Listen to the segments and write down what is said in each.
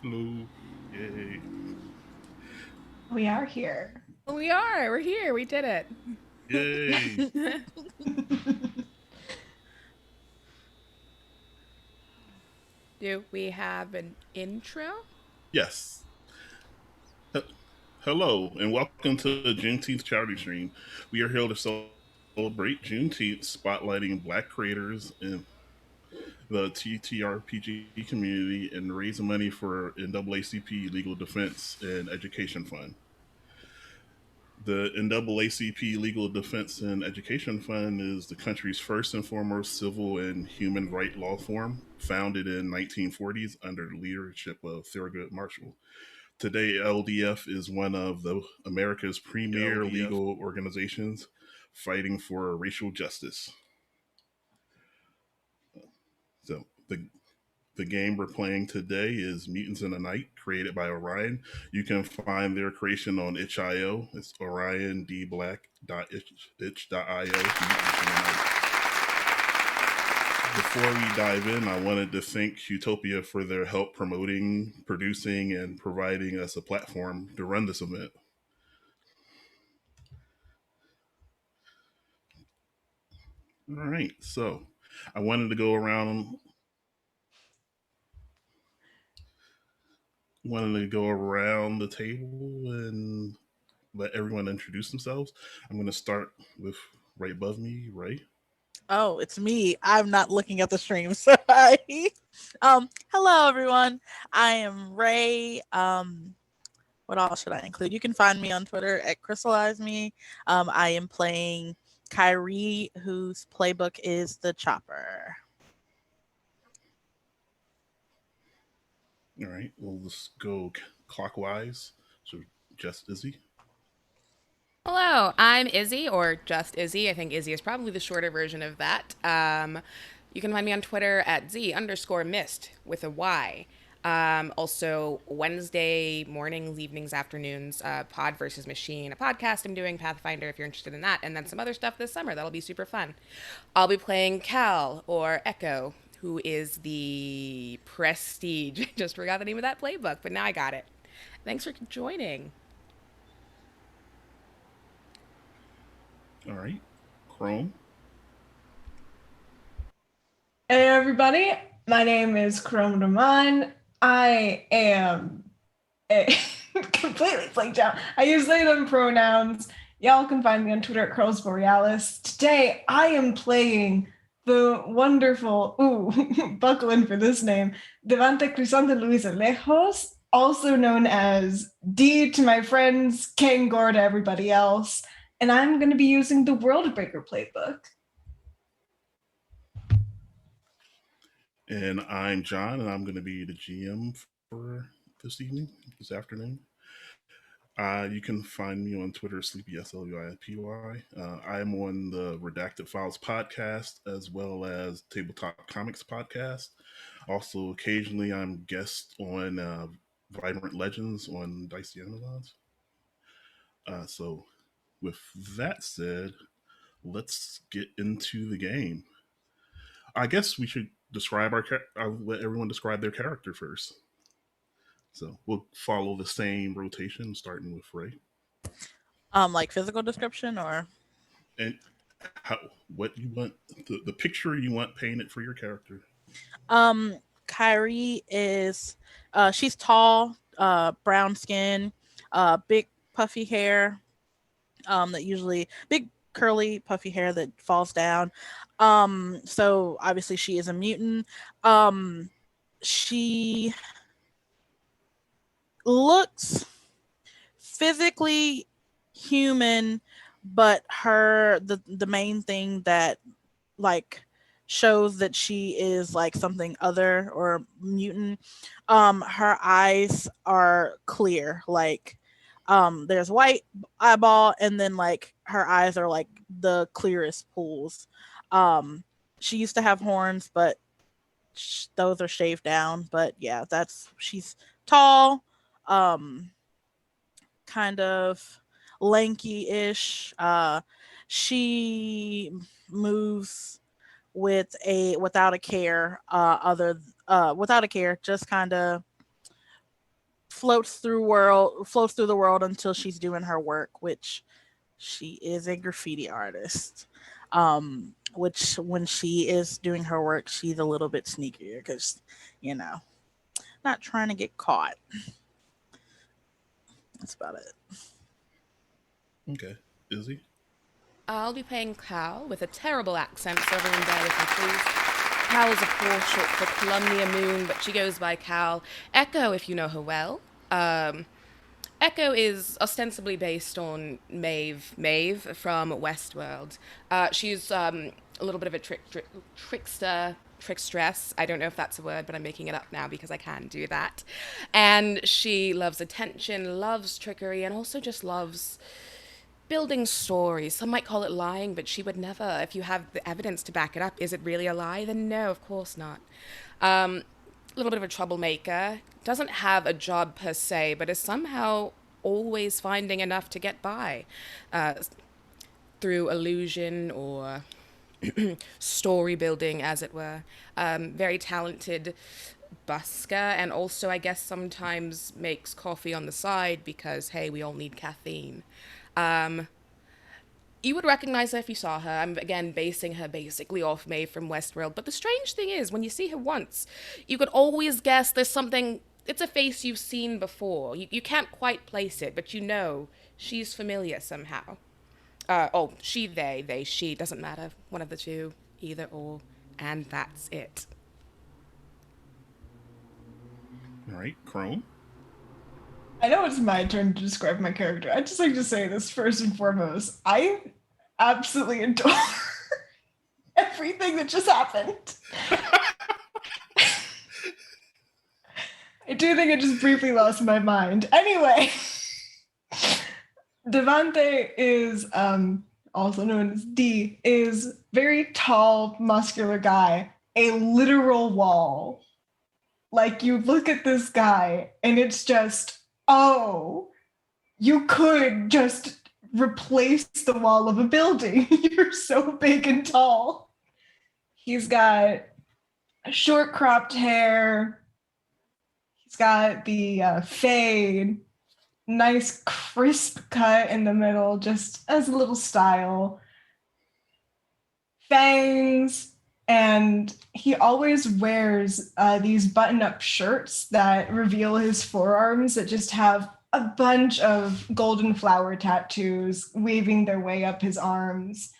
Hello. Yay. We are here. We are. We're here. We did it. Yay. Do we have an intro? Yes. He- Hello, and welcome to the Juneteenth charity stream. We are here to celebrate Juneteenth, spotlighting Black creators in the TTRPG community and raising money for NAACP Legal Defense and Education Fund. The NAACP Legal Defense and Education Fund is the country's first and foremost civil and human right law firm, founded in 1940s under the leadership of Thurgood Marshall. Today, LDF is one of the America's premier legal organizations fighting for racial justice. So the game we're playing today is Mutants in the Night, created by Orion. You can find their creation on itch.io. It's oriondblack.itch.io. Mutants in the Night. Before we dive in, I wanted to thank Utopia for their help promoting, producing, and providing us a platform to run this event. All right, so I wanted to go around the table and let everyone introduce themselves. I'm going to start with right above me, Ray. Oh, it's me. I'm not looking at the stream. Sorry. Hello everyone. I am Ray. What else should I include? You can find me on Twitter at Crystallize Me. I am playing Kyrie, whose playbook is the Chopper. All right, we'll just go clockwise. So, just Izzy. Hello, I'm Izzy, or just Izzy. I think Izzy is probably the shorter version of that. You can find me on Twitter at Z_mist with a Y. Also, Wednesday mornings, evenings, afternoons, Pod versus Machine, a podcast I'm doing, Pathfinder, if you're interested in that, and then some other stuff this summer. That'll be super fun. I'll be playing Cal, or Echo, who is the Prestige. Just forgot the name of that playbook, but now I got it. Thanks for joining. All right, Chrome. Hey everybody, my name is Chrome Raman. I am a completely blanked out. I use they them pronouns. Y'all can find me on Twitter at Curls Borealis. Today I am playing the wonderful, buckle in for this name, Devante Crisante Luisa Lejos, also known as D to my friends, King Gore to everybody else. And I'm going to be using the Worldbreaker playbook. And I'm John, and I'm going to be the GM for this afternoon. You can find me on Twitter, SleepySLUIPY. I am on the Redacted Files podcast as well as Tabletop Comics podcast. Also, occasionally I'm guest on Vibrant Legends on Dicey Amazons. So, with that said, let's get into the game. I guess we should I'll let everyone describe their character first. So we'll follow the same rotation, starting with Ray. Like physical description or And how what you want the picture you want painted for your character. um Kyrie is she's tall, brown skin, big puffy hair, that usually big curly puffy hair that falls down. So obviously she is a mutant. She looks physically human, but the main thing that like shows that she is like something other or mutant, her eyes are clear, like there's white eyeball, and then like her eyes are like the clearest pools. um she used to have horns, but those are shaved down. But yeah, that's she's tall, um kind of lanky-ish. She moves without a care, without a care, just kind of floats through the world until she's doing her work, which she is a graffiti artist. Which when she is doing her work, she's a little bit sneakier because, you know, not trying to get caught. That's about it. Okay. Izzy? I'll be playing Cal with a terrible accent, so everyone bear with me, please. Cal is, of course, short for Columbia Moon, but she goes by Cal. Echo, if you know her well. Um, Echo is ostensibly based on Maeve from Westworld. She's a little bit of a trickstress. I don't know if that's a word, but I'm making it up now because I can do that. And she loves attention, loves trickery, and also just loves building stories. Some might call it lying, but she would never. If you have the evidence to back it up, is it really a lie? Then no, of course not. A little bit of a troublemaker. Doesn't have a job per se, but is somehow always finding enough to get by uh, through illusion or story building, as it were. Very talented busker, and also, I guess, sometimes makes coffee on the side because, hey, we all need caffeine. Um, you would recognize her if you saw her. I'm again basing her basically off Maeve from Westworld. But the strange thing is, when you see her once, you could always guess there's something. It's a face you've seen before. You can't quite place it, but you know she's familiar somehow. She, they, she, doesn't matter. One of the two, either or, and that's it. All right. Chrome? I know it's my turn to describe my character. I'd just like to say this first and foremost. I absolutely adore everything that just happened. I do think I just briefly lost my mind. Anyway, Devante is also known as D, is very tall, muscular guy, a literal wall. Like you look at this guy and it's just, oh, you could just replace the wall of a building. You're so big and tall. He's got short cropped hair. He's got the fade, nice crisp cut in the middle, just as a little style. Fangs, and he always wears these button-up shirts that reveal his forearms that just have a bunch of golden flower tattoos waving their way up his arms.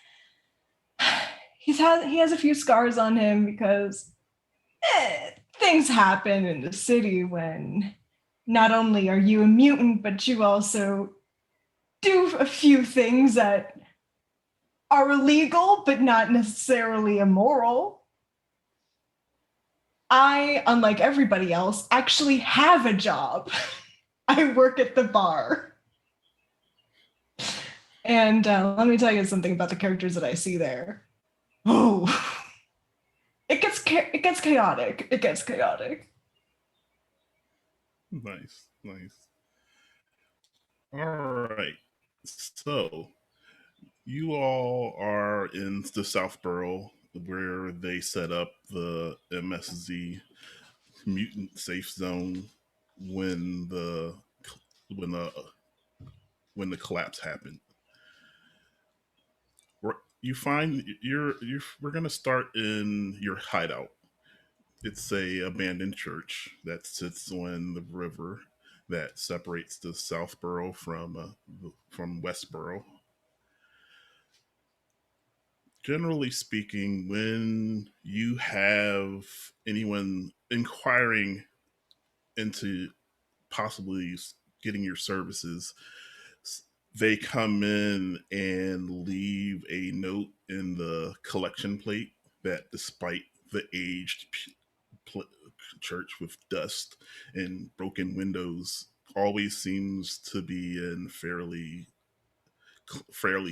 He has a few scars on him because things happen in the city when not only are you a mutant, but you also do a few things that are illegal, but not necessarily immoral. I, unlike everybody else, actually have a job. I work at the bar. And let me tell you something about the characters that I see there. Oh, it gets chaotic. It gets chaotic. Nice. Nice. All right. So, you all are in the Southborough where they set up the MSZ mutant safe zone when the when the when the collapse happened. You find we're gonna start in your hideout. It's a abandoned church that sits on the river that separates the Southborough from Westborough. Generally speaking, when you have anyone inquiring into possibly getting your services, they come in and leave a note in the collection plate that, despite the aged pl- church with dust and broken windows, always seems to be in fairly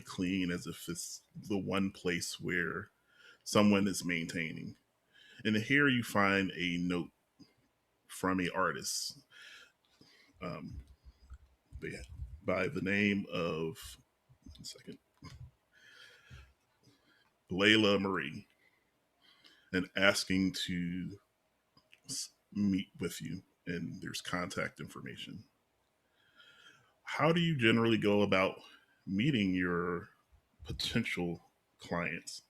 clean, as if it's the one place where someone is maintaining. And here you find a note from a artist, um, by the name of, one second, Layla Marie, and asking to meet with you. and there's contact information. How do you generally go about meeting your potential clients?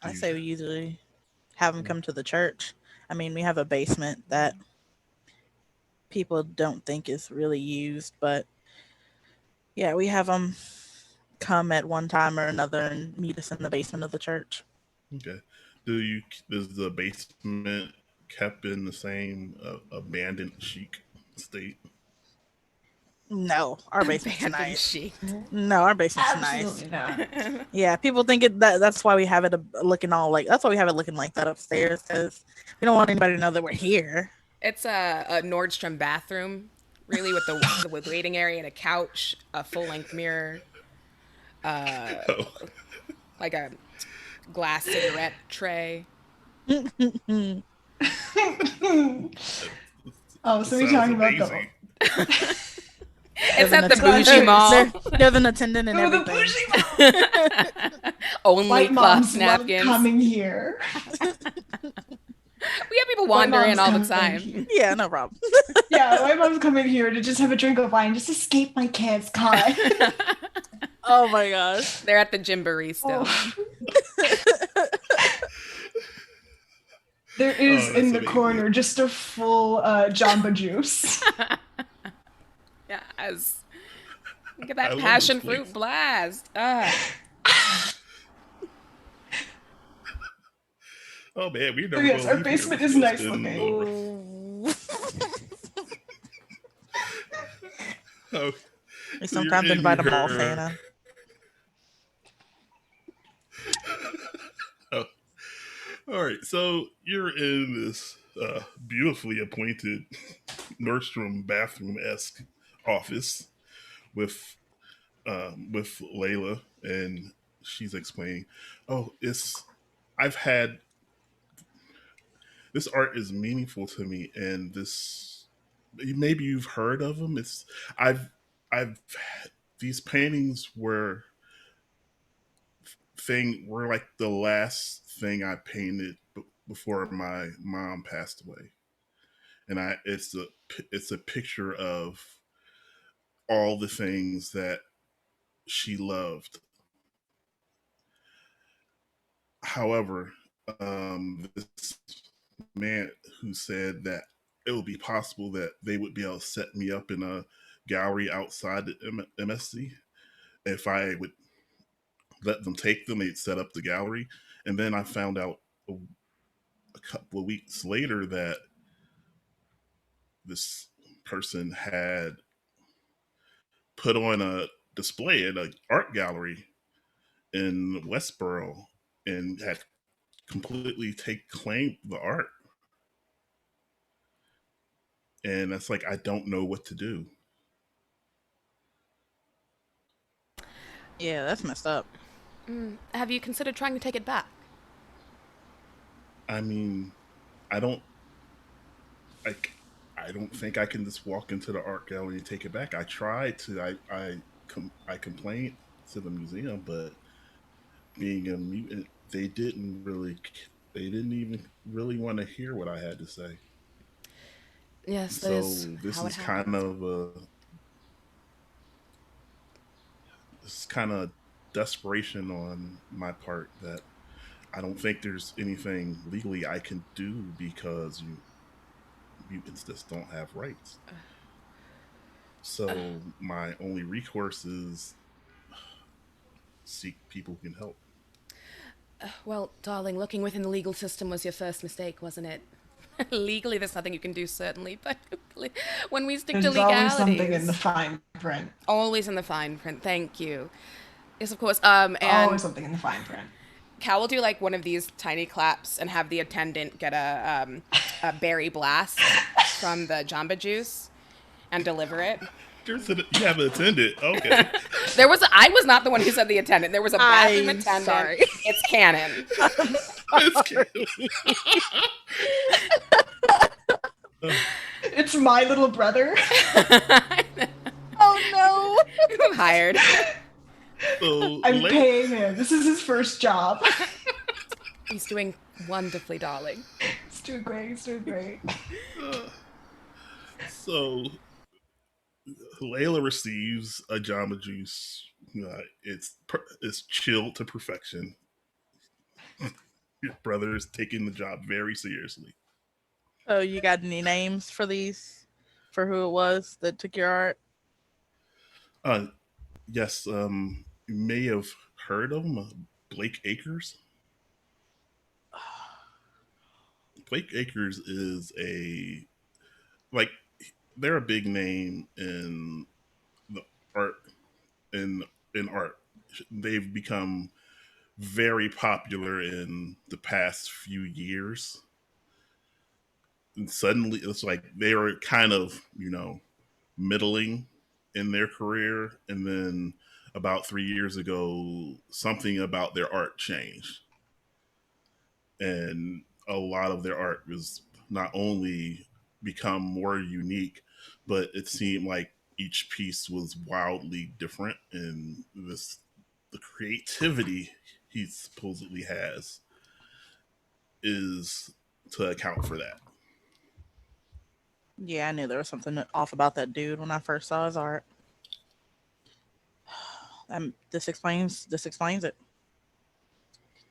Do I you? say we usually have them come to the church. I mean, we have a basement that people don't think is really used, but yeah, we have them come at one time or another and meet us in the basement of the church. Okay. Do you? Is the basement kept in the same abandoned chic state? No, our basement's Abandoned nice. sheet. No, our basement's nice. Absolutely not. Yeah, people think that's why we have it looking all like that's why we have it looking like that upstairs because we don't want anybody to know that we're here. It's a Nordstrom bathroom, really, with the waiting area and a couch, a full length mirror, Oh, like a glass cigarette tray. Oh, so we're sounds talking about amazing. It's at the There's an bougie attendant- mall. There's an attendant and Oh, the everything. bougie mom. Only White cloth moms love napkins. coming here. We have people wander in all the time. Yeah, no problem. Yeah, white moms come in here to just have a drink of wine, just escape my cat's caught. Oh my gosh. They're at the Gymboree still. Oh. There is that's in the amazing. corner just a full Jamba Juice. Yeah, look at I that love passion this place. fruit blast. Ah. Oh man, we never. Yes, gonna our leave here basement with is this nice in looking. over. Oh, We so you're sometimes in invite them all, your- Santa. Oh. All right, so you're in this beautifully appointed Nordstrom bathroom-esque office with Layla, and she's explaining, "Oh, I've had this art is meaningful to me, and this maybe you've heard of them. I've these paintings were like the last thing I painted before my mom passed away, and it's a picture of all the things that she loved. However, this man who said that it would be possible that they would be able to set me up in a gallery outside the MSC if I would let them take them. They'd set up the gallery, and then I found out a couple of weeks later that this person had put on a display at an art gallery in Westboro and had completely take claim the art. And it's like I don't know what to do. Yeah, that's messed up. Have you considered trying to take it back? I mean, I don't like I don't think I can just walk into the art gallery and take it back. I tried to. I complained to the museum, but being a mutant, they didn't even really want to hear what I had to say. Yes, that So is this how it is happens. kind of desperation on my part that I don't think there's anything legally I can do because mutants just don't have rights. So my only recourse is seek people who can help. Well, darling, looking within the legal system was your first mistake, wasn't it? Legally, there's nothing you can do, certainly, but when we stick There's to always legalities, something in the fine print. always in the fine print. Thank you. Yes, of course. Always And something in the fine print. Cal will do like one of these tiny claps and have the attendant get a berry blast from the Jamba Juice and deliver it. You have an attendant. Okay. I was not the one who said the attendant. There was a bathroom I'm attendant. sorry. It's canon. It's my little brother. Oh Hired. So I'm paying him. This is his first job. He's doing wonderfully, darling. He's doing great. He's doing great. uh, so Layla receives a Jamba Juice. It's chilled to perfection. Your brother is taking the job very seriously. Oh, you got any names for these? For who it was that took your art? Uh, yes, you may have heard of him, Blake Acres. Blake Acres is like they're a big name in the art in art. They've become very popular in the past few years. And suddenly it's like they were kind of, middling in their career, and then about 3 years ago something about their art changed, and a lot of their art was not only become more unique, but it seemed like each piece was wildly different, and the creativity he supposedly has is to account for that. Yeah, I knew there was something off about that dude when I first saw his art. This explains it.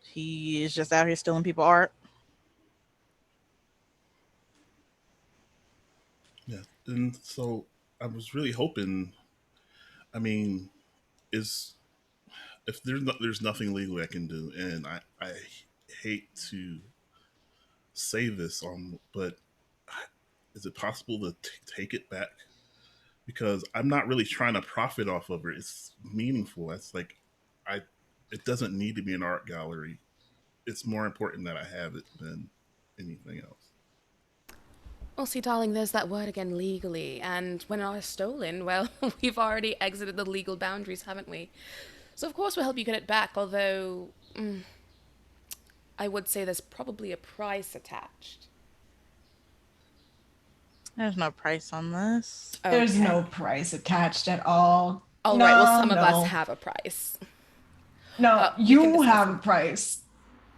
He is just out here stealing people art. Yeah, and so I was really hoping. I mean, is if there's nothing legal I can do, and I hate to say this but is it possible to take it back? Because I'm not really trying to profit off of it. It's meaningful. It's like I it doesn't need to be an art gallery. It's more important that I have it than anything else. Well, see, darling, there's that word again, legally. And when art is stolen, well, we've already exited the legal boundaries, haven't we? So, of course, we'll help you get it back, although I would say there's probably a price attached. There's no price on this. There's Okay. no price attached at all. All right, well, No, some of us no. have a price. No, We can you discuss have a it. price.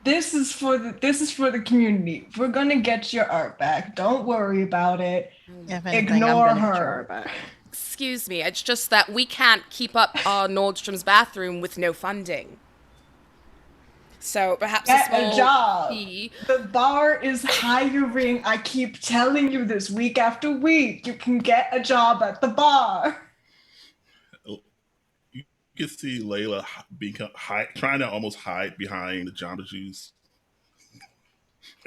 This is for the community. We're gonna get your art back. Don't worry about it. If anything, I'm Ignore gonna get your her. art back. Excuse me, it's just that we can't keep up our Nordstrom's bathroom with no funding. So perhaps a Get a small job. fee. The bar is hiring. I keep telling you this week after week. You can get a job at the bar. You can see Layla trying to almost hide behind the Jamba Juice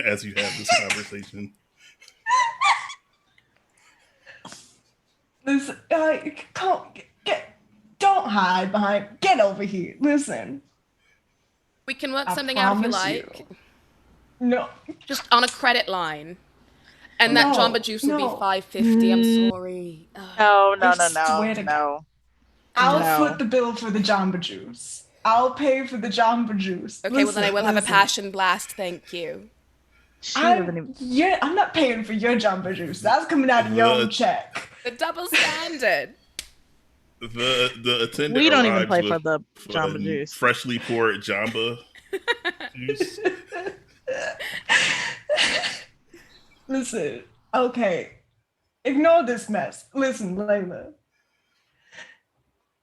as you have this conversation. Listen, don't hide behind. Get over here. Listen. We can work I something out if you promise like. you. No, Just on a credit line. And that No, Jamba Juice will be no. $5.50. I'm sorry. No, no, I no, no, swear to God. no. I'll No. foot the bill for the Jamba Juice. I'll pay for the Jamba Juice. Okay, well then I will have a listen. passion blast, thank you. She doesn't even. I'm not paying for your Jamba Juice. That's coming out of your own check. The double standard. The attendant We don't even arrives play with for the Jamba Juice. freshly poured Jamba juice. Listen, okay. Ignore this mess. Listen, Layla.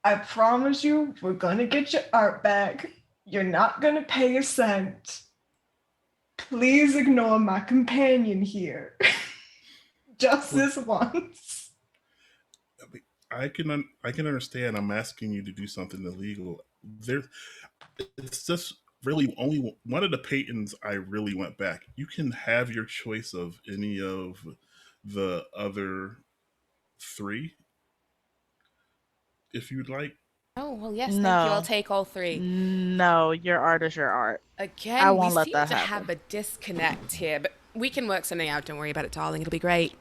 I promise you, we're gonna get your art back. You're not gonna pay a cent. Please ignore my companion here. Just this once. I can understand. I'm asking you to do something illegal. It's just really only one of the patents I really went back. You can have your choice of any of the other three if you'd like. Oh, well, yes, thank you. I'll No. take all three. No, your art is your art. Again, I we won't let seem that to happen. have a disconnect here, but we can work something out. Don't worry about it, darling. It'll be great.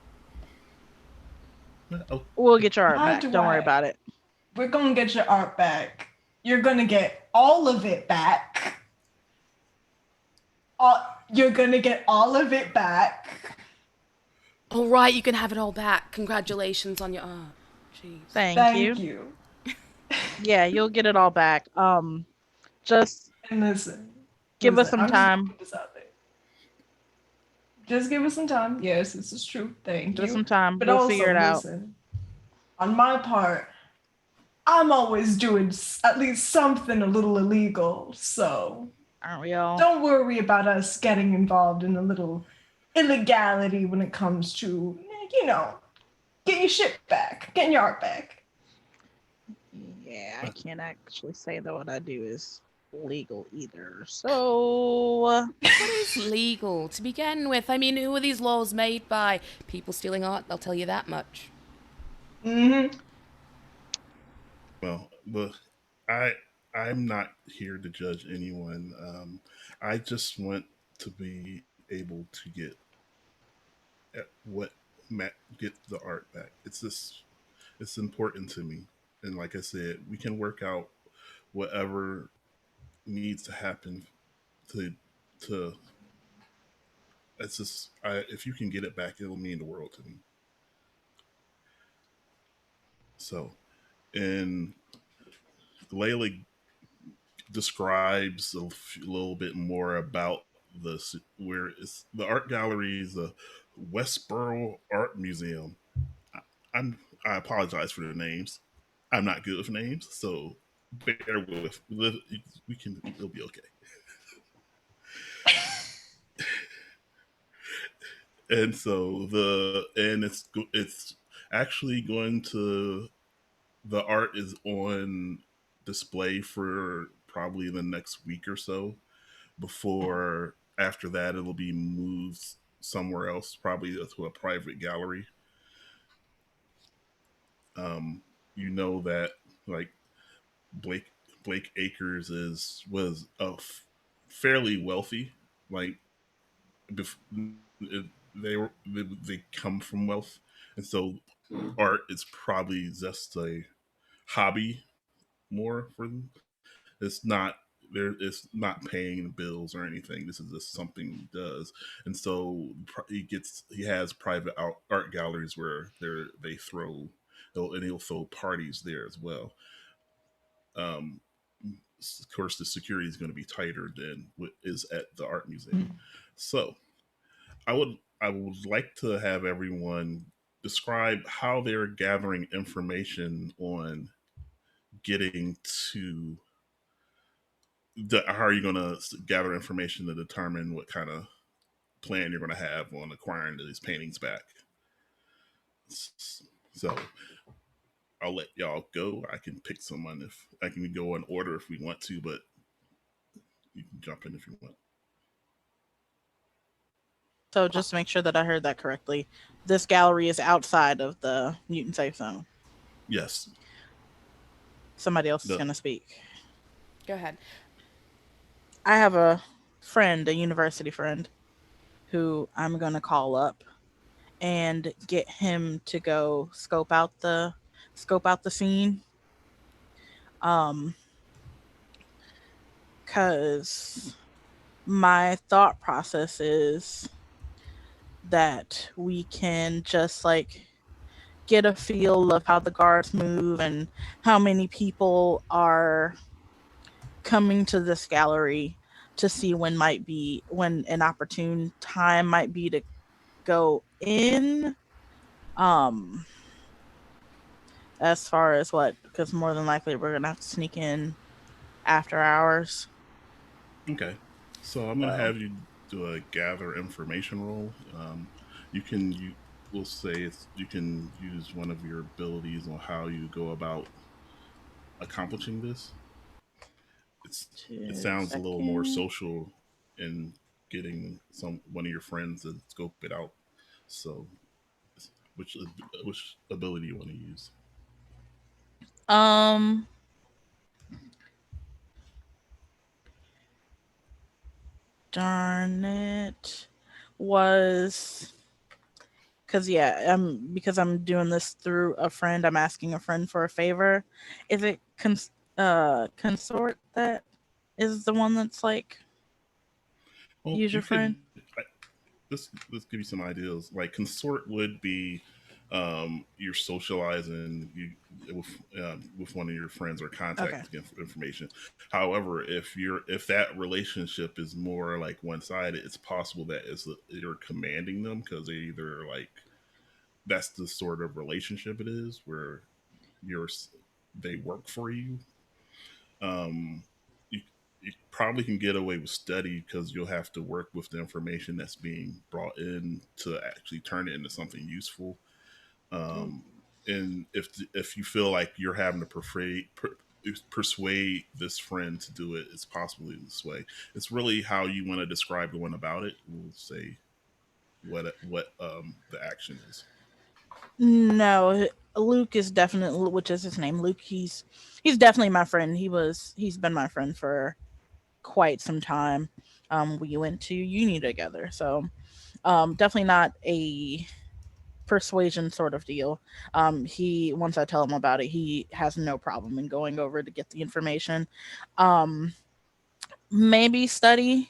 Oh, We'll get your art How back. do Don't worry I- about it. We're gonna get your art back. You're gonna get all of it back. You're gonna get all of it back. All right, you can have it all back. Congratulations on your art. Jeez. Thank Thank you. you. Yeah, you'll get it all back. Just And listen, give us listen, some I'm just gonna time. put this out there. Just give us some time. Yes, this is true. Thank Give us you. some time. But We'll figure also, it out. listen, on my part, I'm always doing at least something a little illegal. So Aren't we all? don't worry about us getting involved in a little illegality when it comes to, get your shit back, getting your art back. Yeah, I can't actually say that what I do is legal either. So, What is legal to begin with? I mean, who are these laws made by? People stealing art, they'll tell you that much. Mm-hmm. Well, I I'm not here to judge anyone. I just want to be able to what get the art back. It's important to me, and like I said, we can work out whatever needs to happen to to. It's just if you can get it back, it'll mean the world to me. So, and Layla describes little bit more about where it's the art gallery is the Westboro Art Museum. I, I'm I apologize for the names. I'm not good with names, so bear with. We can. It'll be okay. And so it's actually going to the art is on display for probably the next week or so before after that it'll be moved somewhere else, probably to a private gallery. You know that like Blake Blake Acres is was fairly wealthy. Like they come from wealth, and so art is probably just a hobby more for them. It's not there. It's not paying bills or anything. This is just something he does, and so he has private art galleries where they throw and he'll throw parties there as well. Um, of course, the security is going to be tighter than what is at the art museum. So I would like to have everyone describe how they're gathering information on getting to how are you going to gather information to determine what kind of plan you're going to have on acquiring these paintings back. So I'll let y'all go. I can pick someone if I can go in order if we want to, but you can jump in if you want. so just to make sure that I heard that correctly, this gallery is outside of the mutant safe zone. Yes. Somebody else is The going to speak. Go ahead. I have a friend, a university friend, who I'm going to call up and get him to go scope out the scene. Um, cuz my thought process is that we can just like get a feel of how the guards move and how many people are coming to this gallery to see when an opportune time might be to go in. um as far as what, because more than likely we're gonna have to sneak in after hours. okay. So I'm going to So have you do a gather information roll. You can you will say you can use one of your abilities on how you go about accomplishing this. It two sounds a little more second. social in getting one of your friends to scope it out. So, which which ability you want to use? um Darn it. Was because I'm doing this through a friend. I'm asking a friend for a favor. Is it consort that is the one that's like Well, use you your friend? could let's give you some ideas. Like consort would be you're socializing. with with one of your friends or Okay. contact information. However, if that relationship is more like one sided, it's possible that you're commanding them because they either like that's the sort of relationship it is where you're they work for you. Um, you, you probably can get away with study because you'll have to work with the information that's being brought in to actually turn it into something useful. Um, and if you feel like you're having to persuade this friend to do it, it's possibly this way. It's really how you want to describe going about it. We'll say what the action is. No, Luke is definitely, which is his name. Luke. He's definitely my friend. He's been my friend for quite some time. We went to uni together, so definitely not a persuasion sort of deal. He once I tell him about it, he has no problem in going over to get the information. Um, Maybe study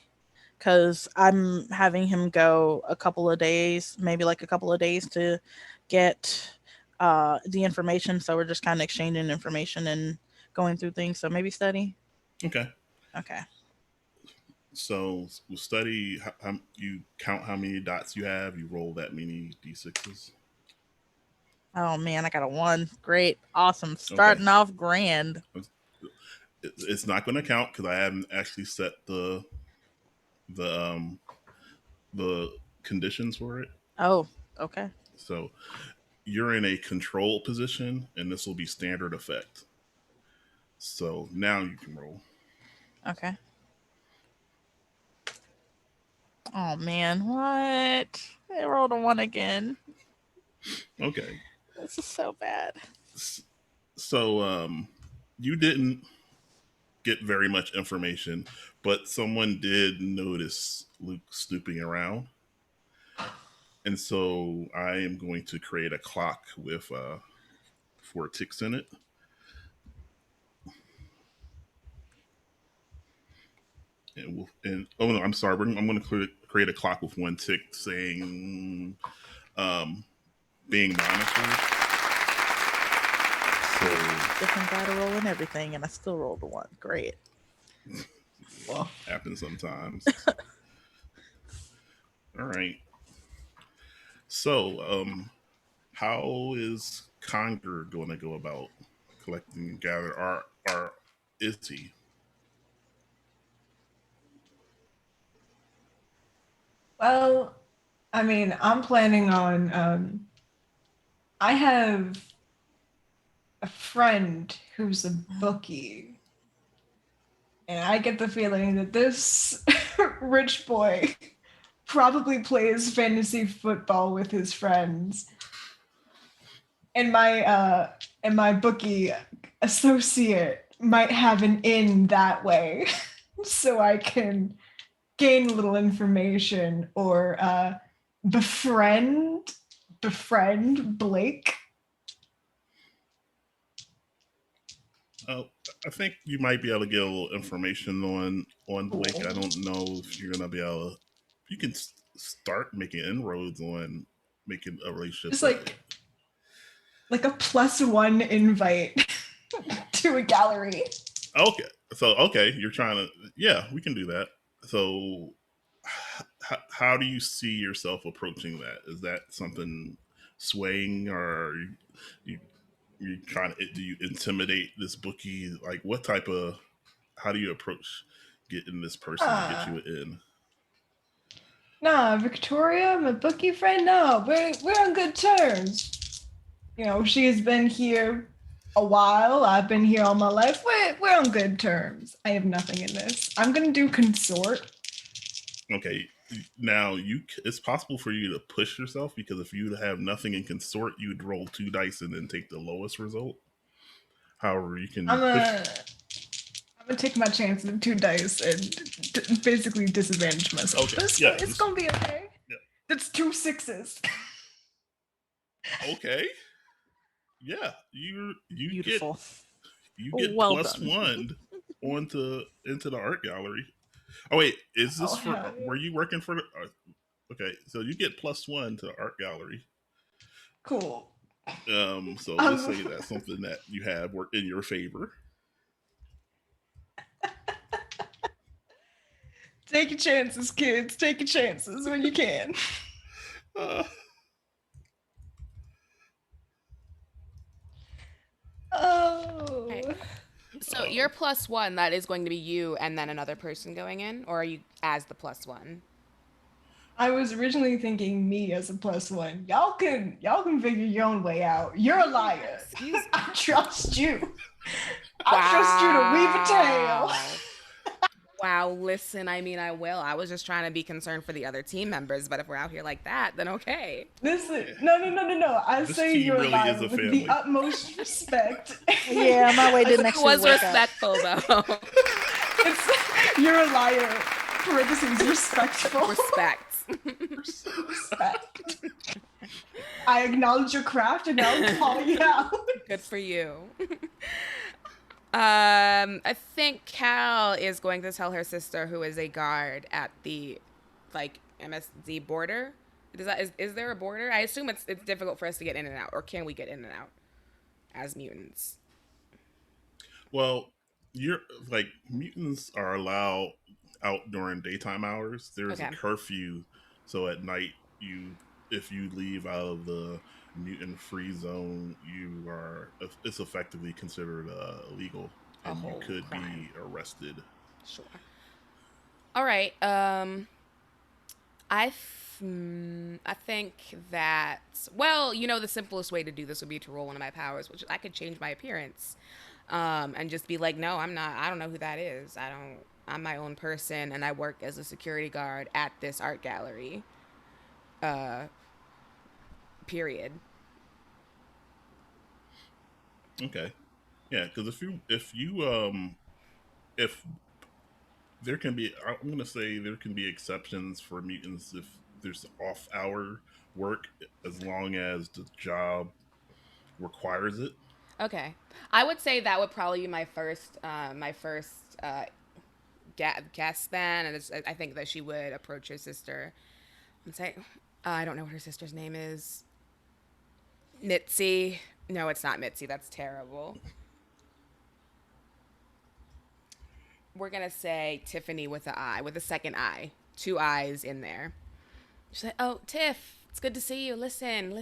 because I'm having him go a couple of days, maybe like a couple of days to get the information. So we're just kind of exchanging information and going through things. So maybe study. Okay. Okay. So we'll study. You count how many dots you have. You roll that many d6s. Oh man, I got a one. Great. Awesome. Okay. Starting off grand. It's not going to count because I haven't actually set the the conditions for it. Oh, okay. So you're in a control position, and this will be standard effect. So now you can roll. Okay. Oh man, what? I rolled a one again. Okay. This is so bad. So you didn't get very much information, but someone did notice Luke snooping around. And so I am going to create a clock with 4 ticks in it. And oh no, I'm sorry. I'm going to create a clock with 1 tick saying um, being monitored. So Different die to roll and everything, and I still rolled a one. Great. Well, happens sometimes. All right. So how is Conger going to go about collecting and gather? Or is he? well, I mean, I'm planning on. I have a friend who's a bookie, and I get the feeling that this rich boy probably plays fantasy football with his friends. And my bookie associate might have an in that way, so I can gain a little information or befriend Blake. Oh, I think you might be able to get a little information on Blake. Cool. I don't know if you're gonna be able to. You can start making inroads on making a relationship Just with. like a +1 invite to a gallery. Okay, so okay, you're trying to. Yeah, we can do that. So, how do you see yourself approaching that? Is that something swaying, or you you trying to do you intimidate this bookie? Like, what type of how do you approach getting this person to get Ah, you in? nah, Victoria, my bookie friend. No, we're on good terms. You know, she's been here a while. I've been here all my life. We're on good terms. I have nothing in this. I'm gonna do consort. Okay, now it's possible for you to push yourself because if you have nothing in consort, you'd roll 2 dice and then take the lowest result. However, you I'm can push. a I'm gonna take my chance with 2 dice and basically disadvantage myself. Okay, But yeah, it's gonna be okay. yeah. That's 2 6s. Okay, yeah. You get Beautiful. Well plus done. one onto into the art gallery. Oh wait, is Oh this for? hell yeah! Were you working for? Okay, so you get +1 to the art gallery. Cool. So let's Um, say that's something that you have work in your favor. take your chances, kids. Take your chances when you can. Uh, Okay. Oh. So you're plus one. That is going to be you and then another person going in, or are you as the plus one? I was originally thinking me as a plus one. Y'all can figure your own way out. You're a liar. Excuse. I trust you. I trust you to weave a tale. Wow. Wow. Listen, I mean, I will. I was just trying to be concerned for the other team members, but if we're out here like that, then okay. Listen, no. I this say team you're a really is liar a with the family. utmost respect. Yeah, my way didn't It actually was work out. respectful though. It's you're a liar. Parentheses respectful. Respect. Respect. I acknowledge your craft and I'll call you out. Good for you. I think Cal is going to tell her sister, who is a guard at the, like, MSD border. Is there a border? I assume it's difficult for us to get in and out, or can we get in and out as mutants? Well, you're like mutants are allowed out during daytime hours. There is a Okay. curfew, so at night you, if you leave out of the mutant free zone, you are it's effectively considered illegal, A and you whole could crime. be arrested. Sure. All right. I think that, well, the simplest way to do this would be to roll one of my powers, which I could change my appearance, and just be like, no, I'm not. I don't know who that is. I don't. I'm my own person, and I work as a security guard at this art gallery. Uh, Period. Okay, yeah, because if there can be, I'm going to say there can be exceptions for mutants if there's off hour work, as long as the job requires it. Okay. I would say that would probably be my first guess then, and I think that she would approach her sister and say, I don't know what her sister's name is. Mitzi. No, it's not Mitzi. That's terrible. We're gonna say Tiffany with an I, with a second I, two eyes in there. She's like, "Oh, Tiff, it's good to see you. Listen.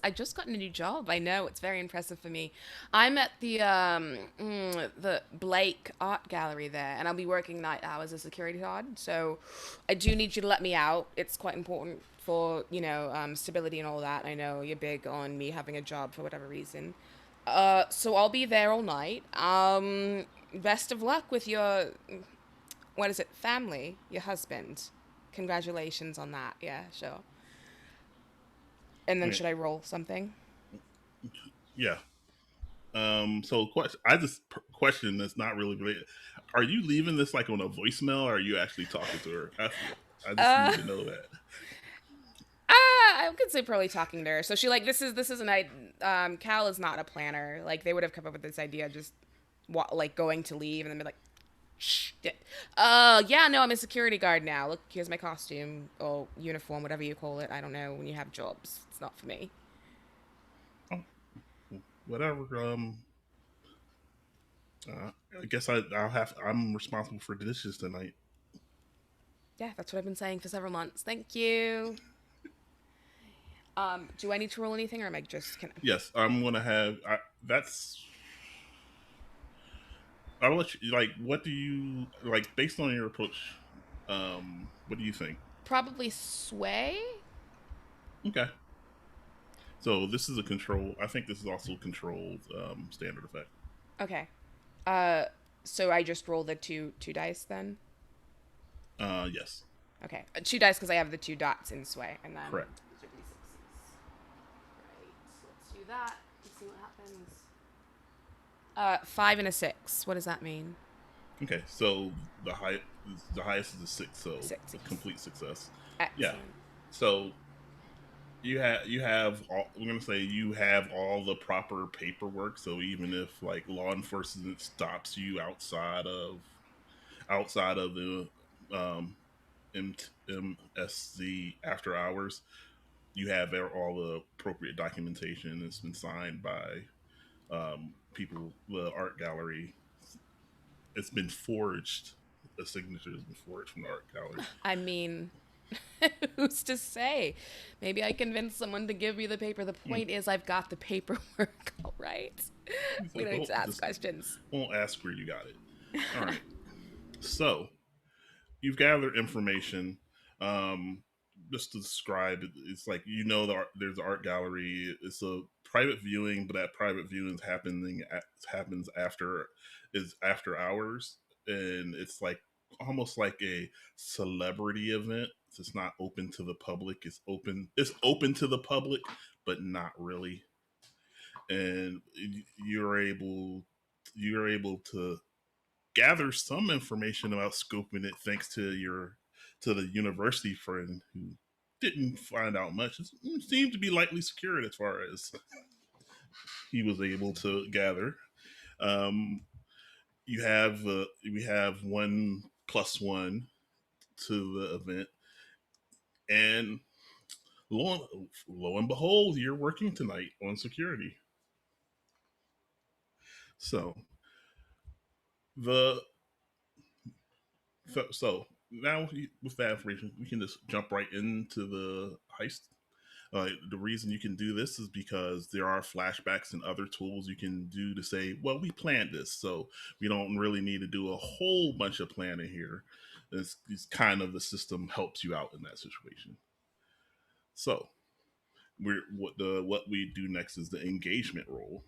I just got a new job. I know it's very impressive for me. I'm at the Blake Art Gallery there, and I'll be working night hours as security guard. So, I do need you to let me out. It's quite important for stability and all that. I know you're big on me having a job for whatever reason. So I'll be there all night. Best of luck with your, what is it, family, your husband. Congratulations on that. Yeah, sure. And then Right. should I roll something? Yeah. So I just question that's not really related. Are you leaving this like on a voicemail, or are you actually talking to her? I just Uh, need to know that. I could say probably talking to her. So she like this is an I. Cal is not a planner. Like they would have come up with this idea just, like going to leave and then be like, shh. Yeah, no, I'm a security guard now. Look, here's my costume or uniform, whatever you call it. I don't know when you have jobs. It's not for me. Oh, whatever. I guess I'm responsible for dishes tonight. Yeah, that's what I've been saying for several months. Thank you. Do I need to roll anything, or am I just can? Yes, I'm gonna have. That's. I'll let you like. What do you like based on your approach? What do you think? Probably sway. Okay. So this is a control. I think this is also controlled standard effect. Okay. Uh, so I just roll the two dice then. Yes, Okay, two dice because I have the two dots in sway, and then correct. these are d6s. Right. So let's do that. Let's see what happens. 5 and a 6. What does that mean? Okay, so the highest is a six, so Six. Yes. complete success. Yeah. Excellent. So you have all, we're gonna say you have all the proper paperwork. So even if like law enforcement stops you outside of the um, MSC after hours, you have all the appropriate documentation. It's been signed by people. The art gallery. It's been forged. A signature has been forged from the art gallery. I mean, who's to say? Maybe I convinced someone to give me the paper. The Hmm. point is, I've got the paperwork, all right? He's We like, don't need oh, to ask just questions. won't ask where you got it. All right. So you've gathered information. Um, just to describe it, it's like there's an art gallery. It's a private viewing, but that private viewing happens after hours, and it's like almost like a celebrity event. It's not open to the public. It's open to the public, but not really. And you're able to gather some information about scoping it thanks to the university friend who didn't find out much. It seemed to be lightly secured as far as he was able to gather. Um, we have 1+1 to the event, and lo and behold, you're working tonight on security. So the so now with that information, we can just jump right into the heist. The reason you can do this is because there are flashbacks and other tools you can do to say, well, we planned this, so we don't really need to do a whole bunch of planning here. It's kind of the system helps you out in that situation. So what we do next is the engagement role.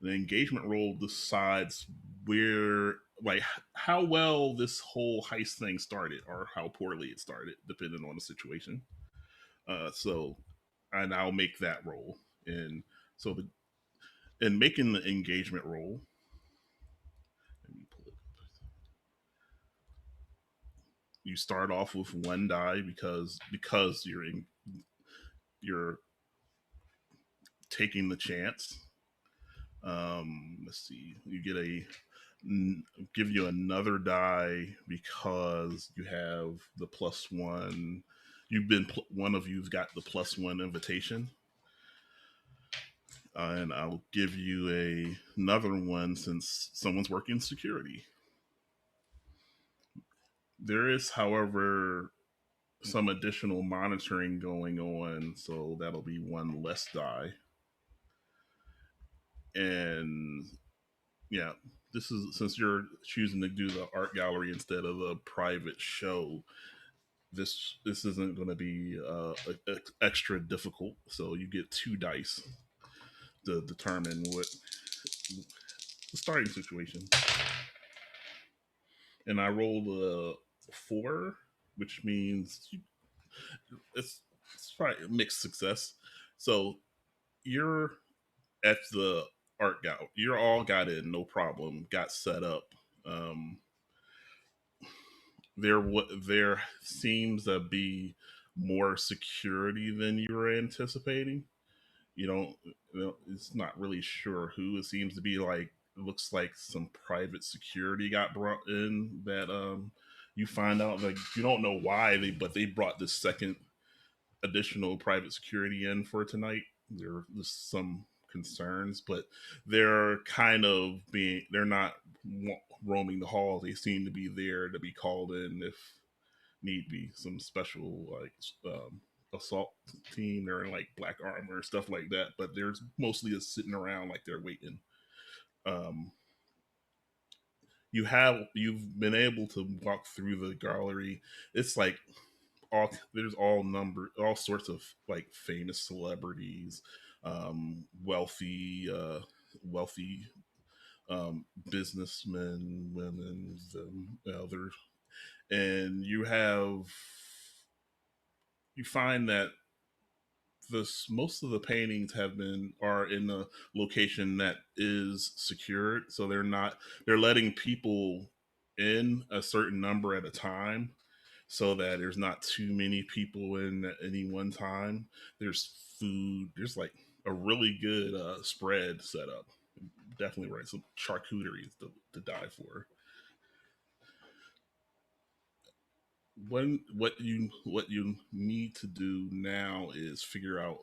The engagement role decides where like how well this whole heist thing started or how poorly it started, depending on the situation. So and I'll make that role. And so the in making the engagement role, let me pull it up. You start off with one die because you're taking the chance. Let's see. You get give you another die because you have the plus one. One of you've got the +1 invitation, and I'll give you another one since someone's working security. There is, however, some additional monitoring going on, so that'll be one less die. And yeah, this is since you're choosing to do the art gallery instead of a private show. This isn't going to be extra difficult, so you get 2 dice to determine what the starting situation. And I rolled a 4, which means it's probably a mixed success. So you're at the art gallery. You're all got in, no problem. Got set up. Um, there seems to be more security than you were anticipating. It's not really sure who. It seems to be like it looks like some private security got brought in that you find out like you don't know why they brought this second additional private security in for tonight. There's some concerns, but they're not roaming the halls. They seem to be there to be called in if need be. Some special assault team. They're in like black armor stuff like that, but there's mostly just sitting around like they're waiting. Um, you've been able to walk through the gallery. It's like there's all sorts of like famous celebrities, wealthy businessmen, women, and others, and you find that this most of the paintings are in a location that is secured, so they're letting people in a certain number at a time so that there's not too many people in at any one time. There's food. There's like a really good spread set up. Definitely right. Some charcuterie to die for. what you need to do now is figure out,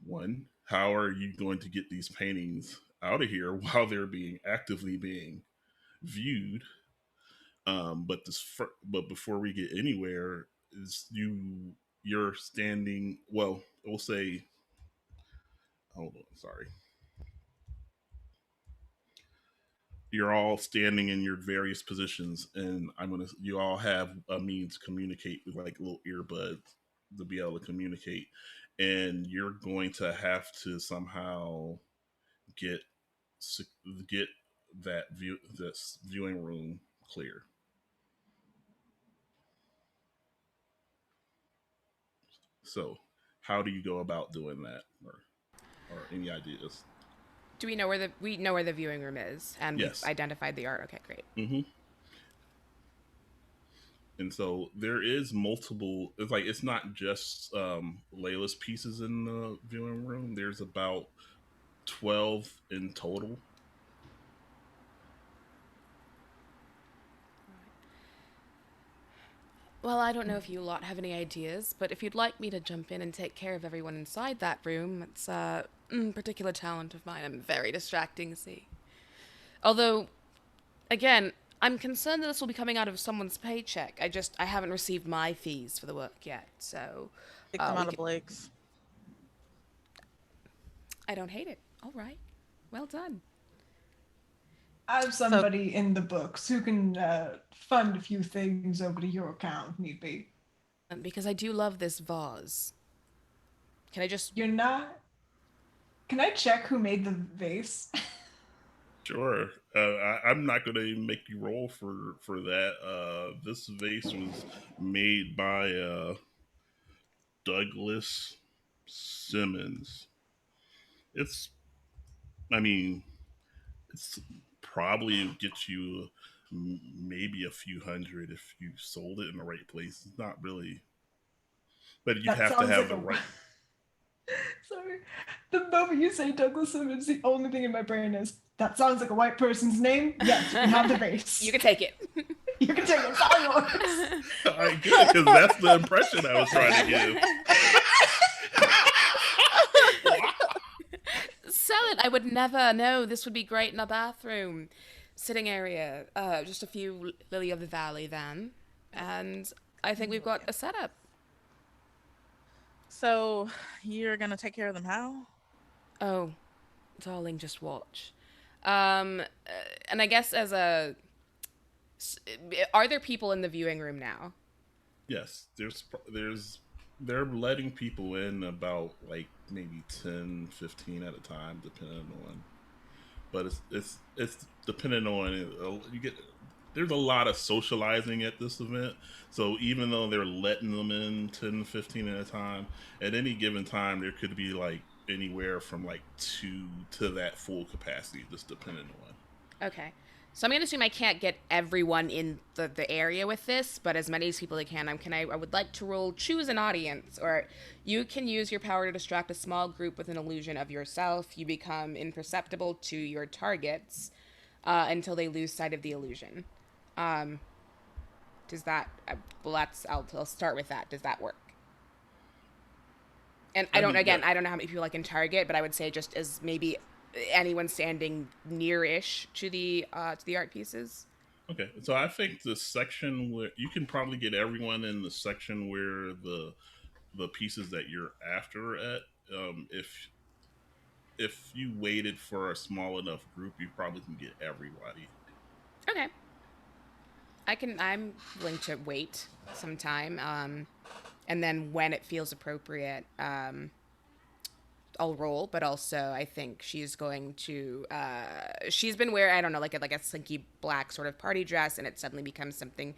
one, how are you going to get these paintings out of here while they're being viewed. But before we get anywhere, is you're standing. Well, we'll say, hold on, sorry. You're all standing in your various positions, and you all have a means to communicate with like little earbuds to be able to communicate, and you're going to have to somehow get get this viewing room clear. So, how do you go about doing that, or any ideas? Do we know where the viewing room is, and we've Yes. identified the art? Okay, great. Hmm. And so there is multiple. It's like it's not just Layla's pieces in the viewing room. There's about 12 in total. Well, I don't know if you lot have any ideas, but if you'd like me to jump in and take care of everyone inside that room, it's a particular talent of mine. I'm very distracting, see. Although, again, I'm concerned that this will be coming out of someone's paycheck. I haven't received my fees for the work yet, so Take them we out of could, Blake's. I don't hate it. All right, well done. I have So somebody in the books who can fund a few things over to your account if need be. Because I do love this vase. Can I just? You're not. Can I check who made the vase? Sure. I'm not going to make you roll for that. This vase was made by Douglas Simmons. It's, I mean, it's probably get you maybe a few hundred if you sold it in the right place. It's not really, but you'd That have to sounds have like the a. right. Sorry. The moment you say Douglas Simmons, the only thing in my brain is that sounds like a white person's name. Yes, you can have the vase. You can take it. You can take it. It's all yours. I get it because that's the impression I was trying to give. Sell it. I would never. No, this would be great in a bathroom, sitting area. Just a few lily of the valley then, and I think we've got a setup. so you're gonna take care of them how? Oh, darling, just watch. Um, uh, and I guess s- are there people in the viewing room now? Yes, they're letting people in about like maybe 10, 15 at a time, depending on. But it's depending on you get. There's a lot of socializing at this event, so even though they're letting them in 10, 15 at a time, at any given time there could be like anywhere from like two to that full capacity, just depending on. Okay. So I'm gonna assume I can't get everyone in the area with this, but as many as people I can. I would like to roll choose an audience, or you can use your power to distract a small group with an illusion of yourself. You become imperceptible to your targets until they lose sight of the illusion. Um, does that? Well, I'll start with that. Does that work? And I I don't. mean, Again, yeah. I don't know how many people I can target, but I would say just as maybe anyone standing near-ish to the art pieces. Okay, so I think the section where you can probably get everyone in the section where the pieces that you're after at. If you waited for a small enough group, you probably can get everybody. Okay. I'm willing to wait some time, and then when it feels appropriate, I'll roll. But also, I think she's going to. She's been wearing, I don't know, like a slinky black sort of party dress, and it suddenly becomes something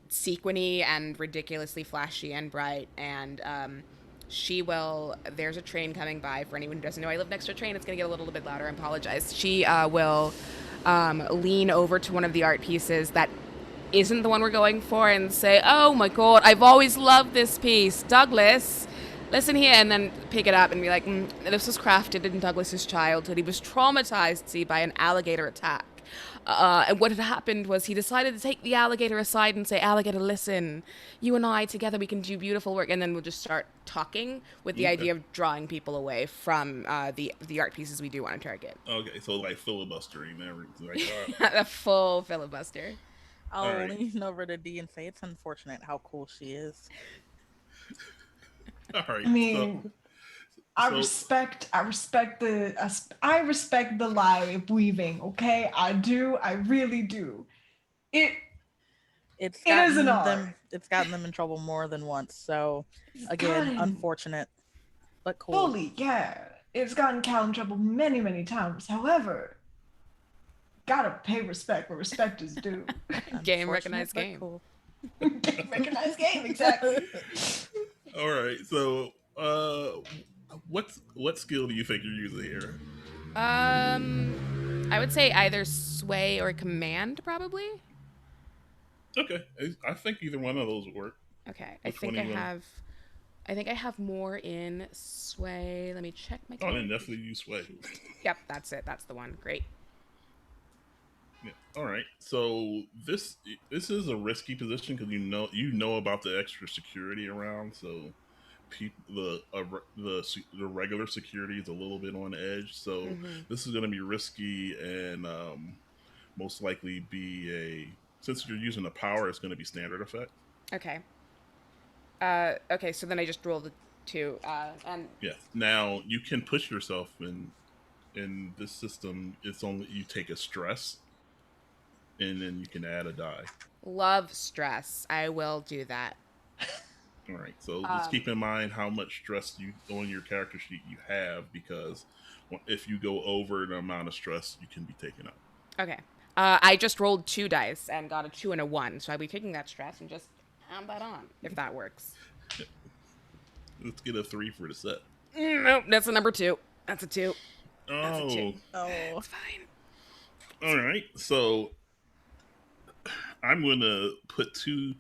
sequiny and ridiculously flashy and bright. And she will. There's a train coming by. For anyone who doesn't know, I live next to a train. It's going to get a little bit louder. I apologize. She will lean over to one of the art pieces that isn't the one we're going for and say, "Oh my God, I've always loved this piece, Douglas. Listen here," and then pick it up and be like, "This was crafted in Douglas's childhood. He was traumatized, see, by an alligator attack. And what had happened was he decided to take the alligator aside and say, "Alligator, listen, you and I together we can do beautiful work." And then we'll just start talking with the Okay. idea of drawing people away from the art pieces we do want to target. Okay, so like filibustering and everything. Like, A full filibuster. all I'll right, lean over to D and say it's unfortunate how cool she is. all right. I So, mean, I so respect, I respect I respect the lie weaving. Okay, I do, I really do. It, It's it is an gotten art. them. It's gotten them in trouble more than once. So It's again, gotten unfortunate but cool. fully, yeah. It's gotten Cal in trouble many, many times. However, gotta pay respect where respect is due. Game Unfortunate recognized but game. cool. Recognized game, exactly. all right. So, what skill do you think you're using here? I would say either sway or command, probably. Okay, I think either one of those would work. Okay, I Which one think are I you gonna? have. I think I have more in sway. Let me check my Oh, then character. definitely use sway. Yep, that's it. That's the one. Great. Yeah. All right. So this is a risky position because you know about the extra security around. So the regular security is a little bit on edge. So Hmm. this is going to be risky and most likely be a since you're using the power, it's going to be standard effect. Okay. Okay. So then I just rolled a two. And Yeah. Now you can push yourself in this system. It's only you take a stress and then you can add a die. love stress. I will do that. All right. So just Um. keep in mind how much stress you on your character sheet you have because if you go over the amount of stress, you can be taken out. Okay. I just rolled two dice and got a two and a one. So I'll be taking that stress and just add that on if that works. Let's get a 3 for the set. Nope. That's a number two. That's a two. That's a two. Oh, Oh, It's fine. all right. So I'm going to put two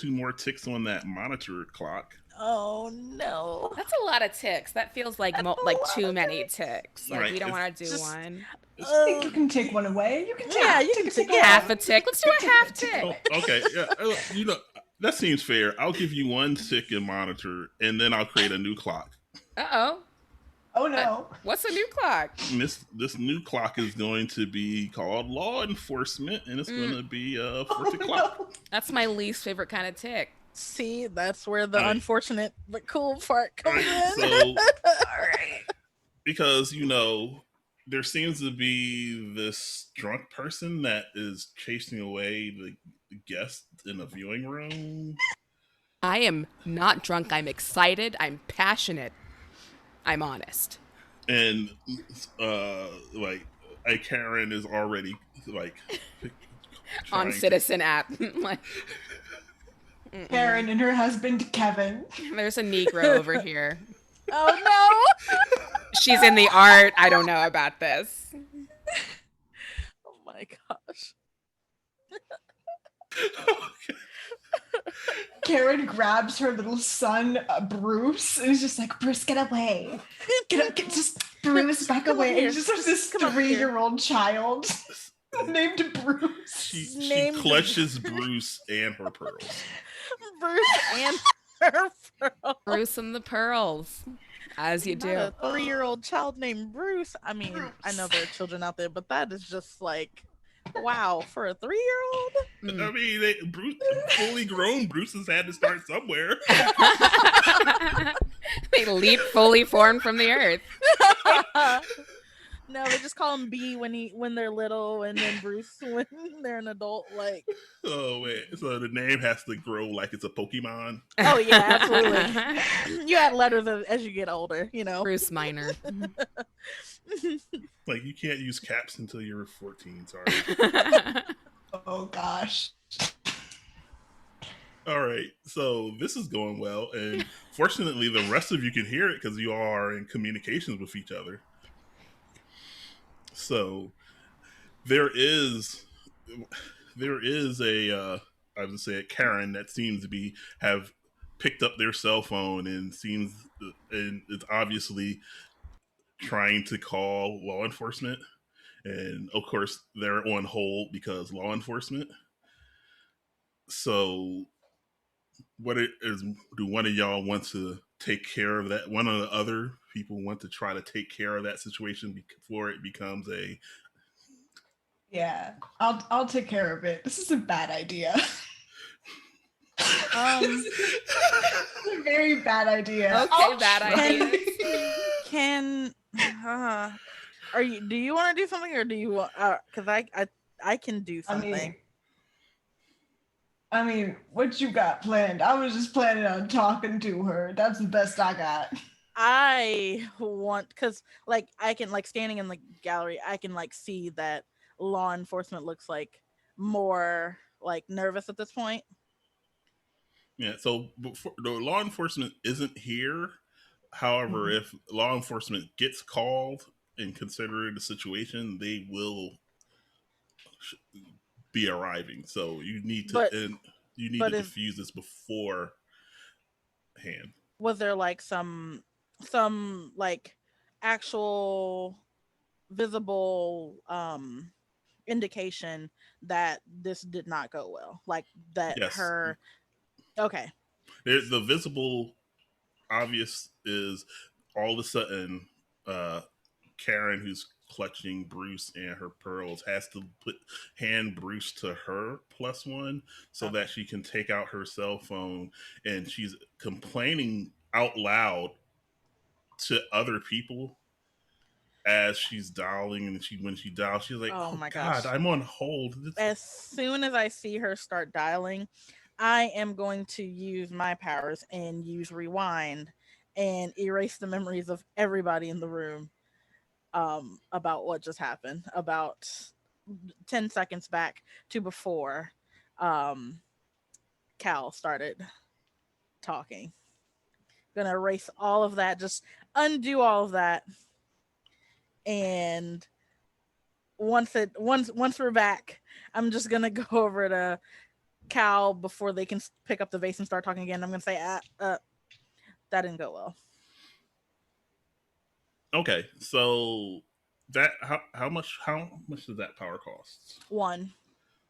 more ticks on that monitor clock. oh no. That's a lot of ticks. That feels like That's a like lot too of many it. ticks. All Like right. we don't It's, want to do Just one. it's I think you can take one away. You can take, yeah, you take, can take take one Half away. a tick. Let's do a half tick. oh, okay. Yeah. That seems fair. I'll give you one tick in monitor, and then I'll create a new clock. Uh-oh. Oh no. What's a new clock? This new clock is going to be called law enforcement, and it's going to be for Oh the clock. no. That's my least favorite kind of tick. see, that's where the All right. unfortunate but cool part All comes right. in. So All right. because there seems to be this drunk person that is chasing away the guest in a viewing room, I am not drunk. I'm excited. I'm passionate. I'm honest. and like a Karen is already like On trying to. Citizen app. Like, Karen and her husband Kevin. there's a Negro over here. Oh She's in the art. I don't know about this. no. Oh my gosh. Karen grabs her little son, Bruce, and is just like, Bruce, get away. Get just Bruce, back Come on away. here. And just has this Come on here. 3-year-old child named Bruce. She Named- clutches Bruce and her pearls. Bruce and her pearl. Bruce and the pearls. As you Not do. a 3-year-old child named Bruce. I mean, I know there are children out there, but that is just like, wow, for a 3-year-old? I mean, Bruce, fully grown Bruce has had to start somewhere. They leap fully formed from the earth. No, they just call him B when they're little, and then Bruce when they're an adult. Like, Oh wait, so the name has to grow like it's a Pokemon. oh yeah, absolutely. You add letters as you get older, you know. Bruce Minor. Like you can't use caps until you're 14. Sorry. Oh gosh. All right, so this is going well, and fortunately, the rest of you can hear it because you all are in communications with each other. So there is I would say a Karen that seems to be have picked up their cell phone and it's obviously trying to call law enforcement, and of course they're on hold because law enforcement. So, what it is? Do one of y'all want to take care of that? One of the other people want to try to take care of that situation before it becomes a Yeah, I'll take care of it. This is a bad idea. Um, It's a very bad idea. Okay, I'll bad try. ideas. can are you? Do you want to do something, or do you want? Because I can do I something. mean, what you got planned? I was just planning on talking to her. That's the best I got. I want because like I can like standing in the gallery, I can like see that law enforcement looks like more like nervous at this point. yeah. So before, the law enforcement isn't here. However, Mhm. if law enforcement gets called and considering the situation, they will be arriving. So you need to But and you need to but is diffuse this beforehand. was there like some like actual visible indication that this did not go well, like that Yes, her okay. the visible obvious is all of a sudden uh, Karen, who's clutching Bruce and her pearls, has to hand Bruce to her +1 so Okay. that she can take out her cell phone, and she's complaining out loud to other people as she's dialing, and when she dials, she's like, Oh "Oh my God, gosh. I'm on hold." As soon as I see her start dialing, I am going to use my powers and use rewind and erase the memories of everybody in the room about what just happened about 10 seconds back to before um Cal started talking. Gonna erase all of that, just undo all of that, and once we're back, I'm just gonna go over to Cal before they can pick up the vase and start talking again. I'm gonna say, that didn't go well. Okay, so that how much does that power cost? One.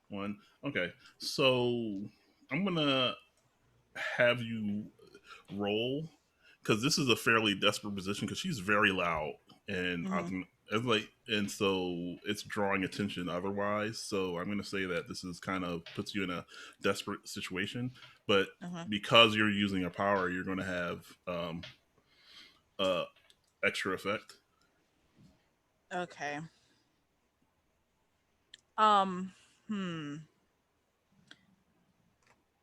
One. Okay, so I'm gonna have you roll because this is a fairly desperate position because she's very loud and Mm-hmm. it's like and so it's drawing attention otherwise. So I'm gonna say that this is kind of puts you in a desperate situation, but Uh-huh. because you're using a power, you're gonna have uh extra effect. Okay. Um. Hmm.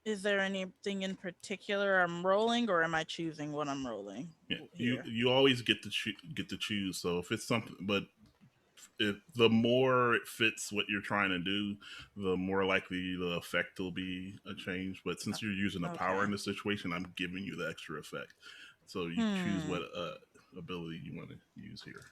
Is there anything in particular I'm rolling, or am I choosing what I'm rolling Yeah, you here? you always get to choose. So if it's something, but if the more it fits what you're trying to do, the more likely the effect will be a change. But since you're using a power Okay. in this situation, I'm giving you the extra effect. So you choose Hmm. what ability you want to use here.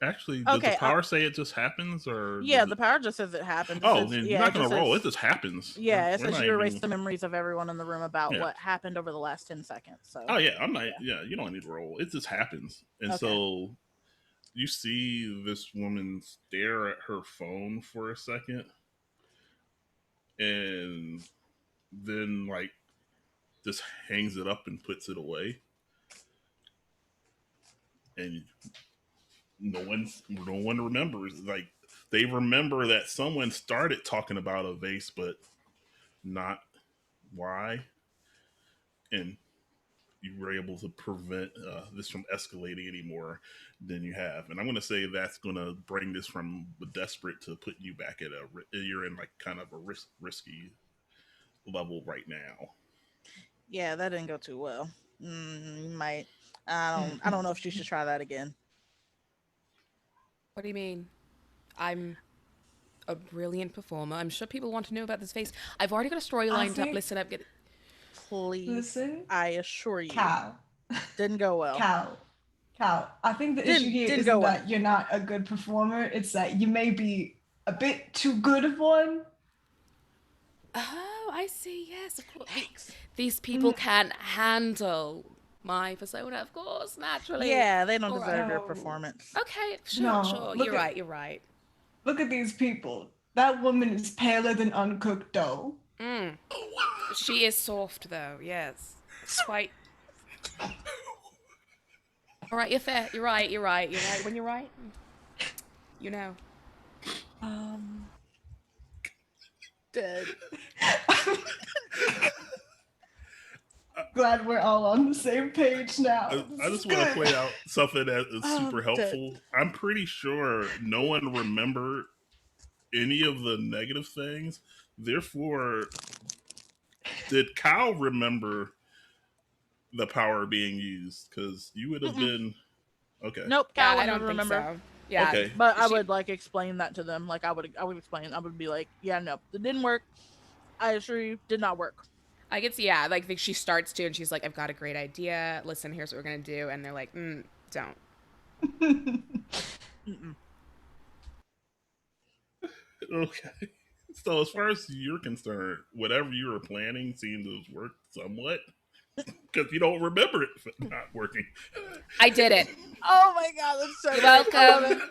Actually, does the Okay. power say it just happens, or Yeah, does it? the power just says it happens. It Oh, says then you're yeah. not It just gonna roll. It says just happens. We're, yeah. It we're says not you erase even. the memories of everyone in the room about Yeah. what happened over the last 10 seconds. So Oh yeah. I'm not. yeah. Yeah. You don't need to roll. It just happens. And Okay. so you see this woman stare at her phone for a second, and then like just hangs it up and puts it away, and no one remembers. Like they remember that someone started talking about a vase, but not why, and you were able to prevent this from escalating any more than you have. And I'm going to say that's going to bring this from the desperate to put you back at you're in like kind of a risky level right now. Yeah, that didn't go too well. Might. I don't know if you should try that again. What do you mean? I'm a brilliant performer. I'm sure people want to know about this face. I've already got a story I lined up. think, Listen up. Get Please, listen, I assure you, Cal, didn't go well. Cal, Cal. I think the issue Didn't here didn't go isn't well. that you're not a good performer. It's that you may be a bit too good of one. Oh, I see. Yes, of course. Thanks. These people can't handle my persona, of course, naturally. Yeah, they don't All right. deserve your No. performance. Okay, sure, No, sure. look You're at right. You're right. look at these people. That woman is paler than uncooked dough. Mm. She is soft, though. Yes, quite. All right, you're fair. You're right. You're right. You're right. When you're right, you know. Um, dead. Glad we're all on the same page now. I This just is want to good. point out something that is super Dead. helpful. I'm pretty sure no one remembered any of the negative things. Therefore, did Kyle remember the power being used? Because you would have Mm-mm. been okay. Nope, Yeah, Cal I wouldn't don't think remember. so. Yeah, Okay. But I she- would like explain that to them. Like I would explain. I would be like, yeah, no, it didn't work. I assure you, did not work. I guess, yeah, like she starts to, and she's like, "I've got a great idea. Listen, here's what we're gonna do," and they're like, "Don't." Mm-mm. Okay. So as far as you're concerned, whatever you were planning seemed to have worked somewhat. Because you don't remember it not working. I did it. Oh my god, that's so You're great. I love welcome. it.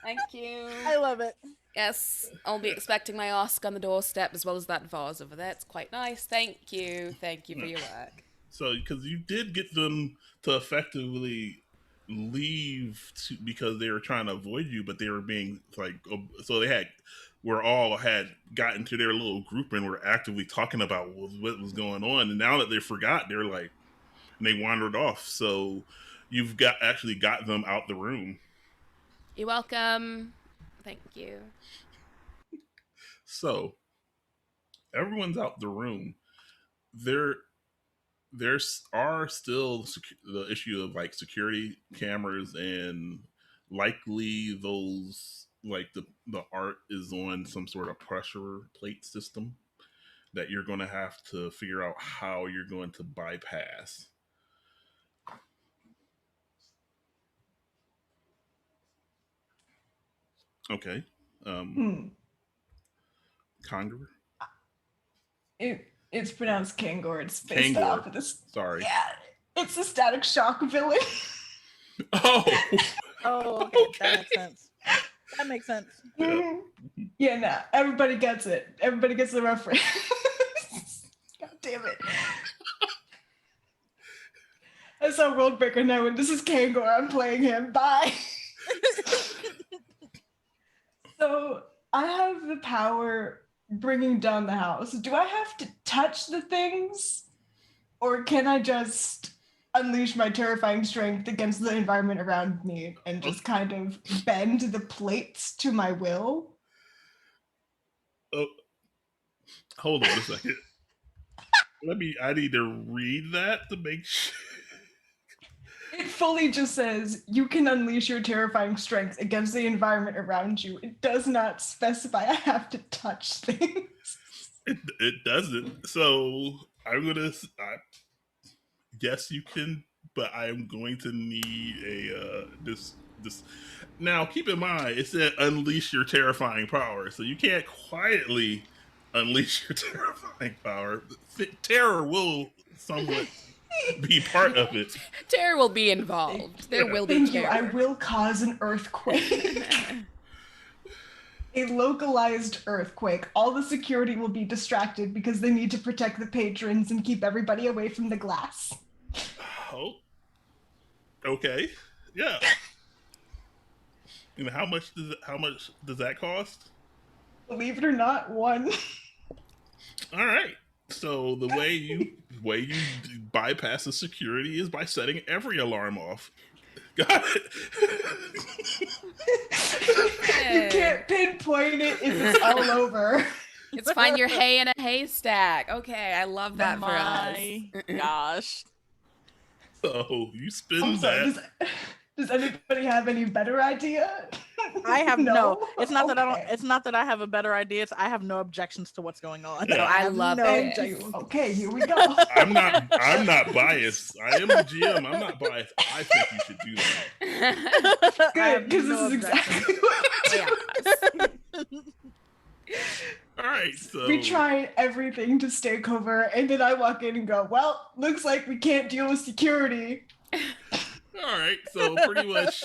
Thank you. I love it. Yes, I'll be expecting my Oscar on the doorstep as well as that vase over there. It's quite nice. Thank you. Thank you for your work. So, because you did get them to effectively leave because they were trying to avoid you, but they were being like, so they had, we're all had gotten to their little group and were actively talking about what was going on. And now that they forgot, they're like, and they wandered off. So you've actually got them out the room. You're welcome. Thank you. So everyone's out the room. There are still the issue of like security cameras, and likely those like the art is on some sort of pressure plate system that you're going to have to figure out how you're going to bypass. Okay. Congress. It's pronounced Kangor. It's based Kangor. off of this. Sorry. Yeah, it's the Static Shock villain. Oh. Oh, okay. That makes sense. That makes sense. Yeah. Yeah, nah, everybody gets it. Everybody gets the reference. God damn it. I saw Worldbreaker now, and this is Kangor. I'm playing him. Bye. So I have the power bringing down the house. Do I have to touch the things? Or can I just unleash my terrifying strength against the environment around me and just kind of bend the plates to my will? Oh, hold on a second. I need to read that to make sure. It fully just says you can unleash your terrifying strength against the environment around you. It does not specify I have to touch things. It doesn't. So I'm gonna. Yes, you can, but I am going to need a this. Now, keep in mind, it said unleash your terrifying power, so you can't quietly unleash your terrifying power. Terror will somewhat be part of it. Terror will be involved. There will be Thank you. terror. I will cause an earthquake. A localized earthquake. All the security will be distracted because they need to protect the patrons and keep everybody away from the glass. Oh, okay, yeah. And how much does that cost? Believe it or not, one. All right. So the way you bypass the security is by setting every alarm off. Got it. You can't pinpoint it if it's all over. It's find your hay in a haystack. Okay, I love that for us. My gosh. So you I'm spin sorry, that. does anybody have any better idea? I have no. It's not that I don't. Okay. It's not that I have a better idea. It's I have no objections to what's going on. Yeah. I have love no it. objections. Okay, here we go. I'm not biased. I am the GM. I'm not biased. I think you should do that. I have Good, because no this is objections. exactly what Yes. All right, so We try everything to stay covert, and then I walk in and go, well, looks like we can't deal with security. all right, so pretty much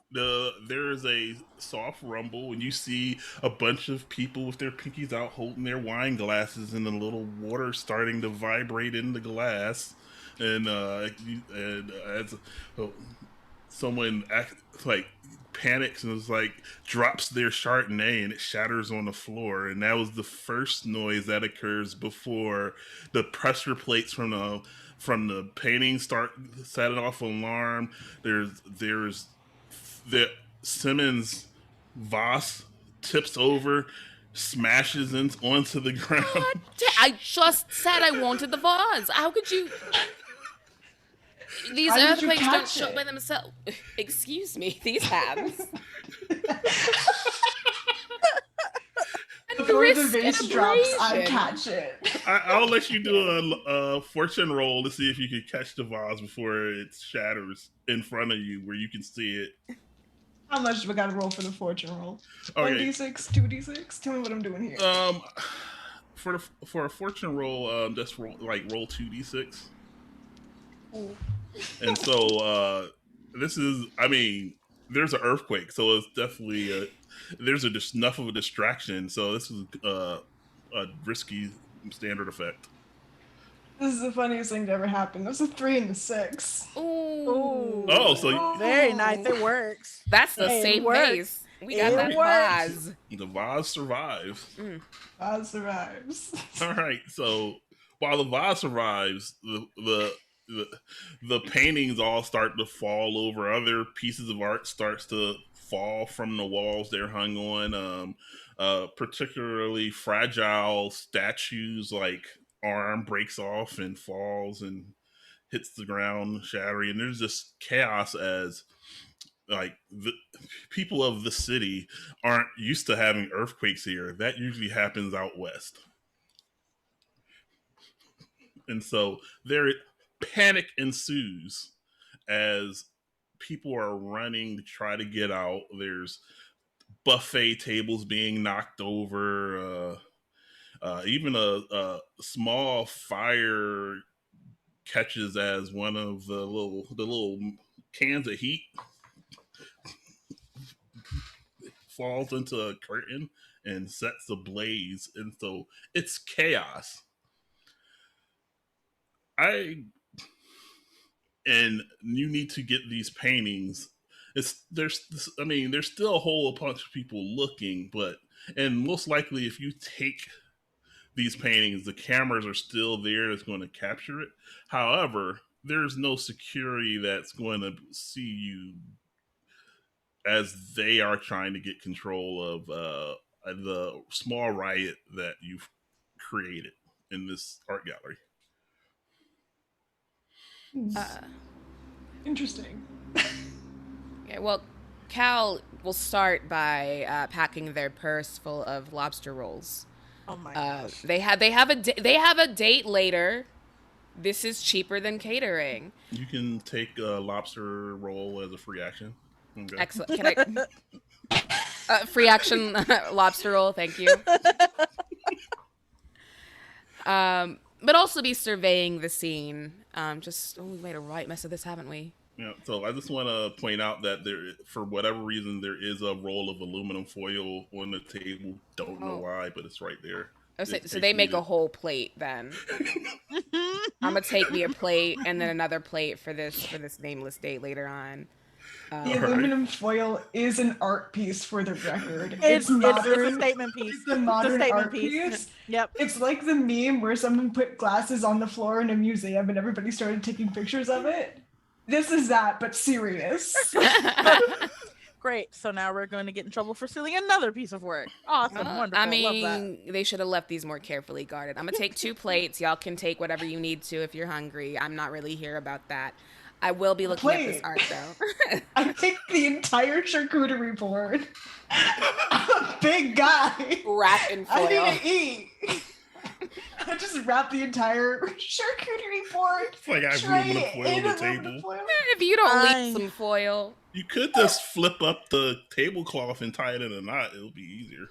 there is a soft rumble and you see a bunch of people with their pinkies out holding their wine glasses and a little water starting to vibrate in the glass, and as uh, someone like panics and is like drops their Chardonnay and it shatters on the floor, and that was the first noise that occurs before the pressure plates from the painting start setting off an alarm. There's the Simmons vase tips over, smashes onto the ground. I just said I wanted the vase. How could you? These Why did you earthquakes don't catch show it? by themselves. Excuse me, these hands. Before the risk vase and drops, I abrasion. catch it. I'll let you do a fortune roll to see if you can catch the vase before it shatters in front of you where you can see it. How much do we gotta roll for the fortune roll? Okay. 1d6, 2d6? Tell me what I'm doing here. For a fortune roll, just roll 2d6. Ooh. And so this is, I mean, there's an earthquake, so it's definitely there's just enough of a distraction. So this is a risky standard effect. This is the funniest thing to ever happen. That's a 3 and a 6. Ooh. Oh, so Very nice. It works. That's the Hey, it same works. pace. We got It that works. vase. the vase survives. Oz survives. All right. So while the vase survives, the paintings all start to fall over. Other pieces of art starts to fall from the walls they're hung on. Particularly fragile statues, like arm breaks off and falls and hits the ground, shattering. And there's just chaos as like the people of the city aren't used to having earthquakes here. That usually happens out west. And so there panic ensues as people are running to try to get out. There's buffet tables being knocked over. Even a small fire catches as one of the little cans of heat falls into a curtain and sets ablaze. And so it's chaos. And you need to get these paintings. There's still a whole bunch of people looking, and most likely if you take these paintings, the cameras are still there that's going to capture it. However, there's no security that's going to see you as they are trying to get control of the small riot that you've created in this art gallery. Interesting. Okay, well, Cal will start by packing their purse full of lobster rolls. Oh my gosh. They have a date later. This is cheaper than catering. You can take a lobster roll as a free action. Okay. Excellent. Can I free action lobster roll? Thank you. But also be surveying the scene. We made a right mess of this, haven't we? Yeah, so I just want to point out that for whatever reason, there is a roll of aluminum foil on the table. Don't know why, but it's right there. So they make a whole plate then. I'm gonna take me a plate and then another plate for this nameless date later on. The aluminum foil is an art piece for the record. It's modern. a statement piece. It's a modern statement art piece. piece. Yep. It's like the meme where someone put glasses on the floor in a museum and everybody started taking pictures of it. This is that, but serious. Great. So now we're going to get in trouble for stealing another piece of work. Awesome. Wonderful. I Love that. mean, they should have left these more carefully guarded. I'm gonna take 2 plates. Y'all can take whatever you need to if you're hungry. I'm not really here about that. I will be looking at this art though. I take the entire charcuterie board. I'm a big guy. Wrap in foil. I need to eat. I just wrap the entire charcuterie board. It's like I have tray aluminum foil on in the aluminum table. foil. If you don't I- leave some foil. You could just flip up the tablecloth and tie it in a knot. It'll be easier.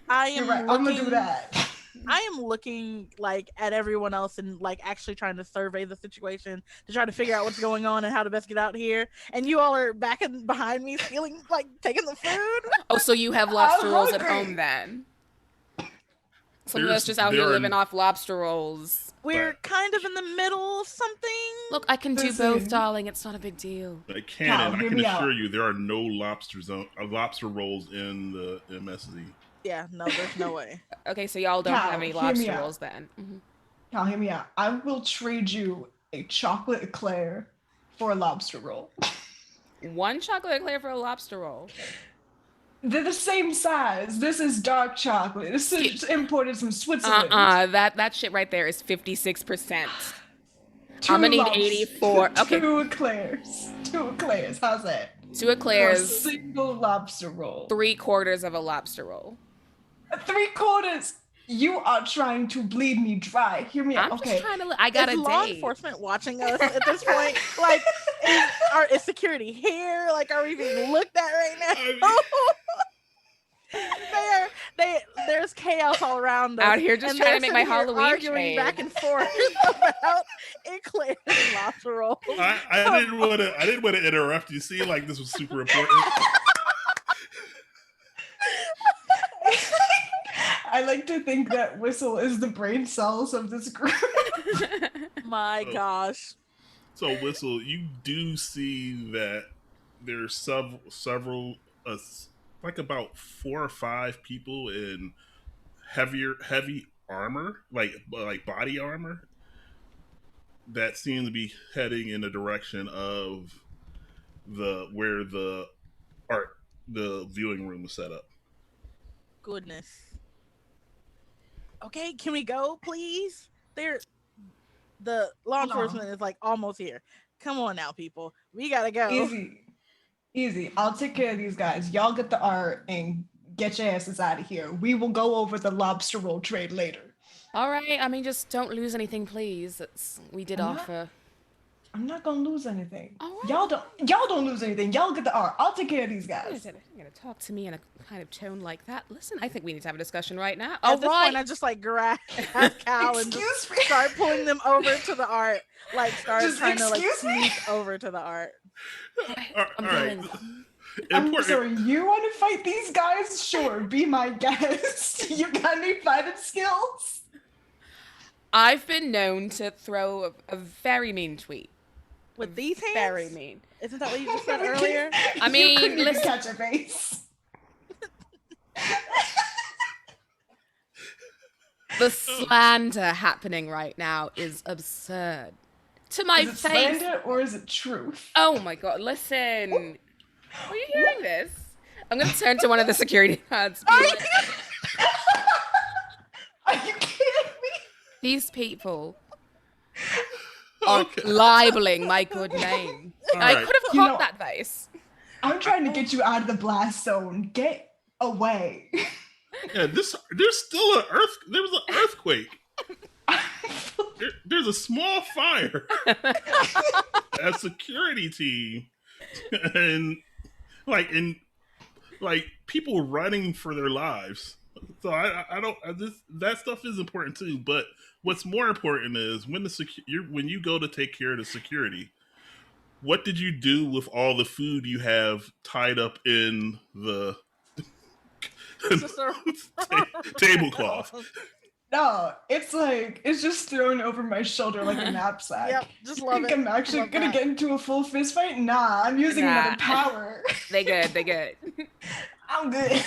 I You're am right. I'm gonna do looking that. I am looking like at everyone else and like actually trying to survey the situation to try to figure out what's going on and how to best get out here. And you all are back and behind me stealing like taking the food. Oh, so you have I'm lobster rolls at home hungry. then? Some of us just out here there living are off lobster rolls. We're but kind of in the middle of something. Look, I can do both, Listen, darling. It's not a big deal. Cal, I hear can me assure out. you there are no lobster rolls in the MSZ. Yeah, no, there's no way. Okay, so y'all don't have Cal, any hear me lobster out. rolls then. Cal, hear me out. I will trade you a chocolate eclair for a lobster roll. One chocolate eclair for a lobster roll. They're the same size. This is dark chocolate. This is imported from Switzerland. That shit right there is 56%. I'm Two gonna need lobsters. 84. Okay, Two eclairs. Two eclairs. How's that? two For a eclairs, single lobster roll. 3/4 of a lobster roll. 3/4. You are trying to bleed me dry. Hear me out. I'm just Okay. trying to. I got Is a law date. enforcement watching us at this point? Like, is security here? Like, are we being looked at right now? There's chaos all around us. Out here just and trying they're to make my sitting here Halloween arguing trade. back and forth about eclairs and lobster rolls. I didn't want to. I didn't want to interrupt you. See, like this was super important. I like to think that Whistle is the brain cells of this group. My Oh. gosh. So, Whistle, you do see that there's several, like about 4 or 5 people in heavy armor, like body armor, that seem to be heading in the direction of where the art, the viewing room is set up. Goodness. Okay, can we go, please? The law Hold on. enforcement is like almost here. Come on now, people. We gotta go. Easy. Easy. I'll take care of these guys. Y'all get the art and get your asses out of here. We will go over the lobster roll trade later. All right. I mean, just don't lose anything, please. We did I'm not- offer. I'm not gonna lose anything. All right. Y'all don't lose anything. Y'all get the art. I'll take care of these guys. You're gonna talk to me in a kind of tone like that. Listen, I think we need to have a discussion right now. At All this right. point, I just like grab Cal and just Excuse me. start pulling them over to the art. Like start Just trying to like excuse me? sneak over to the art. I'm All right. going. I'm sorry, you want to fight these guys? Sure, be my guest. You got any fighting skills? I've been known to throw a very mean tweet. With these hands? Very mean. Isn't that what you just said earlier? I You mean, couldn't even listen. catch a base. The slander happening right now is absurd. To my Is it face. slander or is it truth? Oh my god, listen. Are you hearing this? I'm gonna turn to one of the security guards. Are you kidding me? These people are Okay. libeling my good name. All I right. could have You caught know- that face. I'm trying to get you out of the blast zone. Get away. Yeah, there's still there was an earthquake. There's a small fire. A security team and people running for their lives. So I don't that stuff is important too. But what's more important is when when you go to take care of the security, what did you do with all the food you have tied up in the Just a- tablecloth? No, it's just thrown over my shoulder like a knapsack. Yep, just You love think it. I'm actually Love gonna that. get into a full fist fight? Nah, I'm using Nah. another power. They good. I'm good.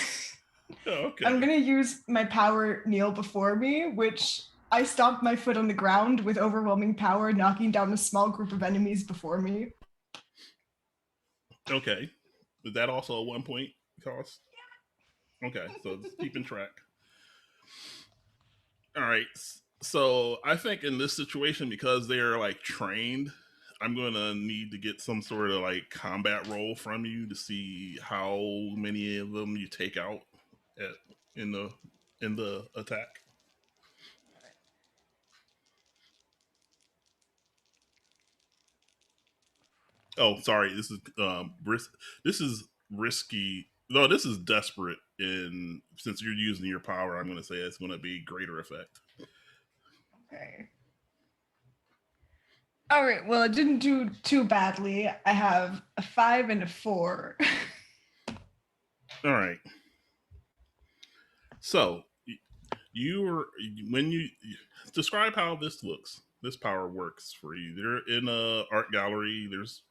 Oh, okay. I'm gonna use my power kneel before me, which I stomp my foot on the ground with overwhelming power, knocking down a small group of enemies before me. Okay. Is that also a 1 point cost? Okay, so just keeping track. All right. So I think in this situation, because they're like trained, I'm gonna need to get some sort of like combat roll from you to see how many of them you take out in the attack. Oh, sorry. This is this is risky. No, this is desperate and since you're using your power, I'm going to say it's going to be greater effect. Okay. All right. Well, it didn't do too badly. I have a 5 and a 4. All right. So you were when you describe how this looks. This power works for you. They're in a art gallery. There's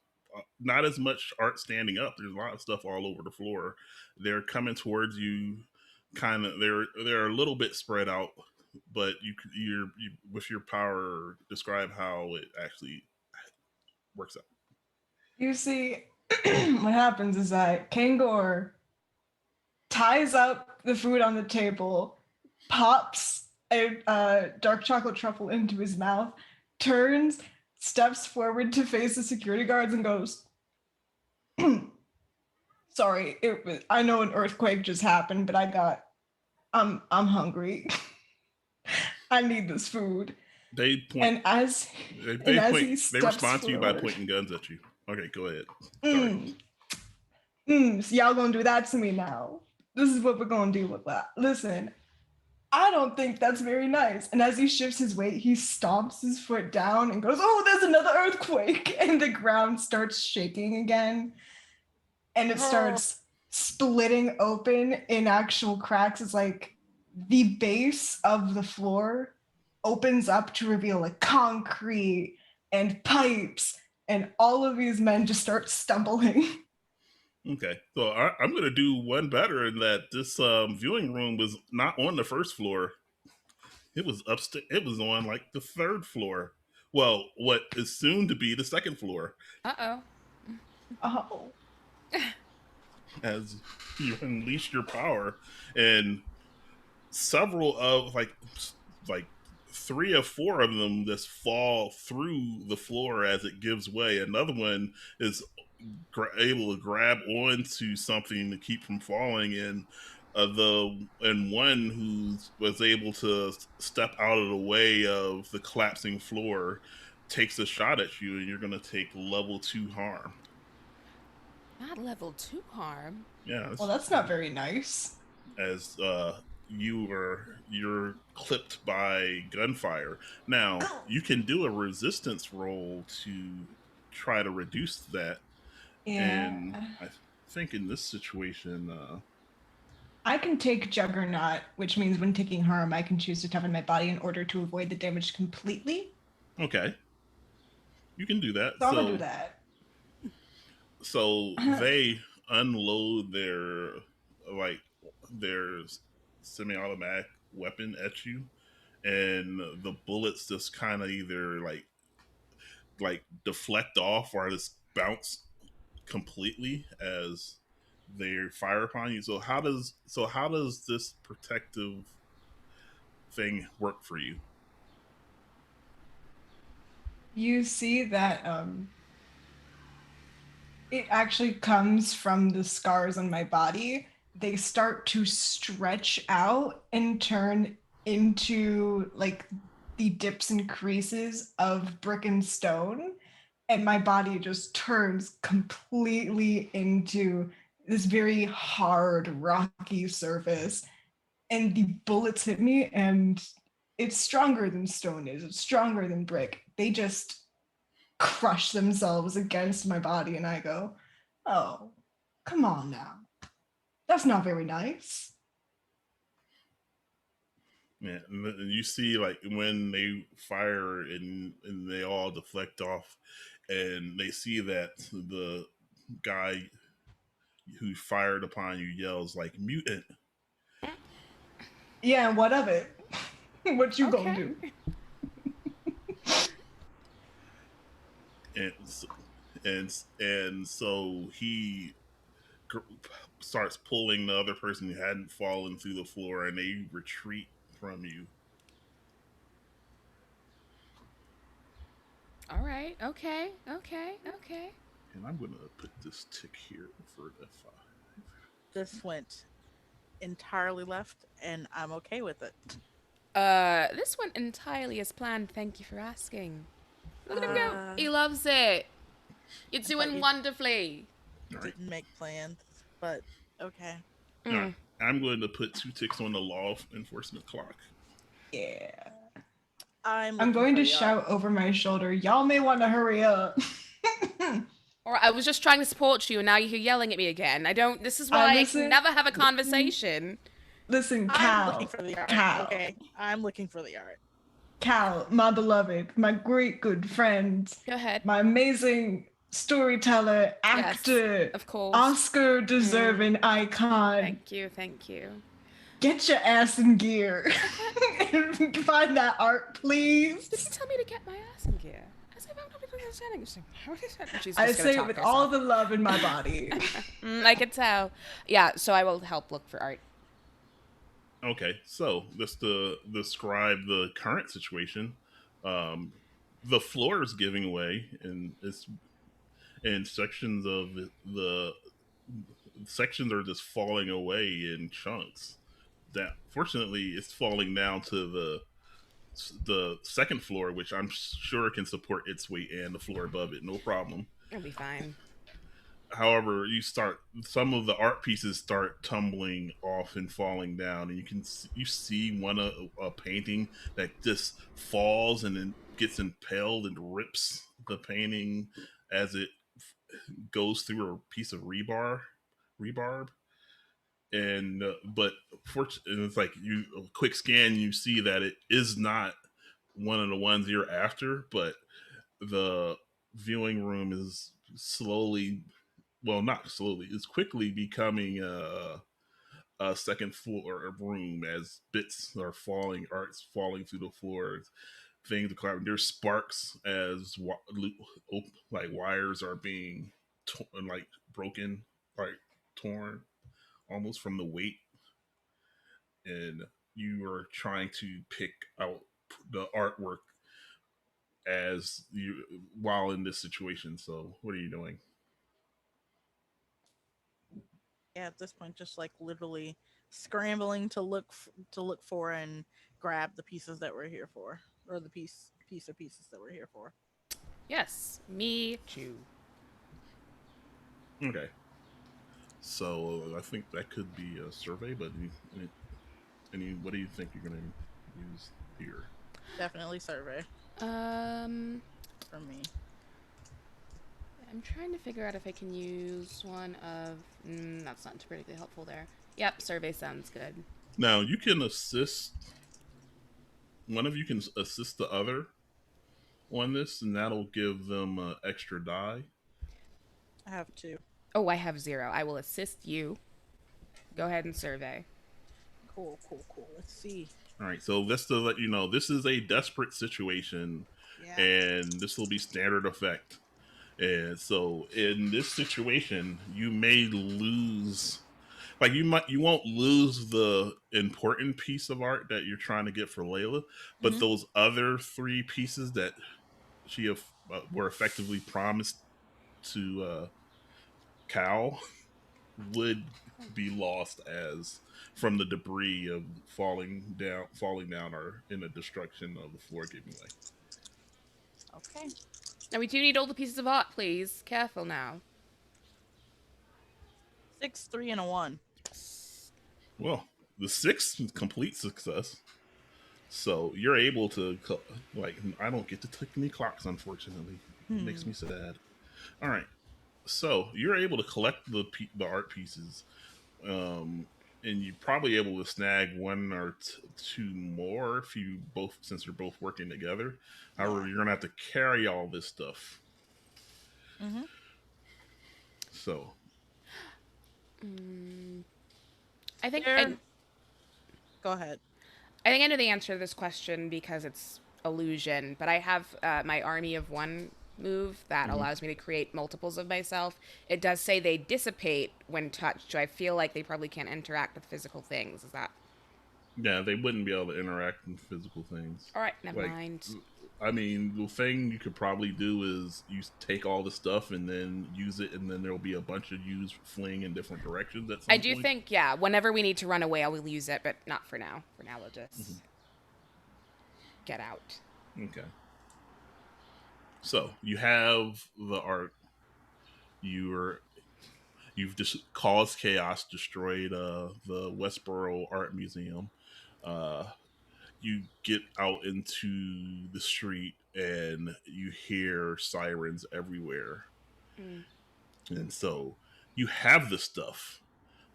not as much art standing up. There's a lot of stuff all over the floor. They're coming towards you. Kind of. They're a little bit spread out, but you with your power describe how it actually works out. You see, what happens is that Kangor ties up the food on the table, pops a dark chocolate truffle into his mouth, turns, steps forward to face the security guards, and goes, "Sorry, I know an earthquake just happened, but I'm hungry. I need this food." They point. And as They as point. he They steps respond to you by forward, pointing guns at you. Okay, go ahead. Sorry. So y'all gonna do that to me now? This is what we're gonna do with that. Listen, I don't think that's very nice. And as he shifts his weight, he stomps his foot down and goes, "Oh, there's another earthquake." And the ground starts shaking again. And it starts splitting open in actual cracks. It's like the base of the floor opens up to reveal like concrete and pipes. And all of these men just start stumbling. Okay, so I'm going to do one better in that this viewing room was not on the first floor. It was upstairs. It was on like the third floor. Well, what is soon to be the second floor. Uh-oh. Oh. As you unleash your power, and several of like 3 or 4 of them just fall through the floor as it gives way. Another one is able to grab onto something to keep from falling, and one who was able to step out of the way of the collapsing floor takes a shot at you, and you're going to take level 2 harm. Not level 2 harm. Yeah, Well, that's not very nice. as you're clipped by gunfire. Now you can do a resistance roll to try to reduce that. Yeah. And I think in this situation, I can take Juggernaut, which means when taking harm, I can choose to toughen my body in order to avoid the damage completely. okay, you can do that. So I'm gonna do that. So they unload their semi-automatic weapon at you, and the bullets just kind of either like deflect off or just bounce completely as they fire upon you. So how does this protective thing work for you? You see that it actually comes from the scars on my body. They start to stretch out and turn into like the dips and creases of brick and stone. And my body just turns completely into this very hard, rocky surface. And the bullets hit me, and it's stronger than stone is, it's stronger than brick. They just crush themselves against my body, and I go, "Oh, come on now. That's not very nice." Yeah, and you see like when they fire and they all deflect off, and they see that the guy who fired upon you yells like "mutant," Yeah, and what of it? What you gonna Okay. do? and and so he gr- starts pulling the other person who hadn't fallen through the floor, and they retreat from you. All right. Okay. Okay. Okay. And I'm gonna put this tick here for the 5. This went entirely left, and I'm okay with it. This went entirely as planned. Thank you for asking. Look at him go. Uh, He loves it. You're I thought doing you wonderfully. All right. didn't make plans, but okay. All right. I'm going to put 2 ticks on the law enforcement clock. Yeah. I'm I'm looking going for to the art. shout over my shoulder, y'all may want to hurry up. Or I was just trying to support you, and now you're yelling at me again. I don't. This is why I can Listen, never have a conversation. listen, I'm looking Cal, for the art. Cal, Okay, I'm looking for the art. Cal, my beloved, my great good friend, Go ahead. my amazing storyteller, Yes, actor, of course. Oscar deserving icon. Thank you. Thank you. Get your ass in gear and find that art, please. Did you tell me to get my ass in gear? As if I'm not understanding. She's I just gonna say it talk with herself. all the love in my body. I could tell. Yeah, so I will help look for art. Okay, so just to describe the current situation, um, the floor is giving away, and it's and sections of the sections are just falling away in chunks. That fortunately, it's falling down to the second floor, which I'm sure can support its weight and the floor above it, no problem. It'll be fine. However, you start some of the art pieces start tumbling off and falling down, and you see one a painting that just falls and then gets impaled and rips the painting as it goes through a piece of rebarb, and but fortunately, it's like you a quick scan, you see that it is not one of the ones you're after, but the viewing room is slowly, well, not slowly, it's quickly becoming a second floor room as bits are falling, art's falling through the floor, things are collapsing. There's sparks as like wires are being like broken, like torn, almost from the weight, and you are trying to pick out the artwork as you while in this situation. So, what are you doing? Yeah, at this point, just like literally scrambling to to look for and grab the pieces that we're here for, or the piece or pieces that we're here for. Yes, me too. Okay. So I think that could be a survey, but what do you think you're going to use here? Definitely survey Um, from me. I'm trying to figure out if I can use one of. That's not particularly helpful there. Yep, survey sounds good. Now you can assist. One of you can assist the other on this, and that'll give them extra die. I have two. Oh, I have 0. I will assist you. Go ahead and survey. Cool, cool, cool. Let's see. All right. So just to let you know, this is a desperate situation, Yeah. and this will be standard effect. And so in this situation, you may lose, like you won't lose the important piece of art that you're trying to get for Layla, but Mm-hmm. those other 3 pieces that were effectively promised to Cal would be lost as from the debris of falling down or in the destruction of the floor giving way. Okay. Now we do need all the pieces of art, please. Careful now. 6, 3, and a 1. Well, the 6 complete success. So you're able to, like, I don't get to tick any clocks, unfortunately. It makes me sad. All right, so you're able to collect the art pieces, um, and you're probably able to snag one or two more if you both, since you're both working together. However, Yeah. you're gonna have to carry all this stuff. Mm-hmm. So I think There. Go ahead. I know the answer to this question because it's illusion, but I have my army of one move that allows me to create multiples of myself. It does say they dissipate when touched, so I feel like they probably can't interact with physical things. Is that yeah, they wouldn't be able to interact with physical things. all right? Never Like, mind. I mean, the thing you could probably do is you take all the stuff and then use it, and then there'll be a bunch of yous fleeing in different directions at I some do point. think, yeah, whenever we need to run away, I will use it, but not for now. For now, we'll just get out. Okay. So you have the art. You're You've just caused chaos, destroyed the Westboro Art Museum. Uh, you get out into the street and you hear sirens everywhere. Mm. And so you have the stuff,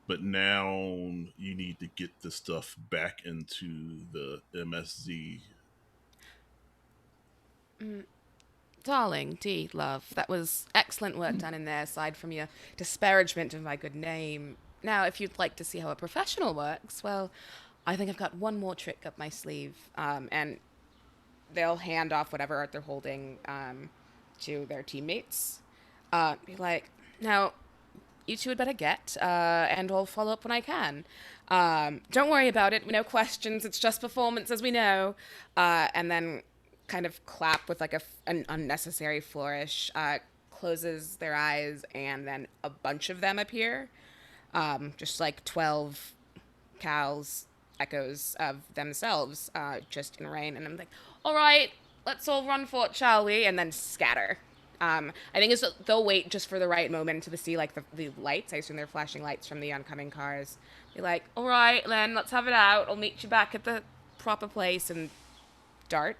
but now you need to get the stuff back into the MSZ. Mm. Darling, Dee, love, that was excellent work done in there, aside from your disparagement of my good name. Now, if you'd like to see how a professional works, well, I think I've got one more trick up my sleeve. And they'll hand off whatever art they're holding to their teammates. Be like, now, you two had better get, and I'll follow up when I can. Don't worry about it. No questions. It's just performance, as we know. And then kind of clap with like an unnecessary flourish. Closes their eyes, and then a bunch of them appear. Just like 12 cows, echoes of themselves, just in rain. And I'm like, all right, let's all run for it, shall we? And then scatter. I think they'll wait just for the right moment to see like the lights. I assume they're flashing lights from the oncoming cars. Be like, all right, then let's have it out. I'll meet you back at the proper place and dart.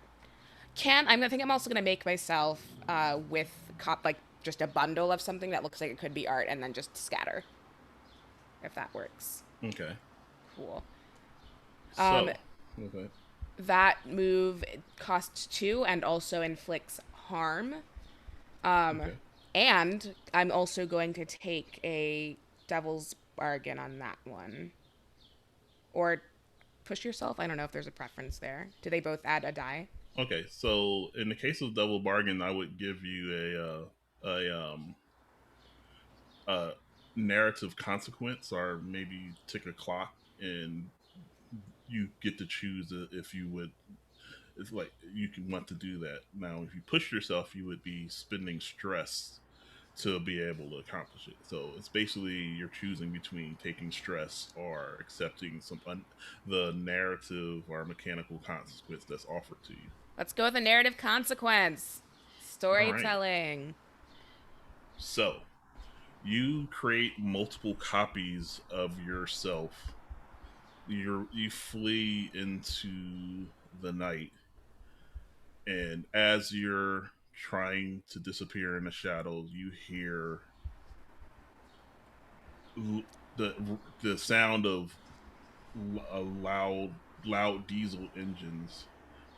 I think I'm also gonna make myself with like just a bundle of something that looks like it could be art, and then just scatter. If that works. Okay. Cool. So, okay. That move costs 2 and also inflicts harm. Okay. And I'm also going to take a devil's bargain on that one. Or push yourself. I don't know if there's a preference there. Do they both add a die? Okay. So, in the case of double bargain, I would give you a narrative consequence, or maybe tick a clock, and you get to choose if you would. It's like you can want to do that. Now, if you push yourself, you would be spending stress to be able to accomplish it. So it's basically you're choosing between taking stress or accepting the narrative or mechanical consequence that's offered to you. Let's go with a narrative consequence. All right. Storytelling. So you create multiple copies of yourself. You flee into the night, and as you're trying to disappear in the shadows, you hear the the sound of a loud diesel engines,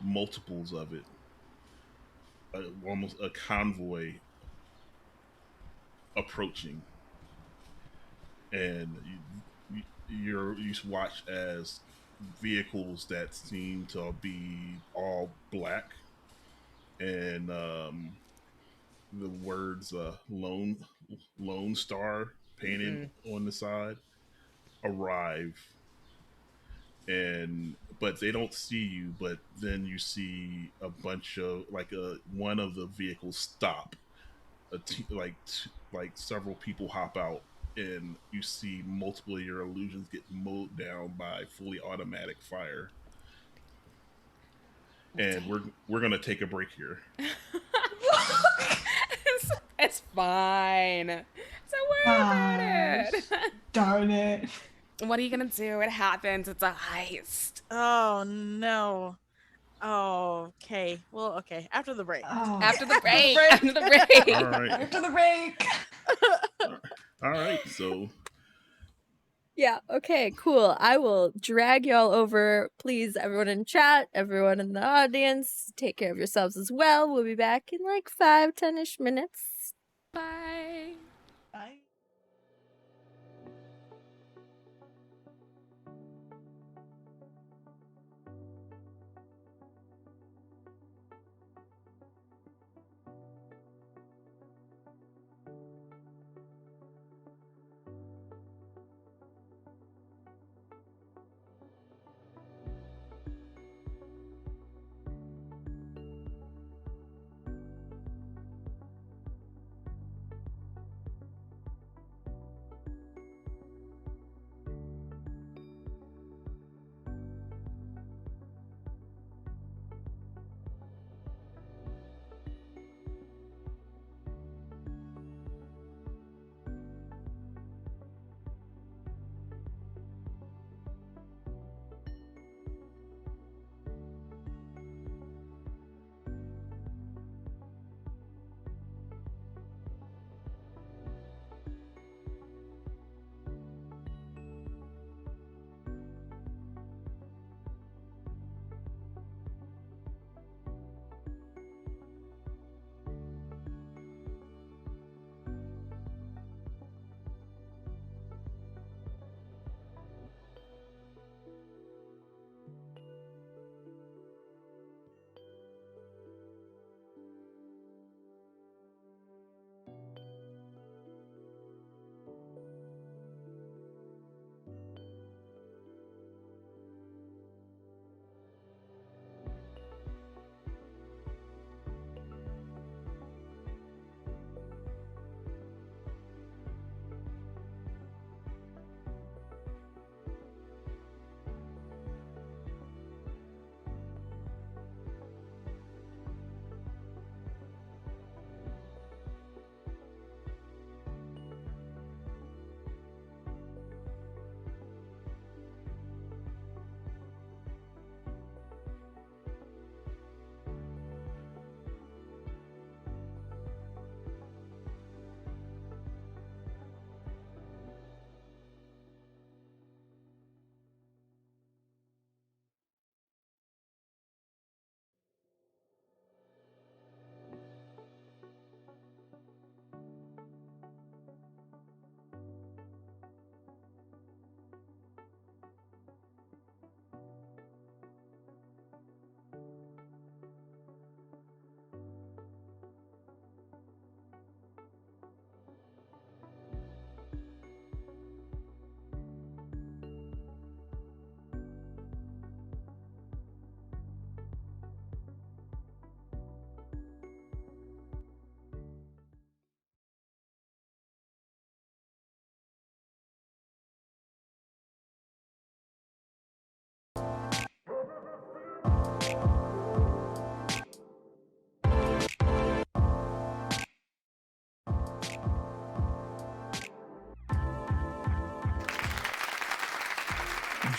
multiples of it, almost a convoy approaching, and you watch as vehicles that seem to be all black, and the words Lone Star painted Mm-mm. on the side arrive, and but they don't see you, but then you see a bunch of one of the vehicles stop, like several people hop out, and you see multiple of your illusions get mowed down by fully automatic fire. And we're gonna take a break here. It's fine. Don't worry about Gosh, it. darn it. What are you gonna do? It happens. It's a heist. Oh no. Oh, okay. Well, okay. After the break. Oh. After the After the break. break. After the break. All right. After the break. All right. So Yeah, okay, cool. I will drag y'all over. Please, everyone in chat, everyone in the audience, take care of yourselves as well. We'll be back in like 5-10-ish minutes. Bye. Bye.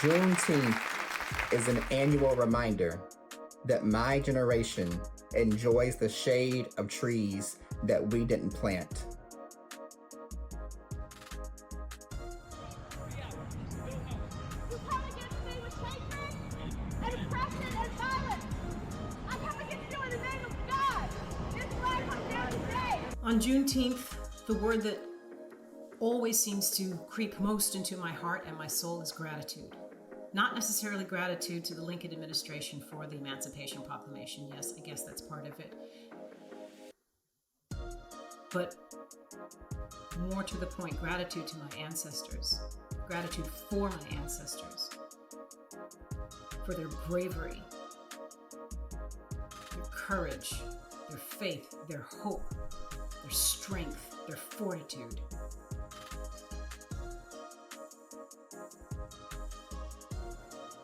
Juneteenth is an annual reminder that my generation enjoys the shade of trees that we didn't plant. On Juneteenth, the word that always seems to creep most into my heart and my soul is gratitude. Not necessarily gratitude to the Lincoln administration for the Emancipation Proclamation. Yes, I guess that's part of it. But more to the point, gratitude to my ancestors. Gratitude for my ancestors. For their bravery, their courage, their faith, their hope, their strength, their fortitude.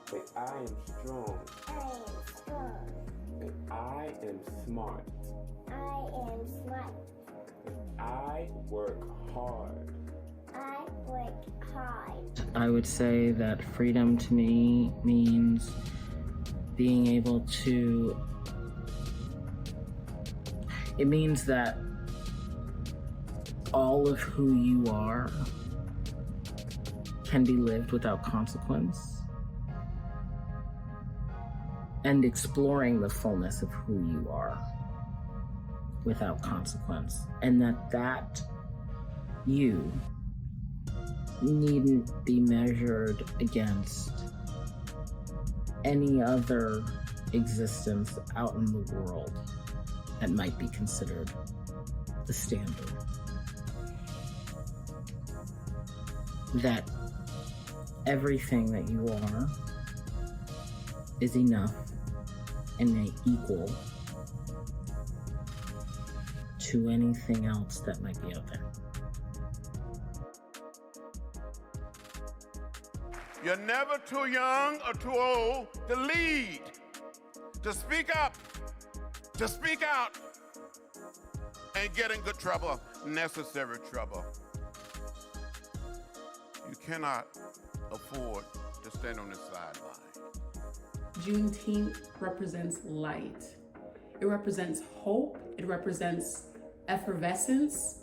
That I am strong. I am strong. That I am smart. I am smart. That I work hard. I work hard. I would say that freedom to me means being able to, it means that all of who you are can be lived without consequence, and exploring the fullness of who you are without consequence, and that you needn't be measured against any other existence out in the world that might be considered the standard. That everything that you are is enough and equal to anything else that might be out there. You're never too young or too old to lead, to speak up, to speak out, and get in good trouble, necessary trouble. You cannot afford to stand on the sideline. Juneteenth represents light. It represents hope. It represents effervescence.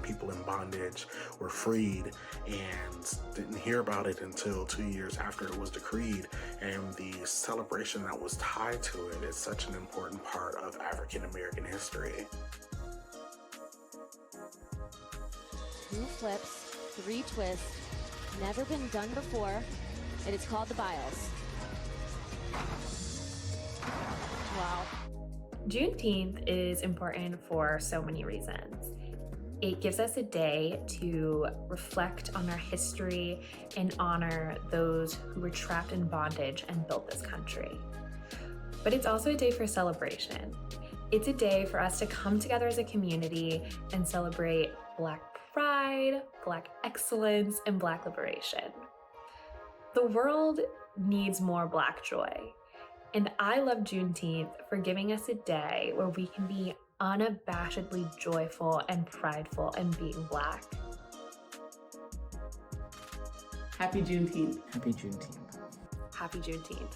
People in bondage were freed and didn't hear about it until 2 years after it was decreed, and the celebration that was tied to it is such an important part of African American history. 2 flips, 3 twists, never been done before, and it's called the Biles. Wow. Juneteenth is important for so many reasons. It gives us a day to reflect on our history and honor those who were trapped in bondage and built this country. But it's also a day for celebration. It's a day for us to come together as a community and celebrate Black pride, Black excellence, and Black liberation. The world needs more Black joy. And I love Juneteenth for giving us a day where we can be unabashedly joyful and prideful in being Black. Happy Juneteenth. Happy Juneteenth. Happy Juneteenth.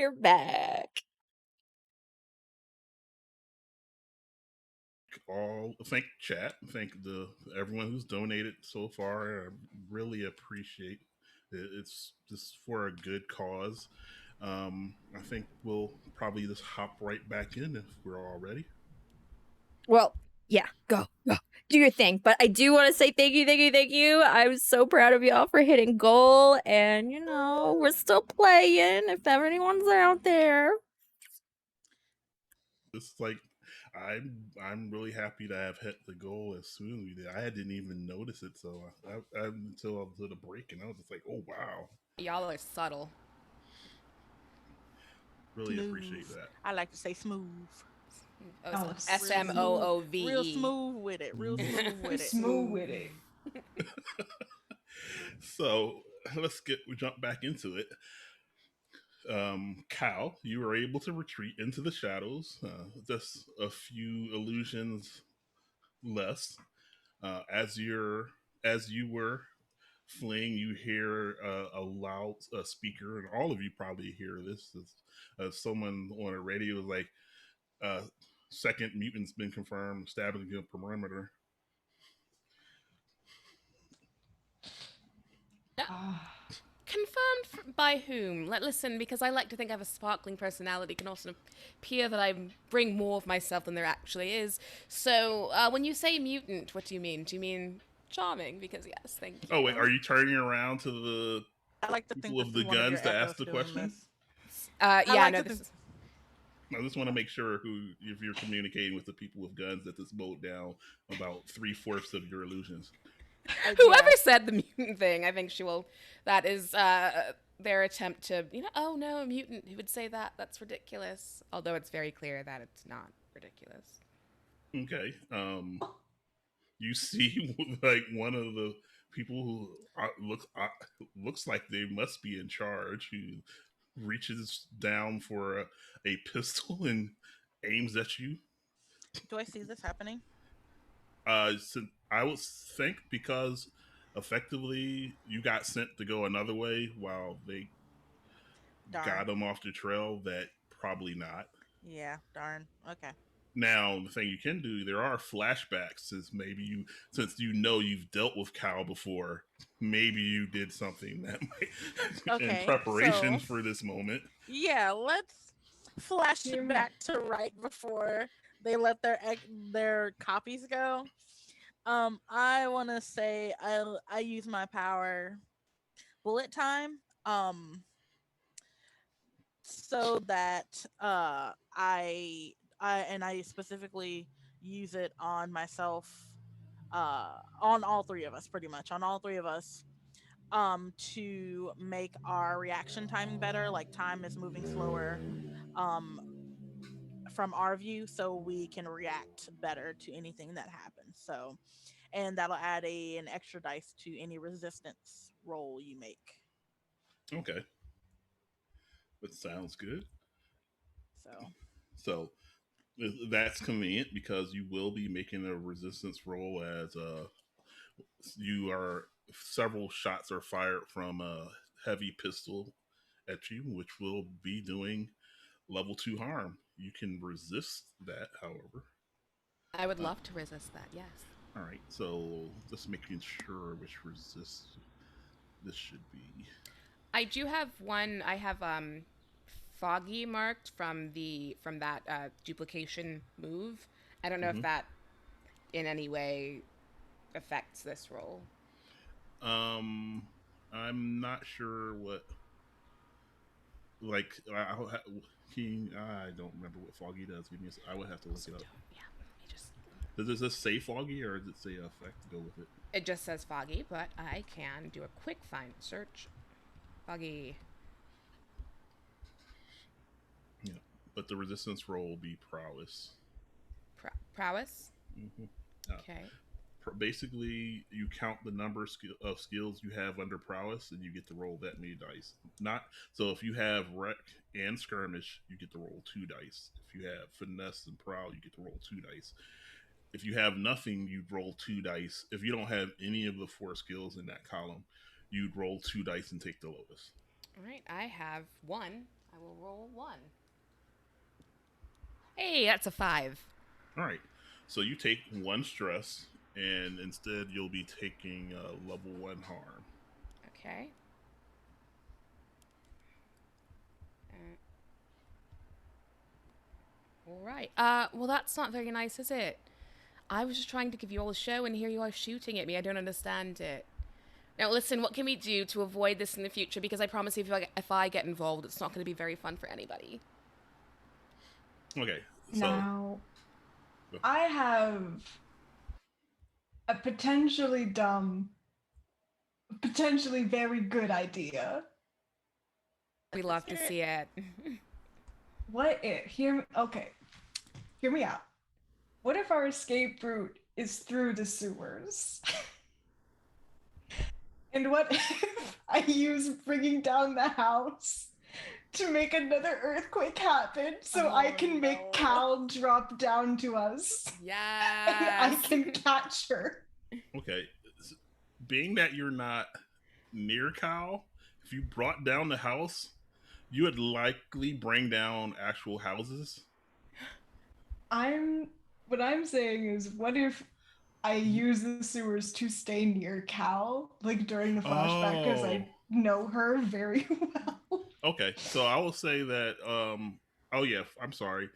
we're back. Thank chat, thank everyone who's donated so far. I really appreciate it. It's just for a good cause. I think we'll probably just hop right back in if we're all ready. Well, yeah, go. Do your thing. But I do want to say thank you. I'm so proud of y'all for hitting goal. And, we're still playing if ever anyone's out there. It's like I'm really happy to have hit the goal as soon as we did. I didn't even notice it, so until I did a break, and I was just like, "Oh wow!" Y'all are subtle. Really Smooth. appreciate that. I like to say smooth. Oh, SMOOVE. Real smooth with it. Real smooth with it. Smooth with it. So let's jump back into it. Cal, you were able to retreat into the shadows. Just a few illusions less. As you were fleeing, you hear a loud speaker, and all of you probably hear this. Someone on a radio was like, "Second mutant's been confirmed, establishing a perimeter." Confirmed by whom? Listen, because I like to think I have a sparkling personality, can also appear that I bring more of myself than there actually is. So, when you say mutant, what do you mean? Do you mean charming? Because yes, thank you. Oh wait, are you turning around to the I like to people think of the guns to ask the question? Yeah, no, this is... I just want to make sure if you're communicating with the people with guns, that this mowed down about 3/4 of your illusions. Whoever said the mutant thing, I think that is their attempt to, oh no, a mutant, who would say that? That's ridiculous. Although it's very clear that it's not ridiculous. Okay. You see like one of the people who looks like they must be in charge, who reaches down for a pistol and aims at you. Do I see this happening? So I would think because effectively you got sent to go another way while they got them off the trail, that probably not. Yeah, darn. Okay. Now, the thing you can do, there are flashbacks, since you've dealt with Cal before, maybe you did something that might, in preparation for this moment. Yeah, let's flash it back to right before they let their copies go. I want to say I use my power bullet time. So that I specifically use it on myself, on all three of us, pretty much on all three of us, to make our reaction timing better. Like, time is moving slower from our view, so we can react better to anything that happens. So, and that'll add an extra dice to any resistance roll you make. Okay. That sounds good. So that's convenient because you will be making a resistance roll, as several shots are fired from a heavy pistol at you, which will be doing level 2 harm. You can resist that, however. I would love to resist that, yes. All right, so just making sure which resist this should be. I do have one. I have Foggy marked from that duplication move. I don't know if that in any way affects this roll. I'm not sure what. Like, I don't remember what Foggy does. I would have to look it up. Yeah, let me just. Does this say Foggy, or does it say effect to go with it? It just says Foggy, but I can do a quick find search. Foggy. Yeah, but the resistance roll will be prowess. Prowess? Mm-hmm. Okay. Basically, you count the number of skills you have under prowess, and you get to roll that many dice. So if you have wreck and skirmish, you get to roll 2 dice. If you have finesse and prowl, you get to roll 2 dice. If you have nothing, you'd roll 2 dice. If you don't have any of the 4 skills in that column, you'd roll 2 dice and take the lowest. All right, I have 1. I will roll 1. Hey, that's a 5. All right. So you take 1 stress, and instead you'll be taking level 1 harm. Okay. All right. Well, that's not very nice, is it? I was just trying to give you all a show, and here you are shooting at me. I don't understand it. Now, listen, what can we do to avoid this in the future? Because I promise you, if I get involved, it's not going to be very fun for anybody. Okay. So Now, I have a potentially dumb, potentially very good idea. We love to see it. What if, hear me out. What if our escape route is through the sewers? And what if I use bringing down the house to make another earthquake happen so I can make Cal drop down to us? Yes. And I can catch her. Okay. Being that you're not near Cal, if you brought down the house, you would likely bring down actual houses. What I'm saying is, what if I use the sewers to stay near Cal, like during the flashback, because I know her very well. Okay, so I will say that. Oh yeah, I'm sorry.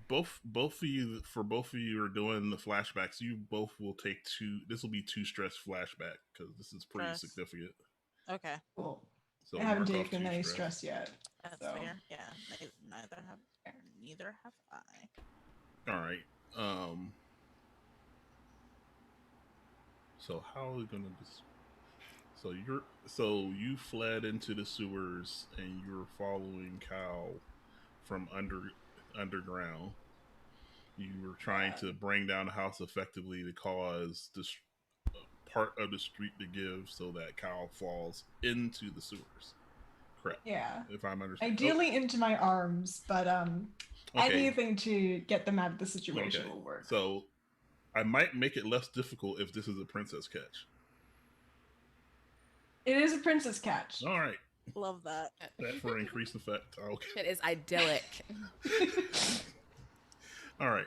Both of you are doing the flashbacks. You both will take 2. This will be 2 stress flashback because this is pretty significant. Okay. Cool. So I haven't mark off taken 2 any stress yet. That's so. fair. Yeah. Neither have I. All right. So how are we gonna just? So you fled into the sewers and you're following Cal from underground. You were trying to bring down the house effectively to cause this part of the street to give so that Cal falls into the sewers. Correct. Yeah. If I'm understanding. Ideally into my arms, but anything to get them out of the situation will work. So I might make it less difficult if this is a princess catch. It is a princess catch. All right. Love that. That for increased effect. Okay. It is idyllic. All right.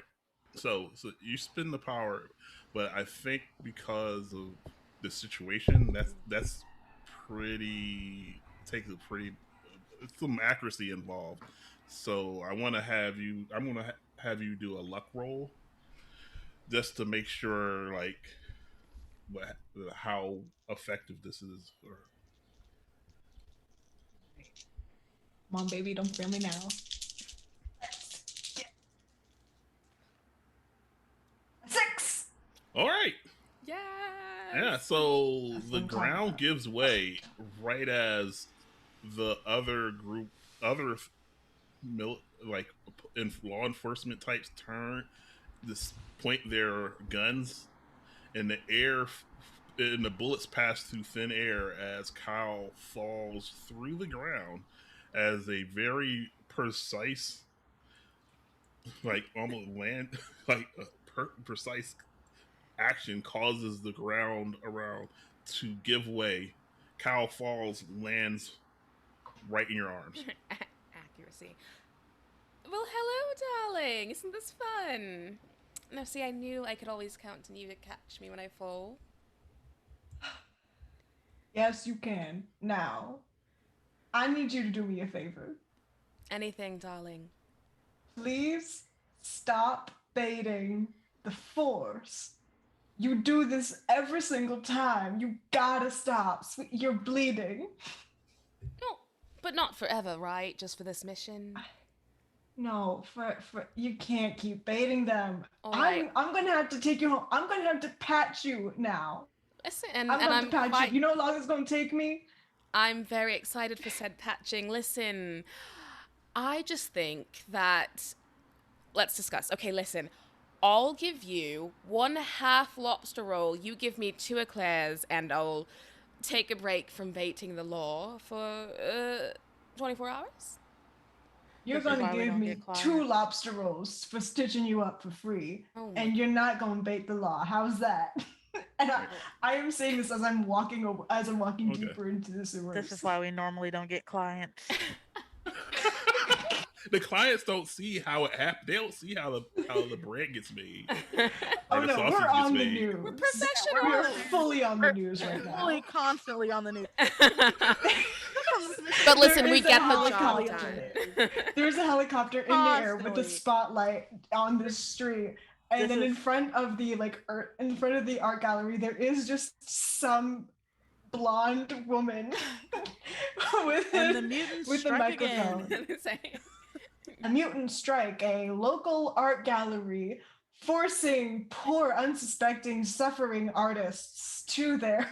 So you spin the power, but I think because of the situation, that's pretty takes a pretty some accuracy involved. So I'm gonna have you do a luck roll just to make sure how effective this is. Come on, baby, don't fail me now. Yeah. 6. All right. Yeah. Yeah. So the ground gives way right as the other law enforcement types turn, point their guns, and the bullets pass through thin air as Kyle falls through the ground as a very precise, precise action causes the ground around to give way. Kyle falls, lands right in your arms. Accuracy. Well, hello, darling. Isn't this fun? Now, see, I knew I could always count on you to catch me when I fall. Yes, you can. Now, I need you to do me a favor. Anything, darling. Please stop baiting the Force. You do this every single time. You gotta stop. You're bleeding. No, but not forever, right? Just for this mission. No, for you can't keep baiting them. Right. I'm gonna have to take you home. I'm gonna have to patch you now. Listen, I'm gonna patch you. You know how long it's gonna take me? I'm very excited for said patching. Listen, I just think that let's discuss. Okay, listen. I'll give you 1/2 lobster roll. You give me 2 eclairs, and I'll take a break from baiting the law for 24 hours. You're gonna give me 2 lobster rolls for stitching you up for free, and you're not gonna bait the law. How's that? And I am saying this as I'm walking deeper into the sewers. This is why we normally don't get clients. the clients don't see how it happened. They don't see how the bread gets made. Oh the no, sausage we're gets on the made. news. We're professional. We are fully on the news We're right now. fully constantly on the news. But listen, There we is a get the job helicopter. done. There's a helicopter in the air with the Constantly. spotlight on this street, and This then in is- front of the in front of the art gallery, there is just some blonde woman with And the mutants with the strike microphone. again. A mutant strike, a local art gallery forcing poor, unsuspecting, suffering artists to their.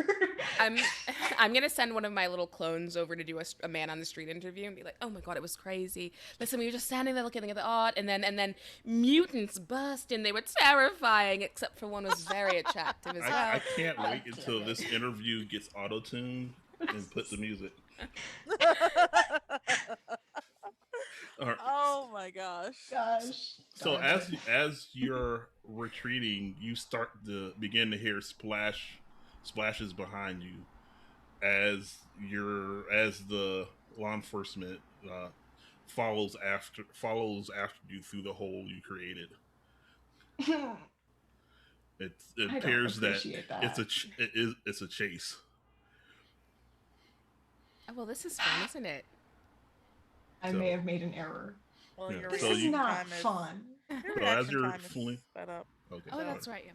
I'm gonna send one of my little clones over to do a man on the street interview and be like, "Oh my god, it was crazy. Listen, we were just standing there looking at the art, and then mutants burst, and they were terrifying. Except for one was very attractive as well." I can't wait until this interview gets auto-tuned and put the music. Oh my gosh. So as you're retreating, you start to begin to hear splashes behind you as the law enforcement follows after you through the hole you created. It I appears don't that appreciate that. it's a chase. Oh, well, this is fun, isn't it? I may have made an error. Well, Yeah. your This So is you- not fun. Your So as reaction you're time is fleeing, sped up. okay. Oh, that's right. Yeah.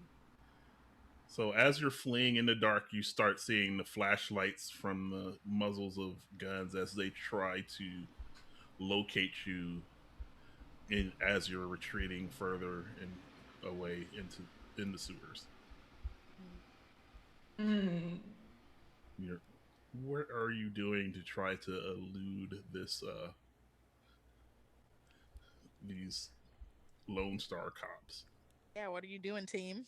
So as you're fleeing in the dark, you start seeing the flashlights from the muzzles of guns as they try to locate you as you're retreating further and away in the sewers. What are you doing to try to elude these Lone Star cops? Yeah, what are you doing, team?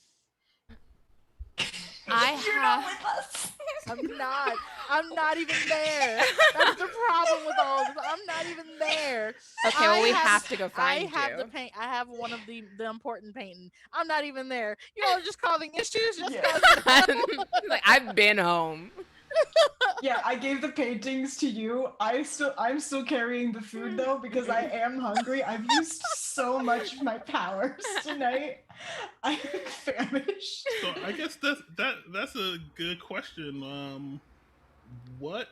You're not with us. I'm not even there. That's the problem with all this. I'm not even there. Okay, well, we have to go find I have you. the paint. I have one of the important painting. I'm not even there. You all are just causing issues. Like, I've been home. Yeah, I gave the paintings to you. I'm still carrying the food though because I am hungry. I've used so much of my powers tonight. I'm famished. So I guess that's a good question. What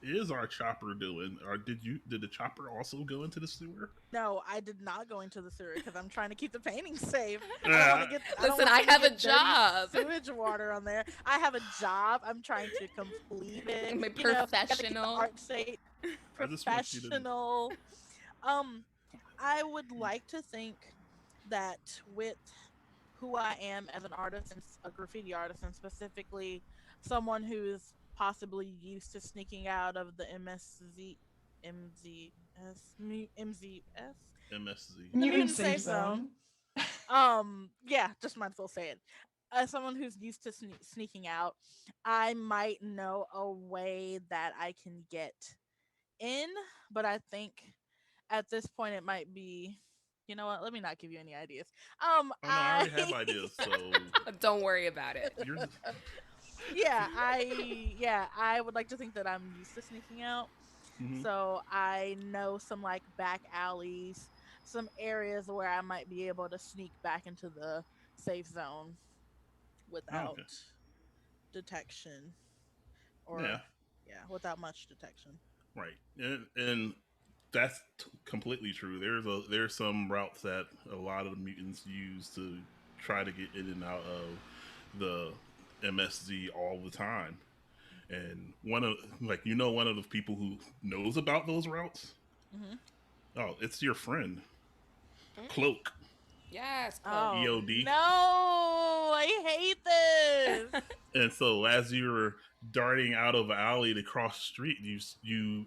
is our chopper doing? Or did the chopper also go into the sewer? No, I did not go into the sewer because I'm trying to keep the paintings safe. Listen, I have a job. Sewage water on there. I have a job. I'm trying to complete it. I'm a You know, gotta keep the professional. art safe. I just want you to- Professional. I would like to think that with who I am as an artist, and a graffiti artist, and specifically someone who's possibly used to sneaking out of the MSZ. MSZ. Mutant safe zone. Yeah, just might as well say it. As someone who's used to sneaking out, I might know a way that I can get in, but I think at this point it might be. You know what? Let me not give you any ideas. Oh no, I already have ideas, so Don't worry about it. I would like to think that I'm used to sneaking out. Mhm. So I know some like back alleys, some areas where I might be able to sneak back into the safe zone without detection. Or without much detection. Right, and that's completely true. There's some routes that a lot of the mutants use to try to get in and out of the MSZ all the time. And one of the people who knows about those routes. Mm-hmm. Oh, it's your friend, Cloak. Yes. Oh, EOD. No, I hate this. And so as you're darting out of an alley to cross the street, you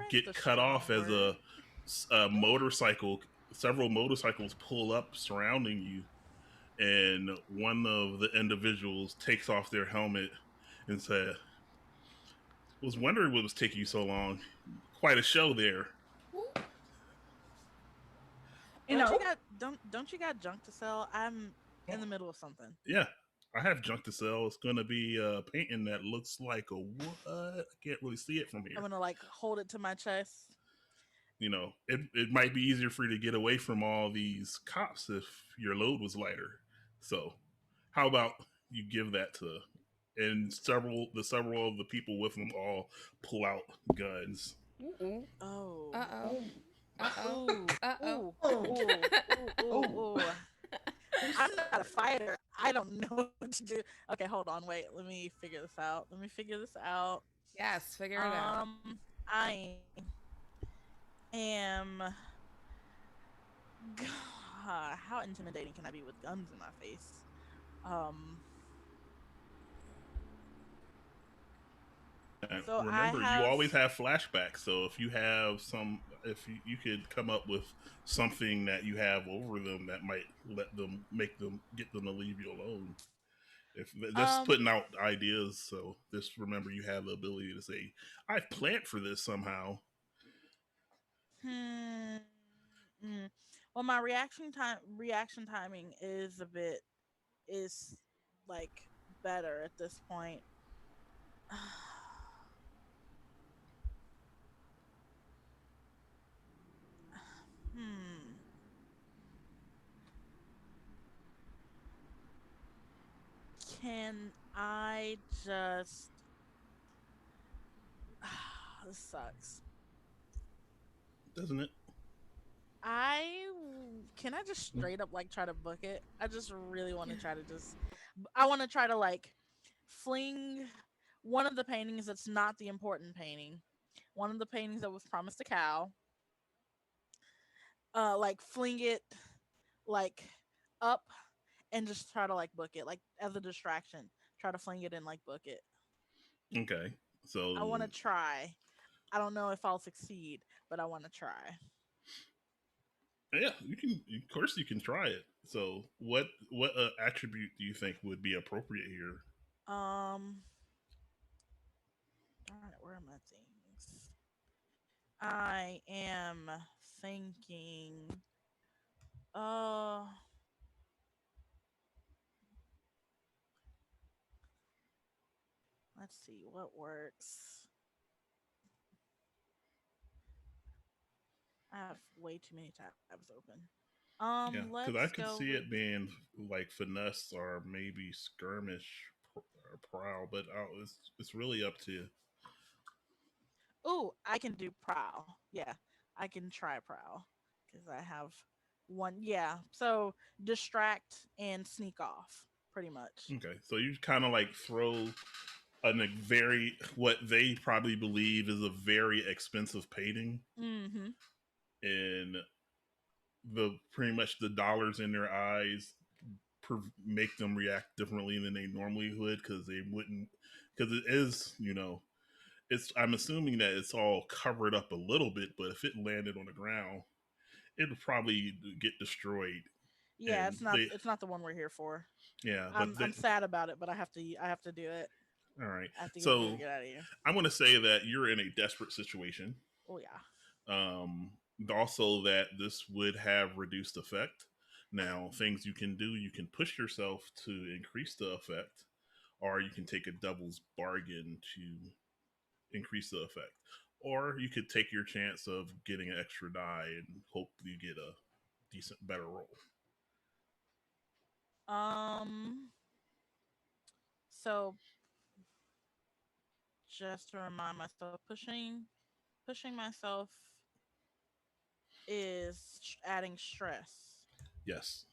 get cut off as a motorcycle. Several motorcycles pull up surrounding you, and one of the individuals takes off their helmet and said, "Was wondering what was taking you so long. Quite a show there." Don't you got junk to sell? I'm in the middle of something. Yeah, I have junk to sell. It's gonna be a painting that looks like a what? I can't really see it from here. I'm gonna like hold it to my chest. it might be easier for you to get away from all these cops if your load was lighter. So, how about you give that to, and several of the people with them all pull out guns. Ooh. Oh. Uh-oh. Ooh. Uh-oh. Ooh. I'm not a fighter. I don't know what to do. Okay, hold on. Wait. Let me figure this out. Yes, figure it out. I am. God, how intimidating can I be with guns in my face? And So I remember, you have. always have flashbacks. So if you could come up with something that you have over them that might get them to leave you alone. If just putting out ideas, so just remember you have the ability to say, "I've planned for this somehow." Well, my reaction timing is like better at this point. Can I just this sucks. Doesn't it? Can I just straight up like try to book it? I just really want to try to I want to try to like fling one of the paintings that's not the important painting. One of the paintings that was promised a cow. Like fling it like up and just try to like book it like as a distraction. Try to fling it and like book it. Okay, so I want to try. I don't know if I'll succeed, but I want to try. yeah, you can. Of course, you can try it. So, what attribute do you think would be appropriate here? Darn it, where are my things? I am thinking. Let's see what works. I have way too many tabs open. Yeah, because I Let's could go see with. it being like finesse or maybe skirmish or prowl, but it's really up to you. Ooh, I can do prowl. Yeah, I can try prowl because I have one. Yeah, so distract and sneak off, pretty much. Okay, so you kind of like throw a very what they probably believe is a very expensive painting, Mm-hmm. and the pretty much the dollars in their eyes make them react differently than they normally would because they wouldn't because it is it's I'm assuming that it's all covered up a little bit, but if it landed on the ground it would probably get destroyed. Yeah, And it's not. they It's not the one we're here for. yeah but I'm sad about it, but I have to. I have to do it. all right, I have to get so get out of here. I'm going to say that you're in a desperate situation. Oh yeah. Also that this would have reduced effect. Now, things you can do, you can push yourself to increase the effect, or you can take a devil's bargain to increase the effect. Or you could take your chance of getting an extra die and hope you get a better roll. So just to remind myself, pushing myself is adding stress. Yes.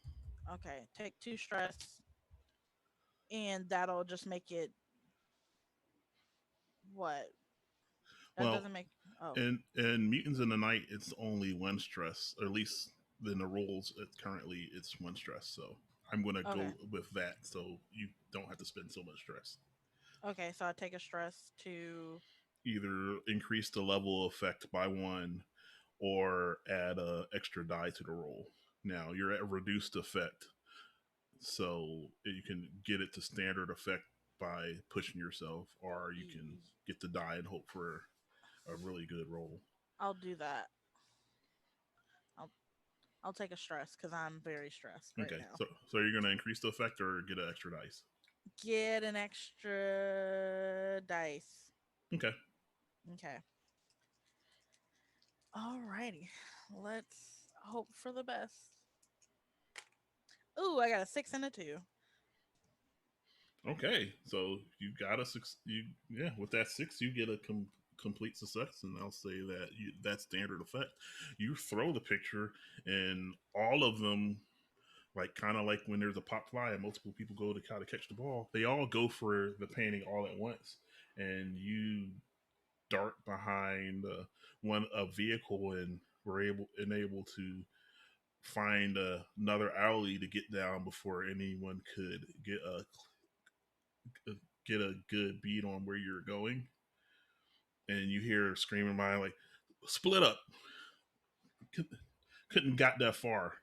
Okay, take 2 stress, and that'll just make it what? That Well, doesn't make. Oh, in Mutants in the Night, it's only one stress, or at least in the rolls. Currently, it's one stress. So I'm going to okay. go with that, so you don't have to spend so much stress. Okay, so I take a stress to. Either increase the level effect by one, or add a extra die to the roll. Now you're at reduced effect, so you can get it to standard effect by pushing yourself, or you can get the die and hope for a really good roll. I'll do that. I'll take a stress because I'm very stressed right Okay, now. so you're gonna increase the effect or get an extra dice? Get an extra dice. Okay. Okay. Alrighty, let's hope for the best. Ooh, I got a 6 and a 2. Okay, so you got a six. With that 6, you get a complete success, and I'll say that that's standard effect. You throw the picture, and all of them, like kind of like when there's a pop fly and multiple people go to kind of catch the ball, they all go for the painting all at once, and you dart behind a vehicle, and were able to find another alley to get down before anyone could get a good beat on where you're going. And you hear screaming by like, "Split up!" Couldn't got that far.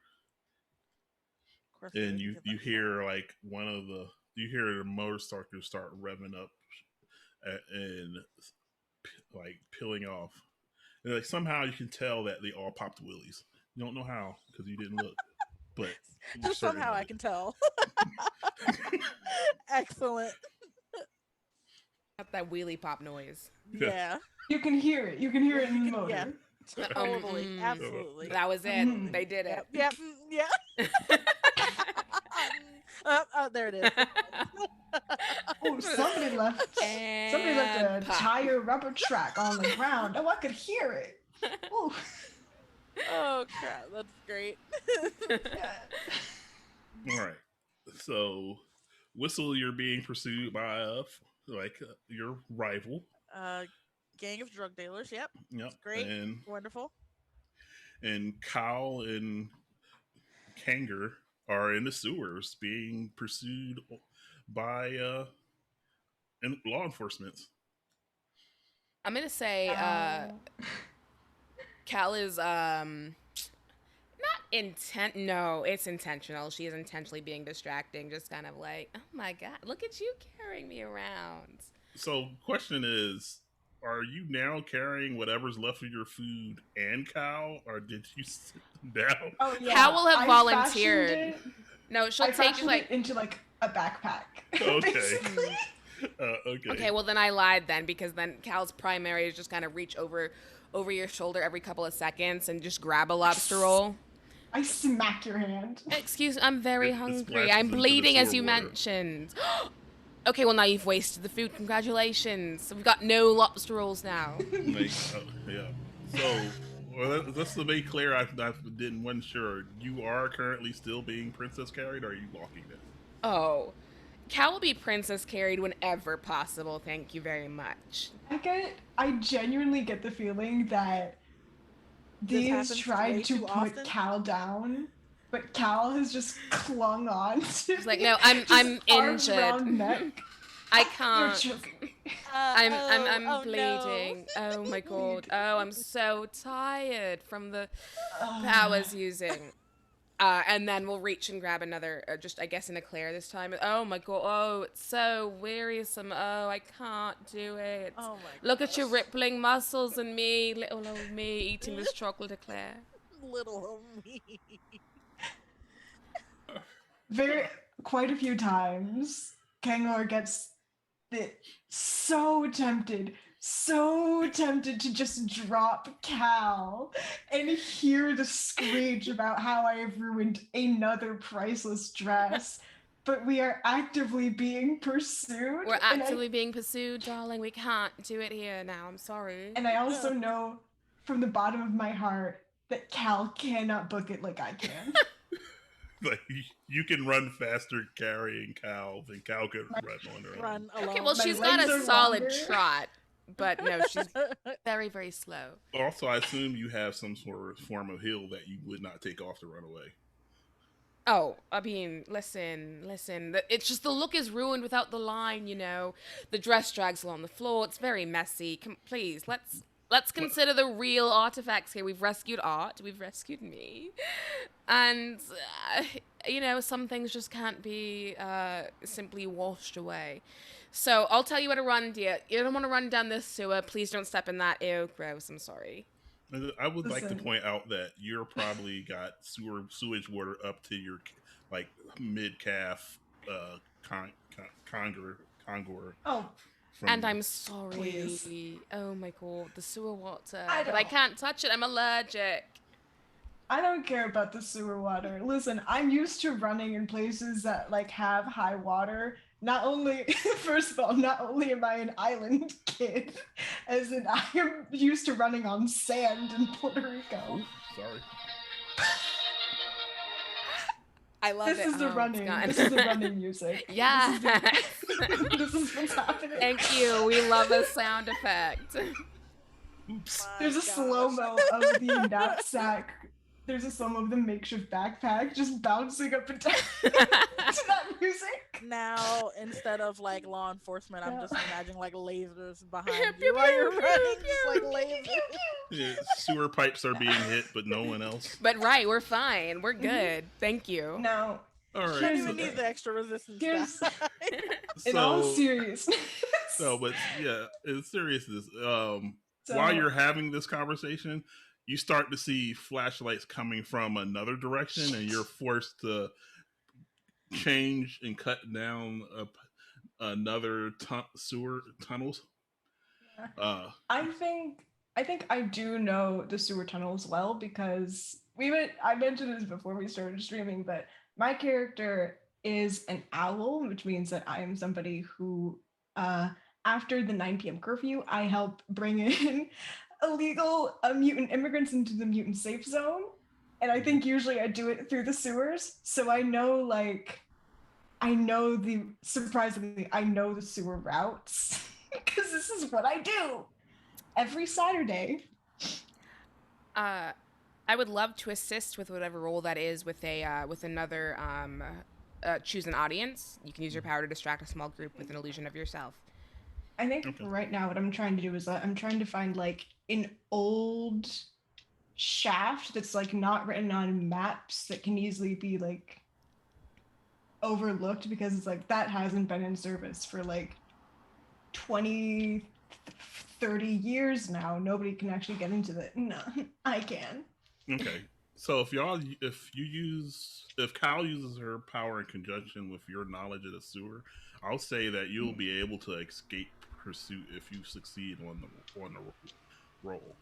Of course, And you hear like you hear the motorcycle start revving up and like peeling off. And like somehow you can tell that they all popped wheelies. You don't know how because you didn't look, but you're Just certain somehow of I it. can tell. Excellent. Got that wheelie pop noise. Yeah. You can hear it. You can hear it in the motor. Yeah. Totally. Absolutely. That was it. They did it. Yep. Yeah. There it is. Oh, somebody left a tire rubber track on the ground. Oh, I could hear it. Ooh. Oh crap, that's great. All right. So, Whistle, you're being pursued by your rival. Gang of drug dealers. Yep. Yep. It's great. Wonderful. And Kyle and Kanger are in the sewers being pursued by law enforcement. I'm gonna say Cal is not intent. No, it's intentional. She is intentionally being distracting, just kind of like, oh my god, look at you carrying me around. So, question is, are you now carrying whatever's left of your food and Cal, or did you sit down? Oh yeah, Cal will have I volunteered. No, she'll I take fashioned it into like a backpack. Okay. Basically. Okay. Okay, well then I lied then, because then Cal's primary is just kind of reach over your shoulder every couple of seconds and just grab a lobster roll. I smack your hand. Excuse me, I'm very hungry. splashes I'm into the bleeding, as sewer you water. mentioned. Okay, well now you've wasted the food. Congratulations. We've got no lobster rolls now. Yeah. So, let's to be clear, I wasn't sure. You are currently still being princess carried, or are you walking it? Oh, Cal will be princess carried whenever possible. Thank you very much. I genuinely get the feeling that these tried to put Cal down, but Cal has just clung on to She's like, no, I'm arms injured. around neck. I can't. You're choking. I'm bleeding. No. Oh my god. Oh, I'm so tired from the powers using. And then we'll reach and grab another, just I guess an eclair this time. Oh my god. Oh, it's so wearisome. Oh, I can't do it. Oh my Look at your rippling muscles and me, little old me, eating this chocolate eclair. Little old me. Quite a few times, Kangor gets so tempted to just drop Cal and hear the screech about how I have ruined another priceless dress. But we are actively being pursued. We're actively being pursued, darling. We can't do it here now. I'm sorry. And I also know from the bottom of my heart that Cal cannot book it like I can. Like, you can run faster carrying Cal than Cal could run on her own. Alone. Okay, well, she's got a solid trot, but no, she's very, very slow. Also, I assume you have some sort of form of hill that you would not take off to run away. Oh, I mean, listen. It's just the look is ruined without the line, you know. The dress drags along the floor. It's very messy. Please, let's consider the real artifacts here. We've rescued art. We've rescued me. And, you know, some things just can't be simply washed away. So I'll tell you where to run, dear. You don't want to run down this sewer. Please don't step in that. Ew, gross. I'm sorry. I would like to point out that you're probably got sewage water up to your like mid calf congour. Oh, from And you. I'm sorry. Please. Oh my god, the sewer water. I But I don't- can't touch it. I'm allergic. I don't care about the sewer water. Listen, I'm used to running in places that like have high water. Not only, first of all, not only am I an island kid, as in I am used to running on sand in Puerto Rico. Ooh, sorry. I love it. This is the Oh, it's running. gone. This is the running music. Yeah. This is what's happening. Thank you. We love a sound effect. Oops. There's a slow-mo of the knapsack. There's a slow-mo of the makeshift backpack just bouncing up and down to that music. Now, instead of like law enforcement, I'm Yeah. just imagining like lasers behind you while you're running, just like lasers. Yeah, sewer pipes are being hit, but no one else. But right, we're fine. We're good. Thank you. Now, All right. Don't Here's even the need thing. the extra resistance. Here's- die. in all So, seriousness. no, but yeah, in seriousness, So- while you're having this conversation, you start to see flashlights coming from another direction, and you're forced to change and cut down another sewer tunnels. I think I do know the sewer tunnels well because I mentioned this before we started streaming, but my character is an owl, which means that I am somebody who after the 9 p.m. curfew, I help bring in illegal mutant immigrants into the mutant safe zone. And I think usually I do it through the sewers. So I know surprisingly, I know the sewer routes because this is what I do every Saturday. I would love to assist with whatever role that is with another choose an audience. You can use your power to distract a small group with an illusion of yourself. I think right now what I'm trying to do is I'm trying to find like an old shaft that's like not written on maps that can easily be like overlooked because it's like that hasn't been in service for like 20 30 years now. Nobody can actually get into it. No, I can. Okay, so if Kyle uses her power in conjunction with your knowledge of the sewer, I'll say that you'll be able to escape pursuit if you succeed on the roll.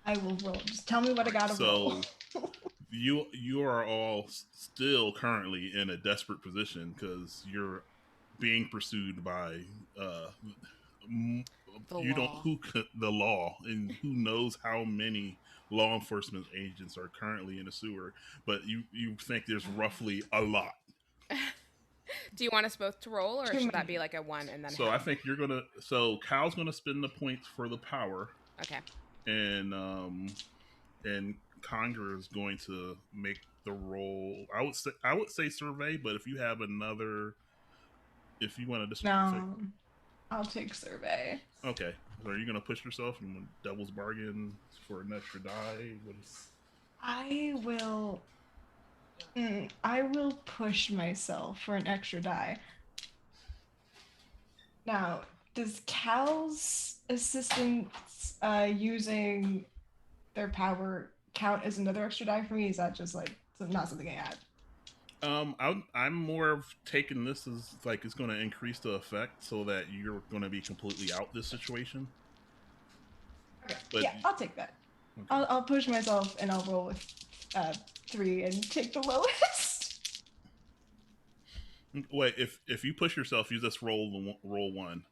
I will roll. Just tell me what I gotta roll. So you are all still currently in a desperate position because you're being pursued by the law, and who knows how many law enforcement agents are currently in the sewer, but you think there's roughly a lot. Do you want us both to roll, or should that be like a 1 and then? So I think you're gonna. So Cal's gonna spend the points for the power. Okay. And Conger is going to make the roll. I would say survey, but if you want to just I'll take survey. Okay. So are you gonna push yourself and devil's bargain for an extra die? I will push myself for an extra die. Now, does Cal's assistants using their power count as another extra die for me? Is that just like not something I add? I'm more of taking this as like it's going to increase the effect so that you're going to be completely out this situation. Okay. But, yeah, I'll take that. Okay. I'll push myself and I'll roll with 3 and take the lowest. Wait, if you push yourself, you just roll 1.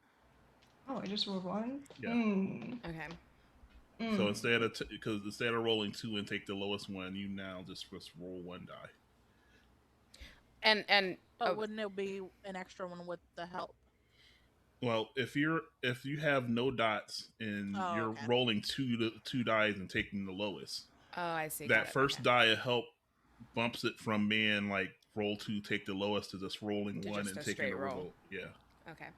Oh, I just rolled 1. Yeah. Okay. So instead of rolling 2 and take the lowest one, you now just roll 1 die. But wouldn't it be an extra one with the help? Well, if you have no dots and you're rolling 2 dice and taking the lowest. Oh, I see. That first die of help bumps it from being like roll 2, take the lowest to just rolling 1 and taking the roll. Yeah. Okay.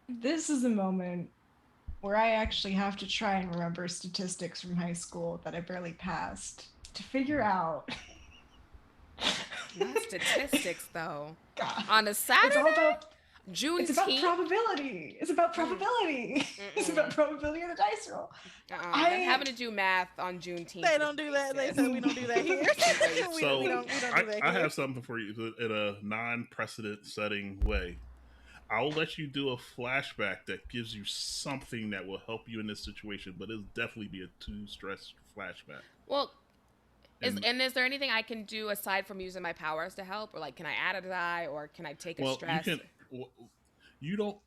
This is a moment where I actually have to try and remember statistics from high school that I barely passed to figure out. Not statistics, though. God. On a Saturday? It's all about Juneteenth? It's about probability. It's about probability. It's about probability of the dice roll. I'm having to do math on Juneteenth. They don't do that. They said we don't do that here. So I have something for you in a non-precedent setting way. I'll let you do a flashback that gives you something that will help you in this situation, but it'll definitely be a too stressed flashback. Well, is there anything I can do aside from using my powers to help, or like can I add a die, or can I take a stress? You don't.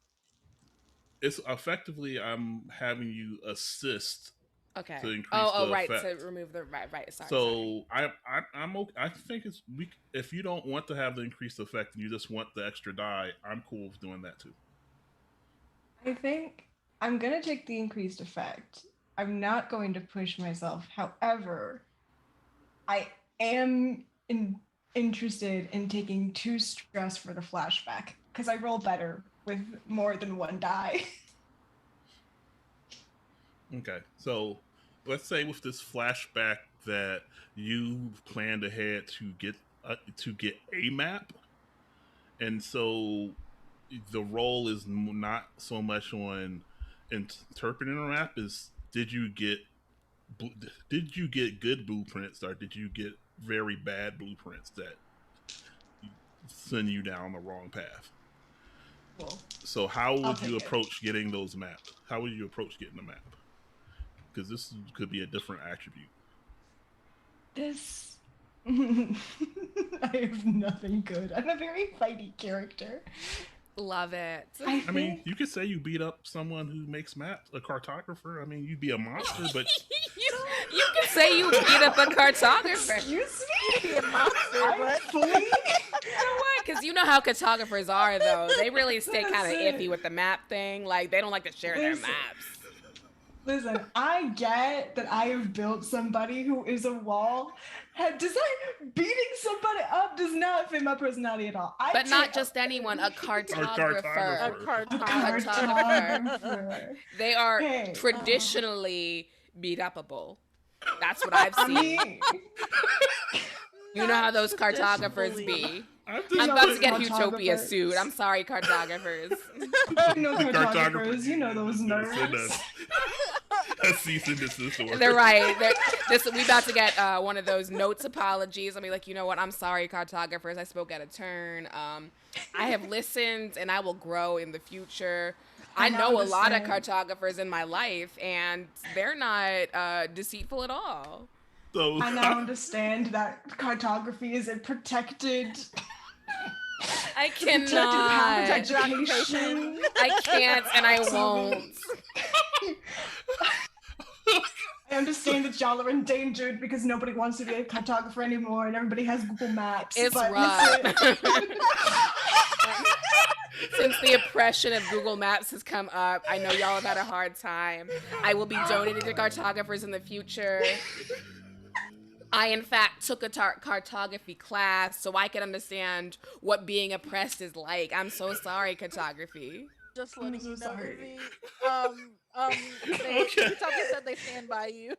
It's effectively I'm having you assist. Okay. To increase the right. effect. To remove the right. Sorry. So I'm okay. I think it's if you don't want to have the increased effect and you just want the extra die, I'm cool with doing that too. I think I'm gonna take the increased effect. I'm not going to push myself. However, I am interested in taking 2 stress for the flashback because I roll better with more than 1 die. Okay, so let's say with this flashback that you planned ahead to get a map, and so the role is not so much on interpreting a map is did you get good blueprints or did you get very bad blueprints that send you down the wrong path? Cool. So how would you approach getting those maps? How would you approach getting the map? Because this could be a different attribute. This I have nothing good. I'm a very fighty character. Love it. I mean, you could say you beat up someone who makes maps, a cartographer. I mean, you'd be a monster, but you could say you beat up a cartographer. Excuse me, a monster, but fully. You know what? Because you know how cartographers are, though. They really stay kind of iffy with the map thing. Like they don't like to share their maps. Listen, I get that I have built somebody who is a wall. Beating somebody up does not fit my personality at all. But not just anyone, a cartographer. A cartographer. They are traditionally beat upable. That's what I've seen. You know how those cartographers be. I'm about to get Utopia sued. I'm sorry, cartographers. You know cartographers. You know those nerds. A cease and desist order. They're right. We about to get one of those notes apologies. I'll be like, you know what? I'm sorry, cartographers. I spoke out of turn. I have listened, and I will grow in the future. I know a lot of cartographers in my life, and they're not deceitful at all. So I now understand that cartography is a protected. I cannot. Education. I can't, and I won't. I understand that y'all are endangered because nobody wants to be a cartographer anymore, and everybody has Google Maps. It's right. Since the oppression of Google Maps has come up, I know y'all have had a hard time. I will be donating to cartographers in the future. I, in fact, took a cartography class so I can understand what being oppressed is like. I'm so sorry, cartography. Just letting you know, sorry. Utopia said they stand by you.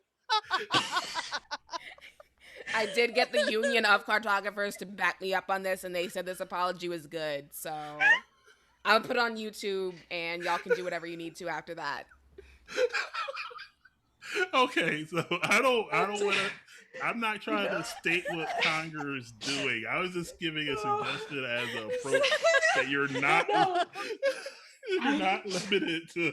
I did get the Union of Cartographers to back me up on this, and they said this apology was good. So I'll put it on YouTube, and y'all can do whatever you need to after that. Okay, so I don't want to. I'm not trying to state what Congress is doing. I was just giving a suggestion as an approach that you're not limited to.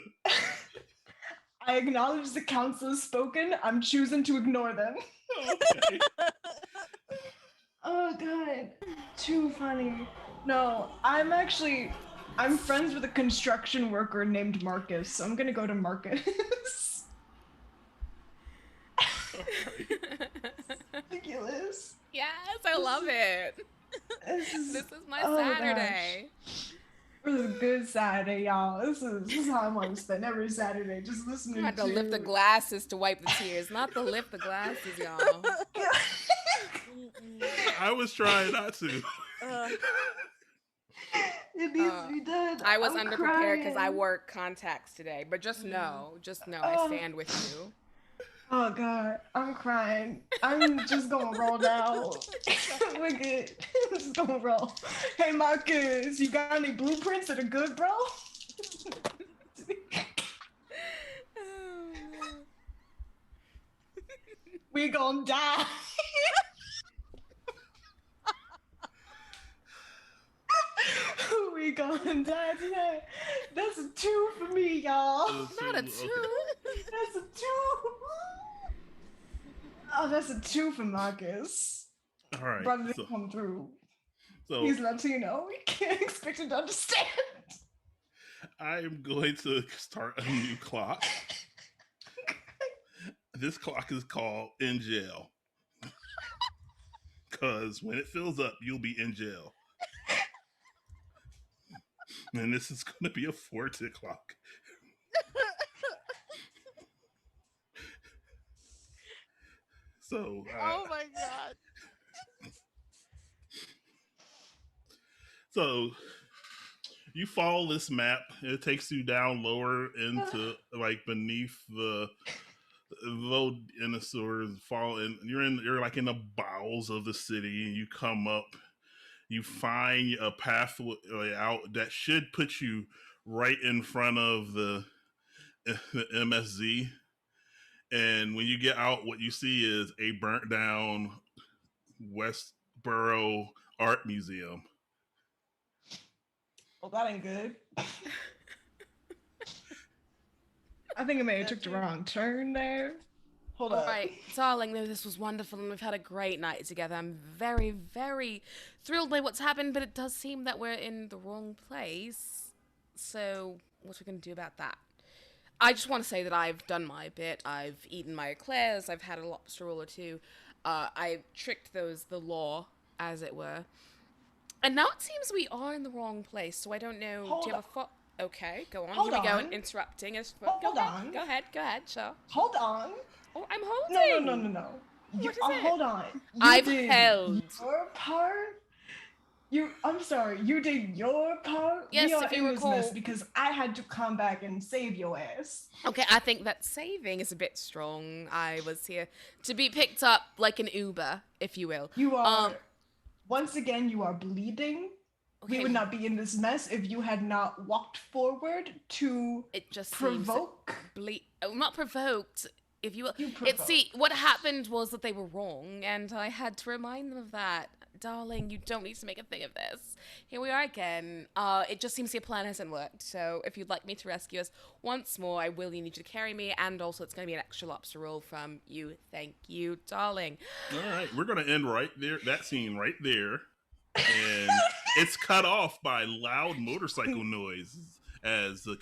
I acknowledge the council has spoken. I'm choosing to ignore them. Okay. Oh god, too funny. No, I'm friends with a construction worker named Marcus, so I'm gonna go to Marcus. Ridiculous. Yes, I love it. This is my Saturday. Gosh. It was a good Saturday, y'all. This is how I want to spend every Saturday, just listening to. I had to lift the glasses to wipe the tears, not to lift the glasses, y'all. I was trying not to. It needs to be done. I was underprepared because I wore contacts today, but just know, I stand with you. Oh god, I'm crying. I'm just gonna roll down. We're good. I'm just gonna roll. Hey Marcus, you got any blueprints that are good, bro? We gonna die. We god, that's a 2 for me, y'all. Not a 2. That's a 2. Oh, that's a 2 for Marcus. All right. Brother didn't come through. So He's Latino. We can't expect him to understand. I am going to start a new clock. This clock is called In Jail. Because when it fills up, you'll be in jail. And this is going to be a 4-tick clock. So, oh my god. So you follow this map. It takes you down lower into like beneath the low in the sewers. You're like in the bowels of the city, and you come up. You find a pathway out that should put you right in front of the MSZ. And when you get out, what you see is a burnt down Westboro Art Museum. Well, that ain't good. I think I may have took the wrong turn there. Hold All up. right, darling, no, this was wonderful and we've had a great night together. I'm very, very thrilled by what's happened, but it does seem that we're in the wrong place. So, what are we going to do about that? I just want to say that I've done my bit. I've eaten my eclairs. I've had a lobster roll or two. I tricked the law, as it were. And now it seems we are in the wrong place, so I don't know. Do you have a Okay, go on. Hold Here we go. on. Interrupting us. Hold on. Go ahead, sure. Hold on. Oh, I'm holding. No. What is it? Hold on. I've held. Your part? I'm sorry. You did your part? Yes, we are if you in recall. this mess because I had to come back and save your ass. Okay, I think that saving is a bit strong. I was here to be picked up like an Uber, if you will. You are, once again, you are bleeding. Okay. We would not be in this mess if you had not walked forward to It just provoke. Not provoked, if you will. provoked. See, what happened was that they were wrong, and I had to remind them of that. Darling, you don't need to make a thing of this. Here we are again. It just seems your plan hasn't worked, so if you'd like me to rescue us once more, I will need you to carry me, and also it's going to be an extra lobster roll from you. Thank you, darling. All right, we're going to end right there, that scene right there. And it's cut off by loud motorcycle noise as the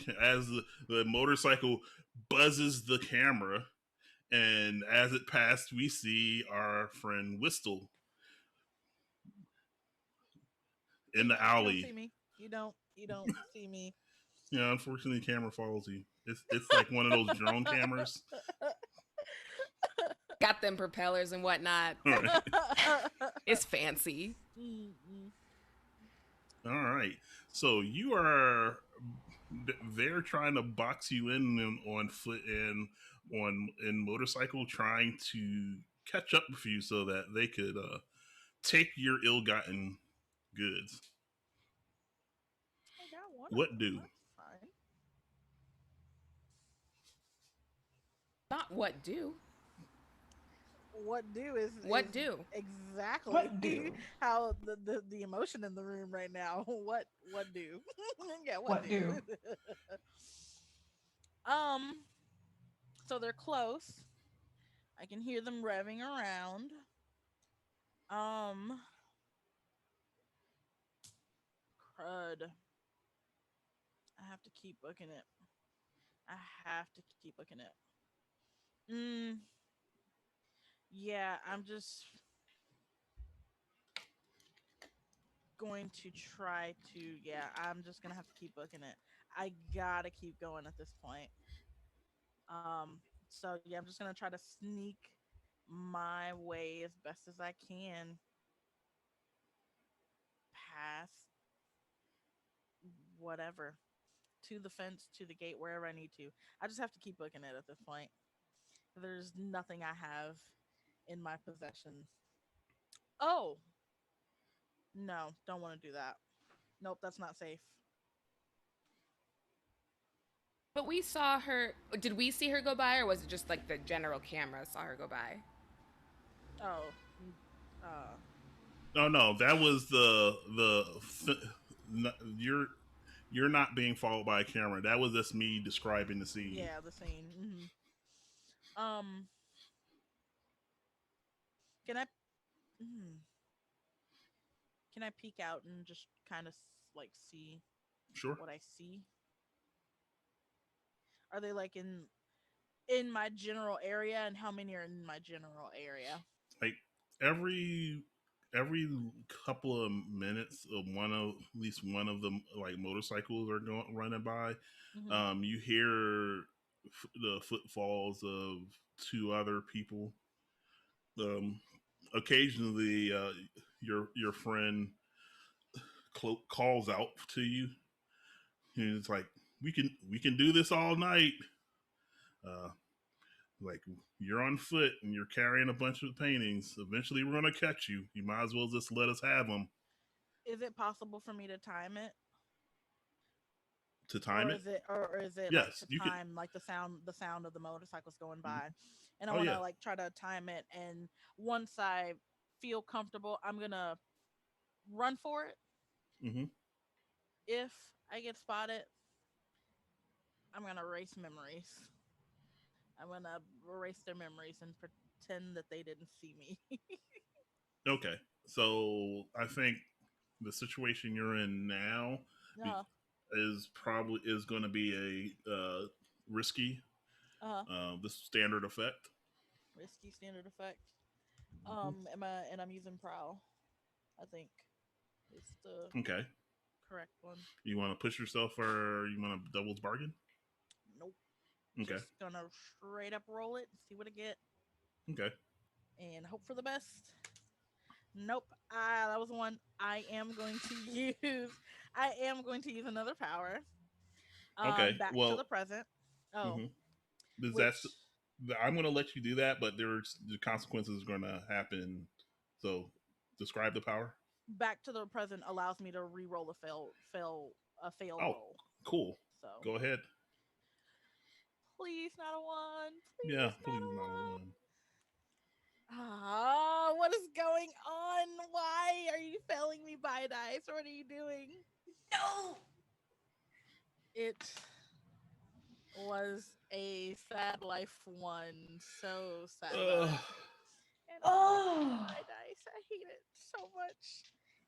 motorcycle buzzes the camera, and as it passed, we see our friend Whistle in the alley. You don't see me. You don't see me. Yeah, unfortunately, the camera follows you. It's like one of those drone cameras. Got them propellers and whatnot. Right. It's fancy. All right. So you are they're trying to box you in on foot and in motorcycle, trying to catch up with you so that they could take your ill-gotten goods. I got one. What do? Fine. Not what do. What do is What do? Exactly What do? how the emotion in the room right now. What do? Yeah, What do? So they're close. I can hear them revving around. Crud. I have to keep booking it. Yeah, I'm just going to try to, I'm just gonna have to keep booking it. I gotta keep going at this point. So yeah, I'm just gonna try to sneak my way as best as I can past whatever, to the fence, to the gate, wherever I need to. I just have to keep booking it at this point. There's nothing I have in my possession. Oh, no, don't want to do that. Nope, that's not safe. But we saw her. Did we see her go by, or was it just like the general camera saw her go by? Oh, Oh no, that was you're not being followed by a camera. That was just me describing the scene. Yeah, the scene. Um, can I mm, can I peek out and just kind of like see Sure. what I see? Are they like in my general area, and how many are in my general area? Like every couple of minutes, one of at least one of the like motorcycles are going running by. Hmm. You hear the footfalls of two other people. Um, Occasionally, your friend calls out to you. He's like, we can do this all night. Uh, like you're on foot and you're carrying a bunch of paintings. Eventually, we're gonna catch you. You might as well just let us have them. Is it possible for me to time it? To time Or it, is it like yes, to you can. time like the sound of the motorcycles going by, and I Oh want to yeah. like try to time it, and once I feel comfortable, I'm gonna run for it. Hmm. If I get spotted, I'm gonna erase memories. I'm gonna erase their memories and pretend that they didn't see me. Okay, so I think the situation you're in now Uh-huh. is going to be a risky. Uh-huh. The standard effect. Risky standard effect. Hmm. And I'm using prowl. I think it's the Okay. correct one. You want to push yourself or you want to doubles bargain? Nope. Okay. Just gonna straight up roll it, see what I get, Okay. and hope for the best. Nope. Ah, that was one. I am going to use. I am going to use another power. Okay. Back to the Well, present. Oh, hmm is which I'm going to let you do that, but there's the consequences are going to happen. So, describe the power. back to the present allows me to re-roll a fail Oh, roll. cool. So Go ahead. please not a one. Yeah, Please not please a not a one. one. Ah, what is going on? Why are you failing me by dice? What are you doing? No. It was a sad life one. So sad about it. Ugh. And I don't like using Oh. my dice. I hate it so much.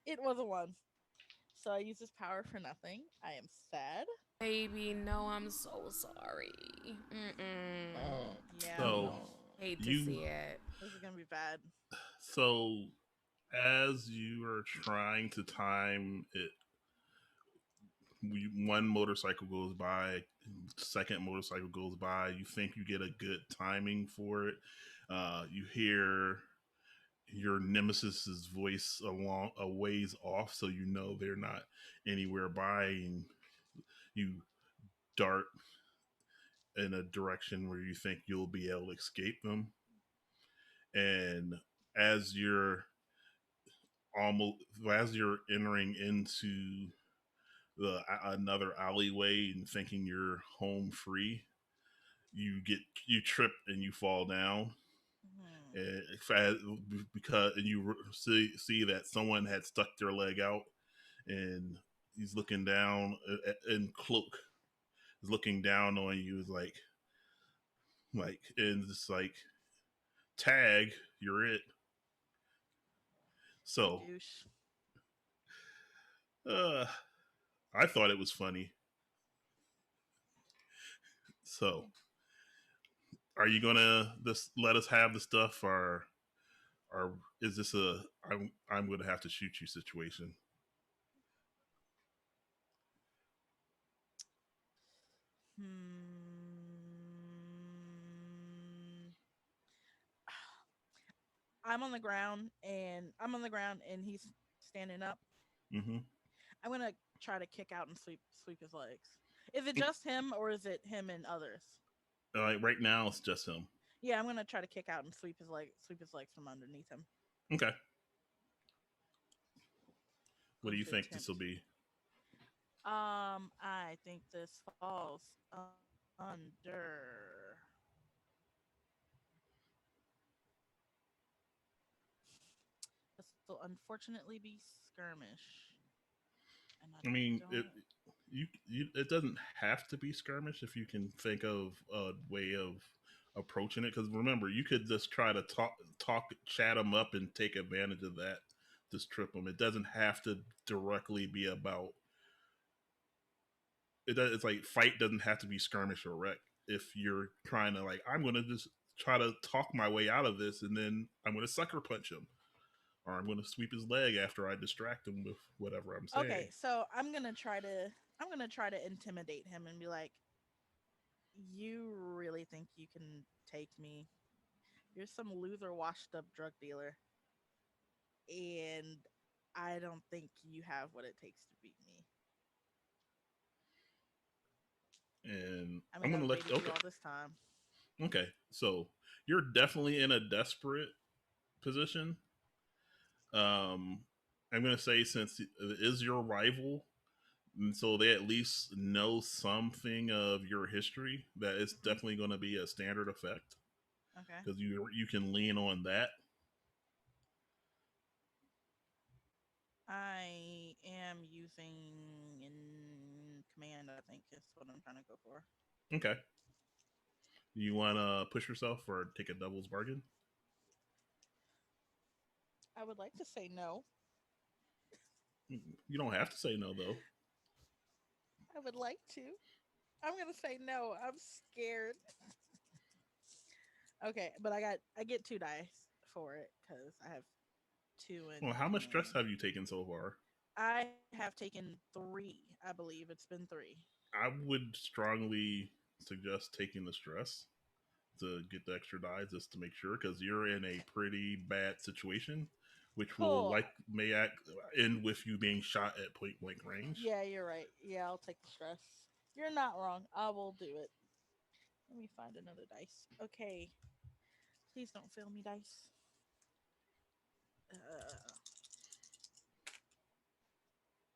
It was a one. So I use this power for nothing. I am sad. Baby, no, I'm so sorry. Mm-mm. Yeah, So no. Hate to you see it. This is gonna be bad. so as you are trying to time it, one motorcycle goes by, second motorcycle goes by. You think you get a good timing for it. You hear your nemesis's voice a ways off, so you know they're not anywhere by, and you dart in a direction where you think you'll be able to escape them. And as you're as you're entering into the another alleyway and thinking you're home free, you trip and you fall down, Hmm. and because and you see that someone had stuck their leg out, and he's looking down, and Cloak is looking down on you, is like and it's like, tag, you're it. You So douche. uh I thought it was funny. So are you gonna just let us have the stuff, or is this a I'm gonna have to shoot you situation? Hmm. I'm on the ground and he's standing up. Mm-hmm. I'm gonna try to kick out and sweep his legs. Is it just him or is it him and others? Like right now it's just him. Yeah, I'm gonna try to kick out and sweep his legs from underneath him. Okay. What do Going you to think this will attempt. be? I think this falls under. This will unfortunately be skirmish, and I I mean, don't. it doesn't have to be skirmish if you can think of a way of approaching it. Because remember, you could just try to chat them up and take advantage of that. Just trip them. It doesn't have to directly be about. It's like fight doesn't have to be skirmish or wreck. If you're trying to like, I'm gonna just try to talk my way out of this, and then I'm gonna sucker punch him, or I'm gonna sweep his leg after I distract him with whatever I'm saying. Okay, so I'm gonna try to intimidate him and be like, "You really think you can take me? You're some loser, washed up drug dealer, and I don't think you have what it takes to beat me." And I I'm mean, gonna I've let waited you all this time. Okay, so you're definitely in a desperate position. I'm gonna say since it is your rival, and so they at least know something of your history, that it's definitely going to be a standard effect. Okay. Because you can lean on that. I am using in command, I think is what I'm trying to go for. Okay. You want to push yourself or take a devil's bargain? I would like to say no. You don't have to say no though. I would like to. I'm gonna say no. I'm scared. Okay, but I get 2 dice for it because I have 2 in Well, how much stress command. have you taken so far? I have taken 3. I believe it's been 3. I would strongly suggest taking the stress to get the extra dies just to make sure, because you're in a pretty bad situation, which will Cool. end with you being shot at point blank range. Yeah, you're right. Yeah, I'll take the stress. You're not wrong. I will do it. Let me find another dice. Okay. Please don't fail me, dice.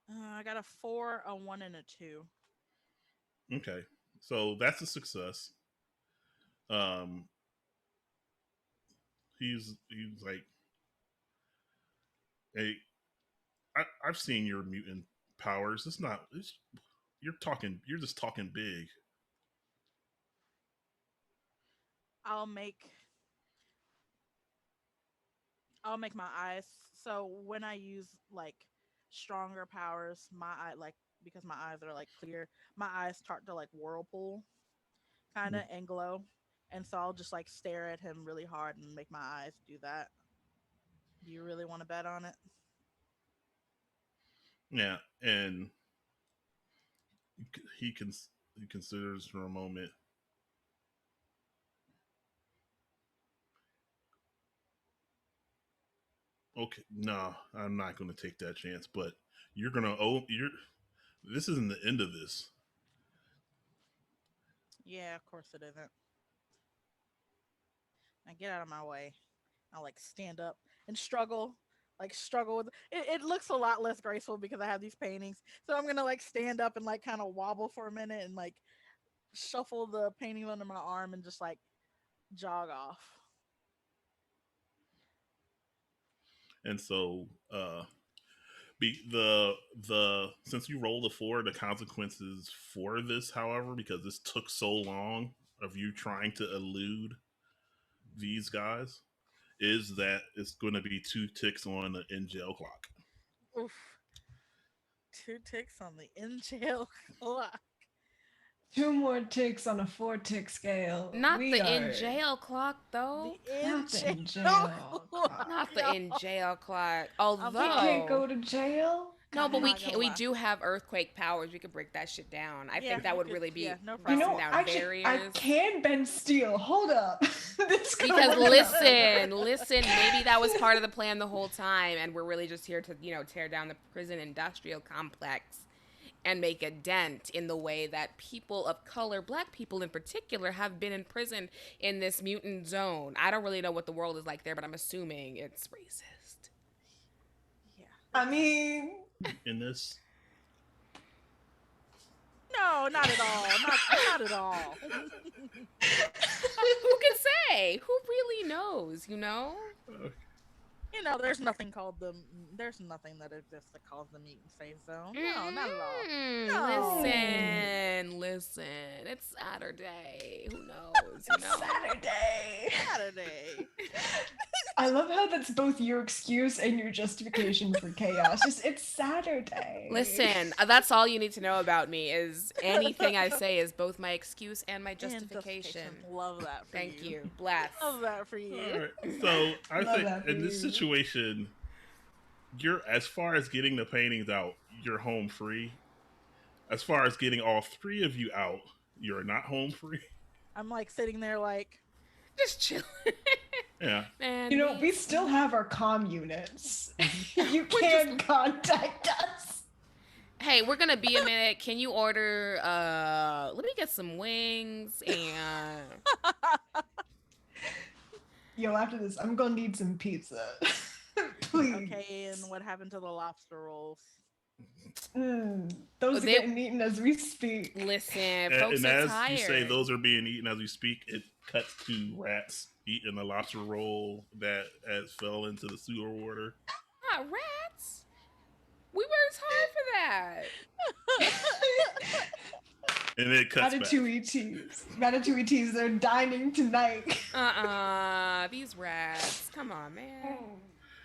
I got a 4, a 1, and a 2. Okay, so that's a success. Um, he's like, hey, I've seen your mutant powers. You're just talking big. I'll make my eyes, so when I use like stronger powers, my eye, like, because my eyes are like clear, my eyes start to like whirlpool kind of and glow, and so I'll just like stare at him really hard and make my eyes do that. Do you really want to bet on it? Yeah, and he can he considers for a moment. Okay, no, I'm not going to take that chance. But you're gonna you're. This isn't the end of this. Yeah, of course it isn't. Now get out of my way. I'll like stand up and struggle with it. It looks a lot less graceful because I have these paintings. So I'm gonna like stand up and like kind of wobble for a minute and like shuffle the painting under my arm and just like jog off. And so, the since you rolled a 4, the consequences for this, however, because this took so long of you trying to elude these guys, is that it's going to be 2 ticks on the in jail clock. Oof. 2 ticks on the in jail clock. 2 more ticks on a 4-tick scale. Not the in jail clock, though. In jail clock. Not the in jail clock. Although we can't go to jail. No, but we can't. We do have earthquake powers. We could break that shit down. I think that would really be You know, actually, I can bend steel. Hold up. Because listen, maybe that was part of the plan the whole time, and we're really just here to, tear down the prison industrial complex and make a dent in the way that people of color, black people in particular, have been imprisoned in this mutant zone. I don't really know what the world is like there, but I'm assuming it's racist. Yeah. I mean, in this. No, not at all. Not at all. Who can say? Who really knows, Okay. You know, there's nothing called there's nothing that exists that calls the mutant safe zone. No, not at all. No. Listen. It's Saturday. Who knows? You know? Saturday. I love how that's both your excuse and your justification for chaos. Just it's Saturday. Listen, that's all you need to know about me is anything I say is both my excuse and my justification. Love that for Thank you. you. Bless. Love that for you. All right. So I think in this situation, you're as far as getting the paintings out, you're home free. As far as getting all three of you out, you're not home free. I'm like sitting there like just chilling. Yeah. Man, you know, we still have our comm units. You can contact us. Hey, we're gonna be a minute. Can you order let me get some wings and Yo, after this, I'm gonna need some pizza. Please. Okay, and what happened to the lobster rolls? Those are getting eaten as we speak. Listen, folks and as tired. You say those are being eaten as we speak, it cuts to rats eating a lobster roll that has fell into the sewer water. Not rats. We worked hard for that. And it cuts Ratatouille's, they're dining tonight. These rats. Come on, man.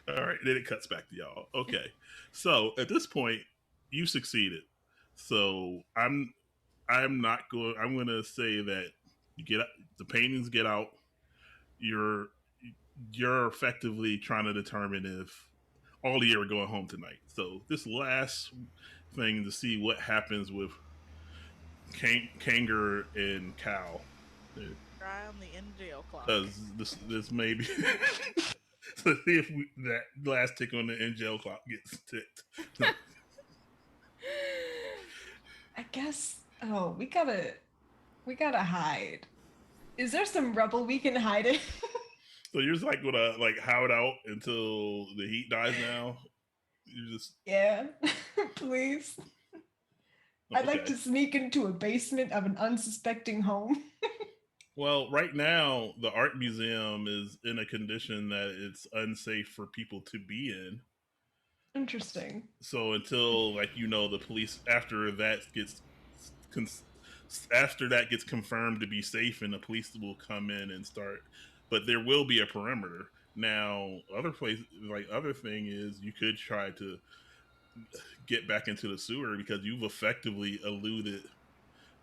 All right, then it cuts back to y'all. Okay. So at this point, you succeeded. So I'm gonna say that you get the paintings get out. You're effectively trying to determine if all of you are going home tonight. So this last thing to see what happens with Kanger and Cal. Try on the in jail clock. Because this may be. So see if that last tick on the in jail clock gets ticked. I guess. Oh, we gotta hide. Is there some rubble we can hide in? So you're just like gonna hide out until the heat dies now. You just please. I'd like to sneak into a basement of an unsuspecting home. Well, right now, the art museum is in a condition that it's unsafe for people to be in. Interesting. So until the police, after that gets confirmed to be safe, and the police will come in and start. But there will be a perimeter. Now, other thing is you could try to get back into the sewer because you've effectively eluded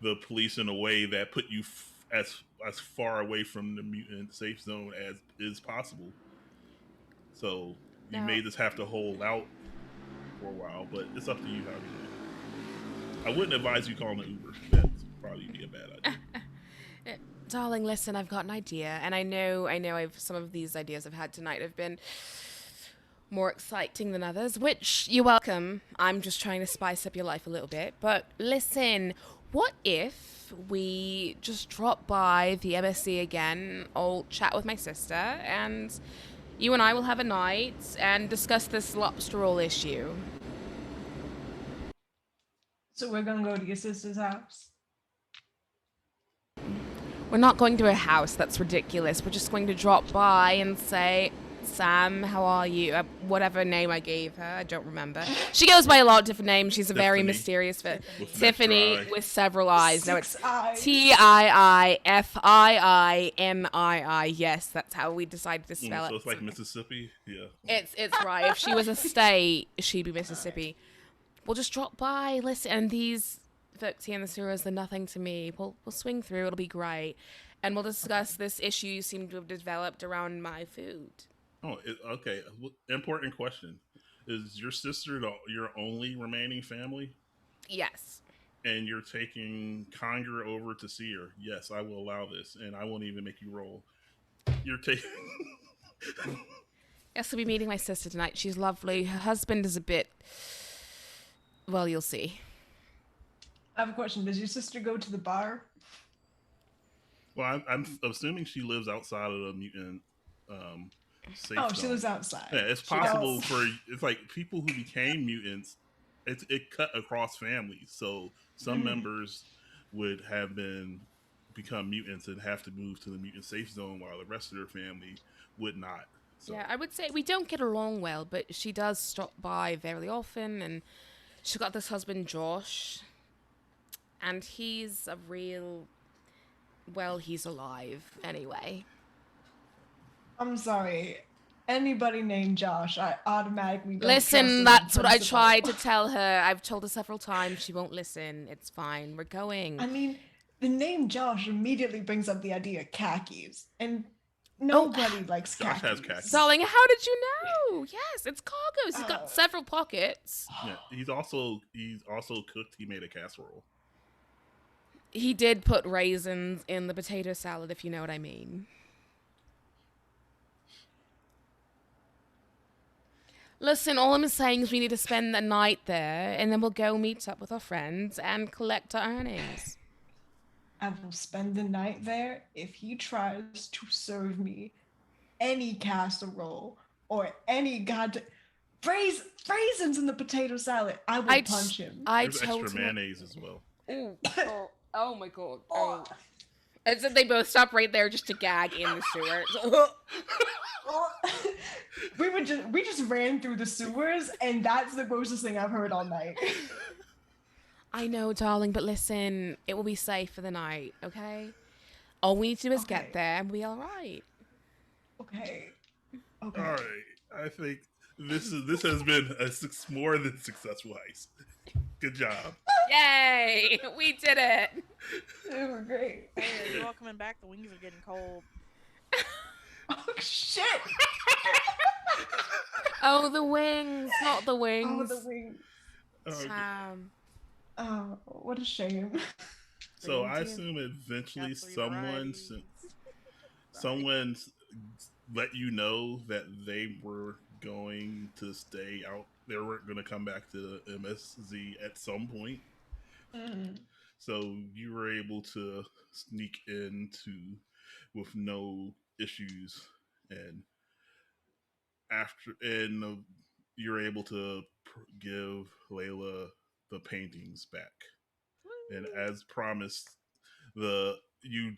the police in a way that put you as far away from the mutant safe zone as is possible. So you may just have to hold out for a while, but it's up to you how to do it. I wouldn't advise you calling an Uber. That'd probably be a bad idea. Darling, listen, I've got an idea, and I know some of these ideas I've had tonight have been more exciting than others, which you're welcome. I'm just trying to spice up your life a little bit. But listen, what if we just drop by the MSC again, I'll chat with my sister, and you and I will have a night and discuss this lobster roll issue. So we're gonna go to your sister's house? We're not going to her house, that's ridiculous. We're just going to drop by and say, Sam, how are you? Whatever name I gave her, I don't remember. She goes by a lot of different names. She's a very mysterious Tiffany with several eyes. No, it's Tiiifii. Yes, that's how we decided to spell it. So it's like Mississippi? Yeah. It's right. If she was a state, she'd be Mississippi. We'll just drop by, listen, and these folks here in the sewers, they're nothing to me. We'll swing through, it'll be great. And we'll discuss this issue you seem to have developed around my food. Oh, okay. Important question. Is your sister your only remaining family? Yes. And you're taking Conger over to see her? Yes, I will allow this, and I won't even make you roll. You're taking... Yes, I'll be meeting my sister tonight. She's lovely. Her husband is a bit... Well, you'll see. I have a question. Does your sister go to the bar? Well, I'm assuming she lives outside of the mutant safe zone. She lives outside. Yeah, it's possible it's like people who became mutants, it cut across families. So some members would have become mutants and have to move to the mutant safe zone while the rest of their family would not. So. Yeah, I would say we don't get along well, but she does stop by very often, and she's got this husband, Josh, and he's a real... Well, he's alive, anyway. I'm sorry. Anybody named Josh, I automatically don't trust Listen, as a that's what I principal. tried to tell her. I've told her several times. She won't listen. It's fine. We're going. I mean, the name Josh immediately brings up the idea of khakis, and nobody likes Josh khakis. has khakis. Darling, how did you know? Yes, it's cargos. He's got several pockets. Yeah, he's also cooked. He made a casserole. He did put raisins in the potato salad, if you know what I mean. Listen, all I'm saying is we need to spend the night there, and then we'll go meet up with our friends and collect our earnings. I will spend the night there if he tries to serve me any casserole or any goddamn raisins in the potato salad. I will punch him. There's extra mayonnaise as well. Ooh, oh my god. Oh. And so they both stop right there just to gag in the sewer. We just ran through the sewers, and that's the grossest thing I've heard all night. I know, darling, but listen, it will be safe for the night, okay? All we need to do is get there and we'll be alright. Okay. All right. I think this has been a more than successful heist. Good job. Yay! We did it! They were great. Hey, you're all coming back. The wings are getting cold. Oh, shit! Oh, the wings, not the wings. Oh, the wings. Sam. Oh, what a shame. So I assume eventually someone let you know that they were going to stay out. They weren't going to come back to MSZ at some point. Mm-hmm. So you were able to sneak into with no issues, and you're able to give Layla the paintings back. And as promised, you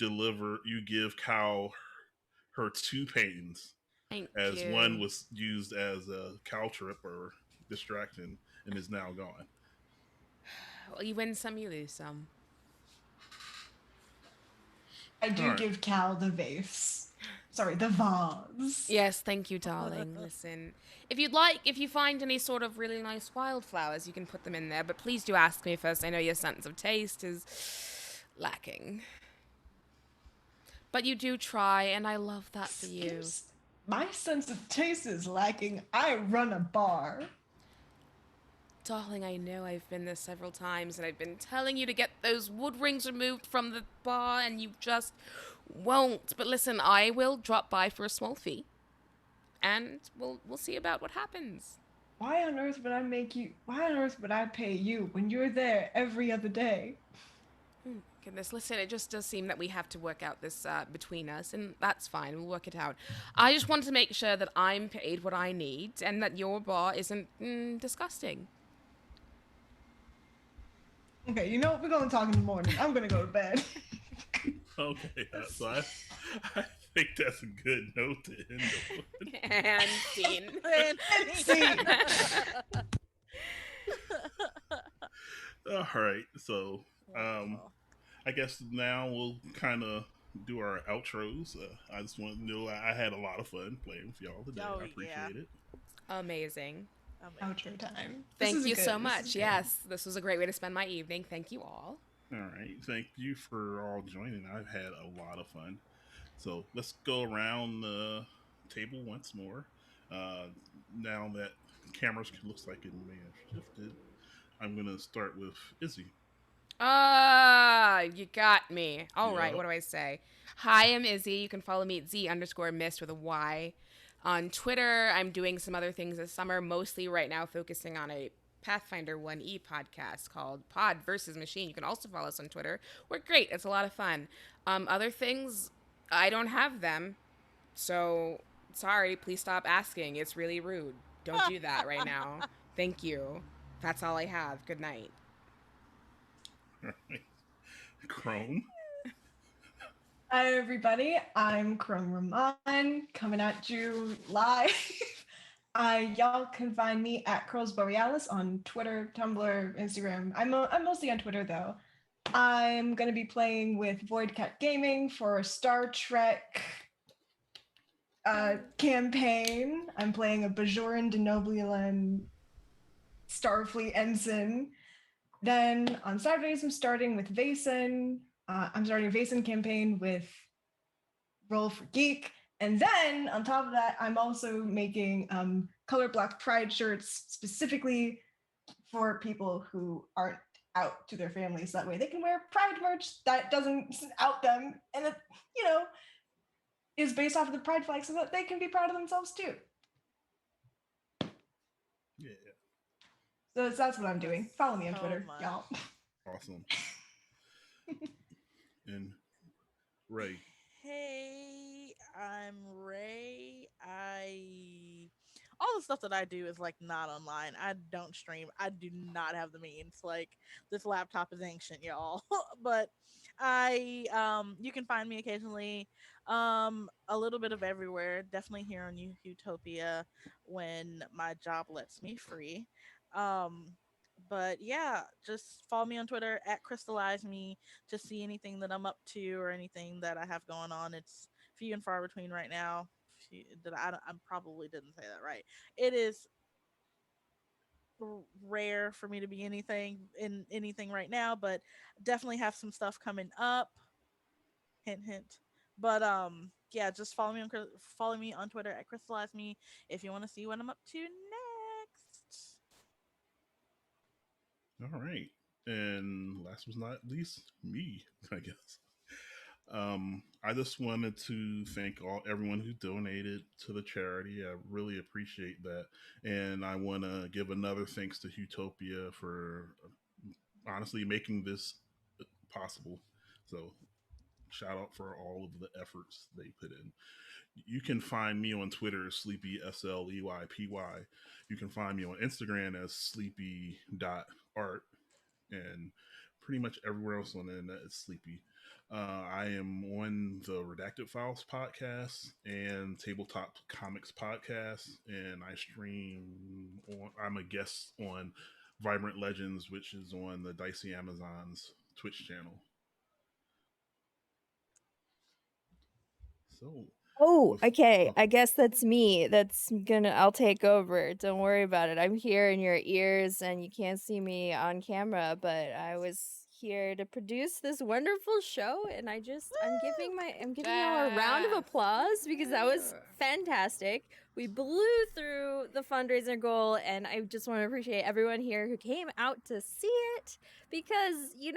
give Cal her 2 paintings. Thank as you. one was used as a cow trip or distraction and is now gone. Well, you win some, you lose some. I do give Cal the vase. Sorry, the vase. Yes, thank you, darling. Listen, if you find any sort of really nice wildflowers, you can put them in there. But please do ask me first. I know your sense of taste is lacking. But you do try, and I love that for you. My sense of taste is lacking. I run a bar. Darling, I know I've been there several times, and I've been telling you to get those wood rings removed from the bar, and you just won't. But listen, I will drop by for a small fee, and we'll see about what happens. Why on earth would I pay you when you're there every other day? Goodness, listen, it just does seem that we have to work out this between us, and that's fine. We'll work it out. I just want to make sure that I'm paid what I need, and that your bar isn't disgusting. Okay, you know what? We're going to talk in the morning. I'm going to go to bed. Okay, so I think that's a good note to end on. And scene. All right, so I guess now we'll kind of do our outros. I just want to know I had a lot of fun playing with y'all today. I appreciate it. Amazing. Outro time. Thank you so much. Yes, this was a great way to spend my evening. Thank you all. All right. Thank you for all joining. I've had a lot of fun. So let's go around the table once more. Now that cameras looks like it may have shifted, I'm going to start with Izzy. You got me. All right, Yep. what do I say? Hi, I'm Izzy. You can follow me at Z_mist with a Y. On Twitter, I'm doing some other things this summer, mostly right now focusing on a Pathfinder 1E podcast called Pod versus Machine. You can also follow us on Twitter. We're great. It's a lot of fun. Other things, I don't have them. So, sorry, please stop asking. It's really rude. Don't do that right now. Thank you. That's all I have. Good night. Chrome. Hi, everybody. I'm Chrome Ramon coming at you live. Y'all can find me at Curls Borealis on Twitter, Tumblr, Instagram. I'm mostly on Twitter, though. I'm going to be playing with Voidcat Gaming for Star Trek campaign. I'm playing a Bajoran Denobulan Starfleet ensign. Then on Saturdays, I'm starting with Vason. I'm starting a Vason campaign with Roll for Geek. And then on top of that, I'm also making color block pride shirts specifically for people who aren't out to their families. That way they can wear pride merch that doesn't out them and it, is based off of the pride flag so that they can be proud of themselves too. Yeah. So that's what I'm doing. Follow me on Twitter, y'all. Awesome. And Ray. Hey, I'm Ray. All the stuff that I do is like not online. I don't stream. I do not have the means. Like this laptop is ancient, y'all. But you can find me occasionally a little bit of everywhere. Definitely here on Utopia when my job lets me free. But yeah, just follow me on Twitter at Crystallize Me to see anything that I'm up to or anything that I have going on. It's few and far between right now. I probably didn't say that right. It is rare for me to be anything right now, but definitely have some stuff coming up. Hint, hint. But yeah, just follow me on Twitter at Crystallize Me if you want to see what I'm up to next. All right. And last but not least, me, I guess. I just wanted to thank everyone who donated to the charity. I really appreciate that, and I want to give another thanks to Utopia for honestly making this possible. So, shout out for all of the efforts they put in. You can find me on Twitter, Sleepy SLEYPY. You can find me on Instagram as sleepy.art, and pretty much everywhere else on the internet is Sleepy. I am on the Redacted Files podcast and Tabletop Comics podcast, and I stream. I'm a guest on Vibrant Legends, which is on the Dicey Amazons Twitch channel. So. Oh, okay. I guess that's me. I'll take over. Don't worry about it. I'm here in your ears and you can't see me on camera, but I was here to produce this wonderful show and I'm giving y'all a round of applause because that was fantastic. We blew through the fundraiser goal and I just want to appreciate everyone here who came out to see it because, we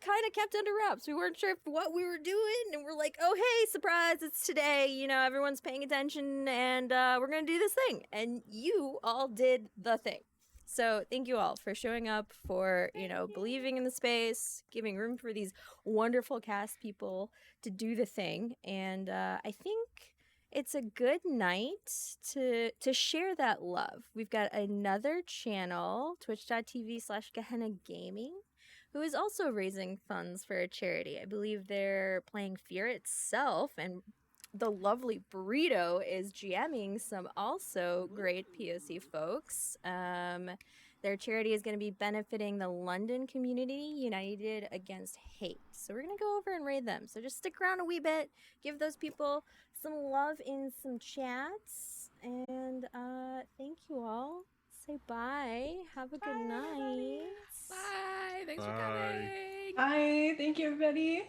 kind of kept under wraps. We weren't sure what we were doing and we're like, oh, hey, surprise, it's today. Everyone's paying attention and we're going to do this thing. And you all did the thing. So thank you all for showing up, for, believing in the space, giving room for these wonderful cast people to do the thing. And I think it's a good night to share that love. We've got another channel, twitch.tv/Gehenna Gaming, who is also raising funds for a charity. I believe they're playing Fear itself, and the lovely Burrito is GMing some also great POC folks. Their charity is going to be benefiting the London Community United Against Hate. So we're going to go over and raid them. So just stick around a wee bit, give those people some love in some chats, and thank you all. Say bye. Have a good night. Bye. Thanks for Bye. coming. Bye. Thank you, everybody.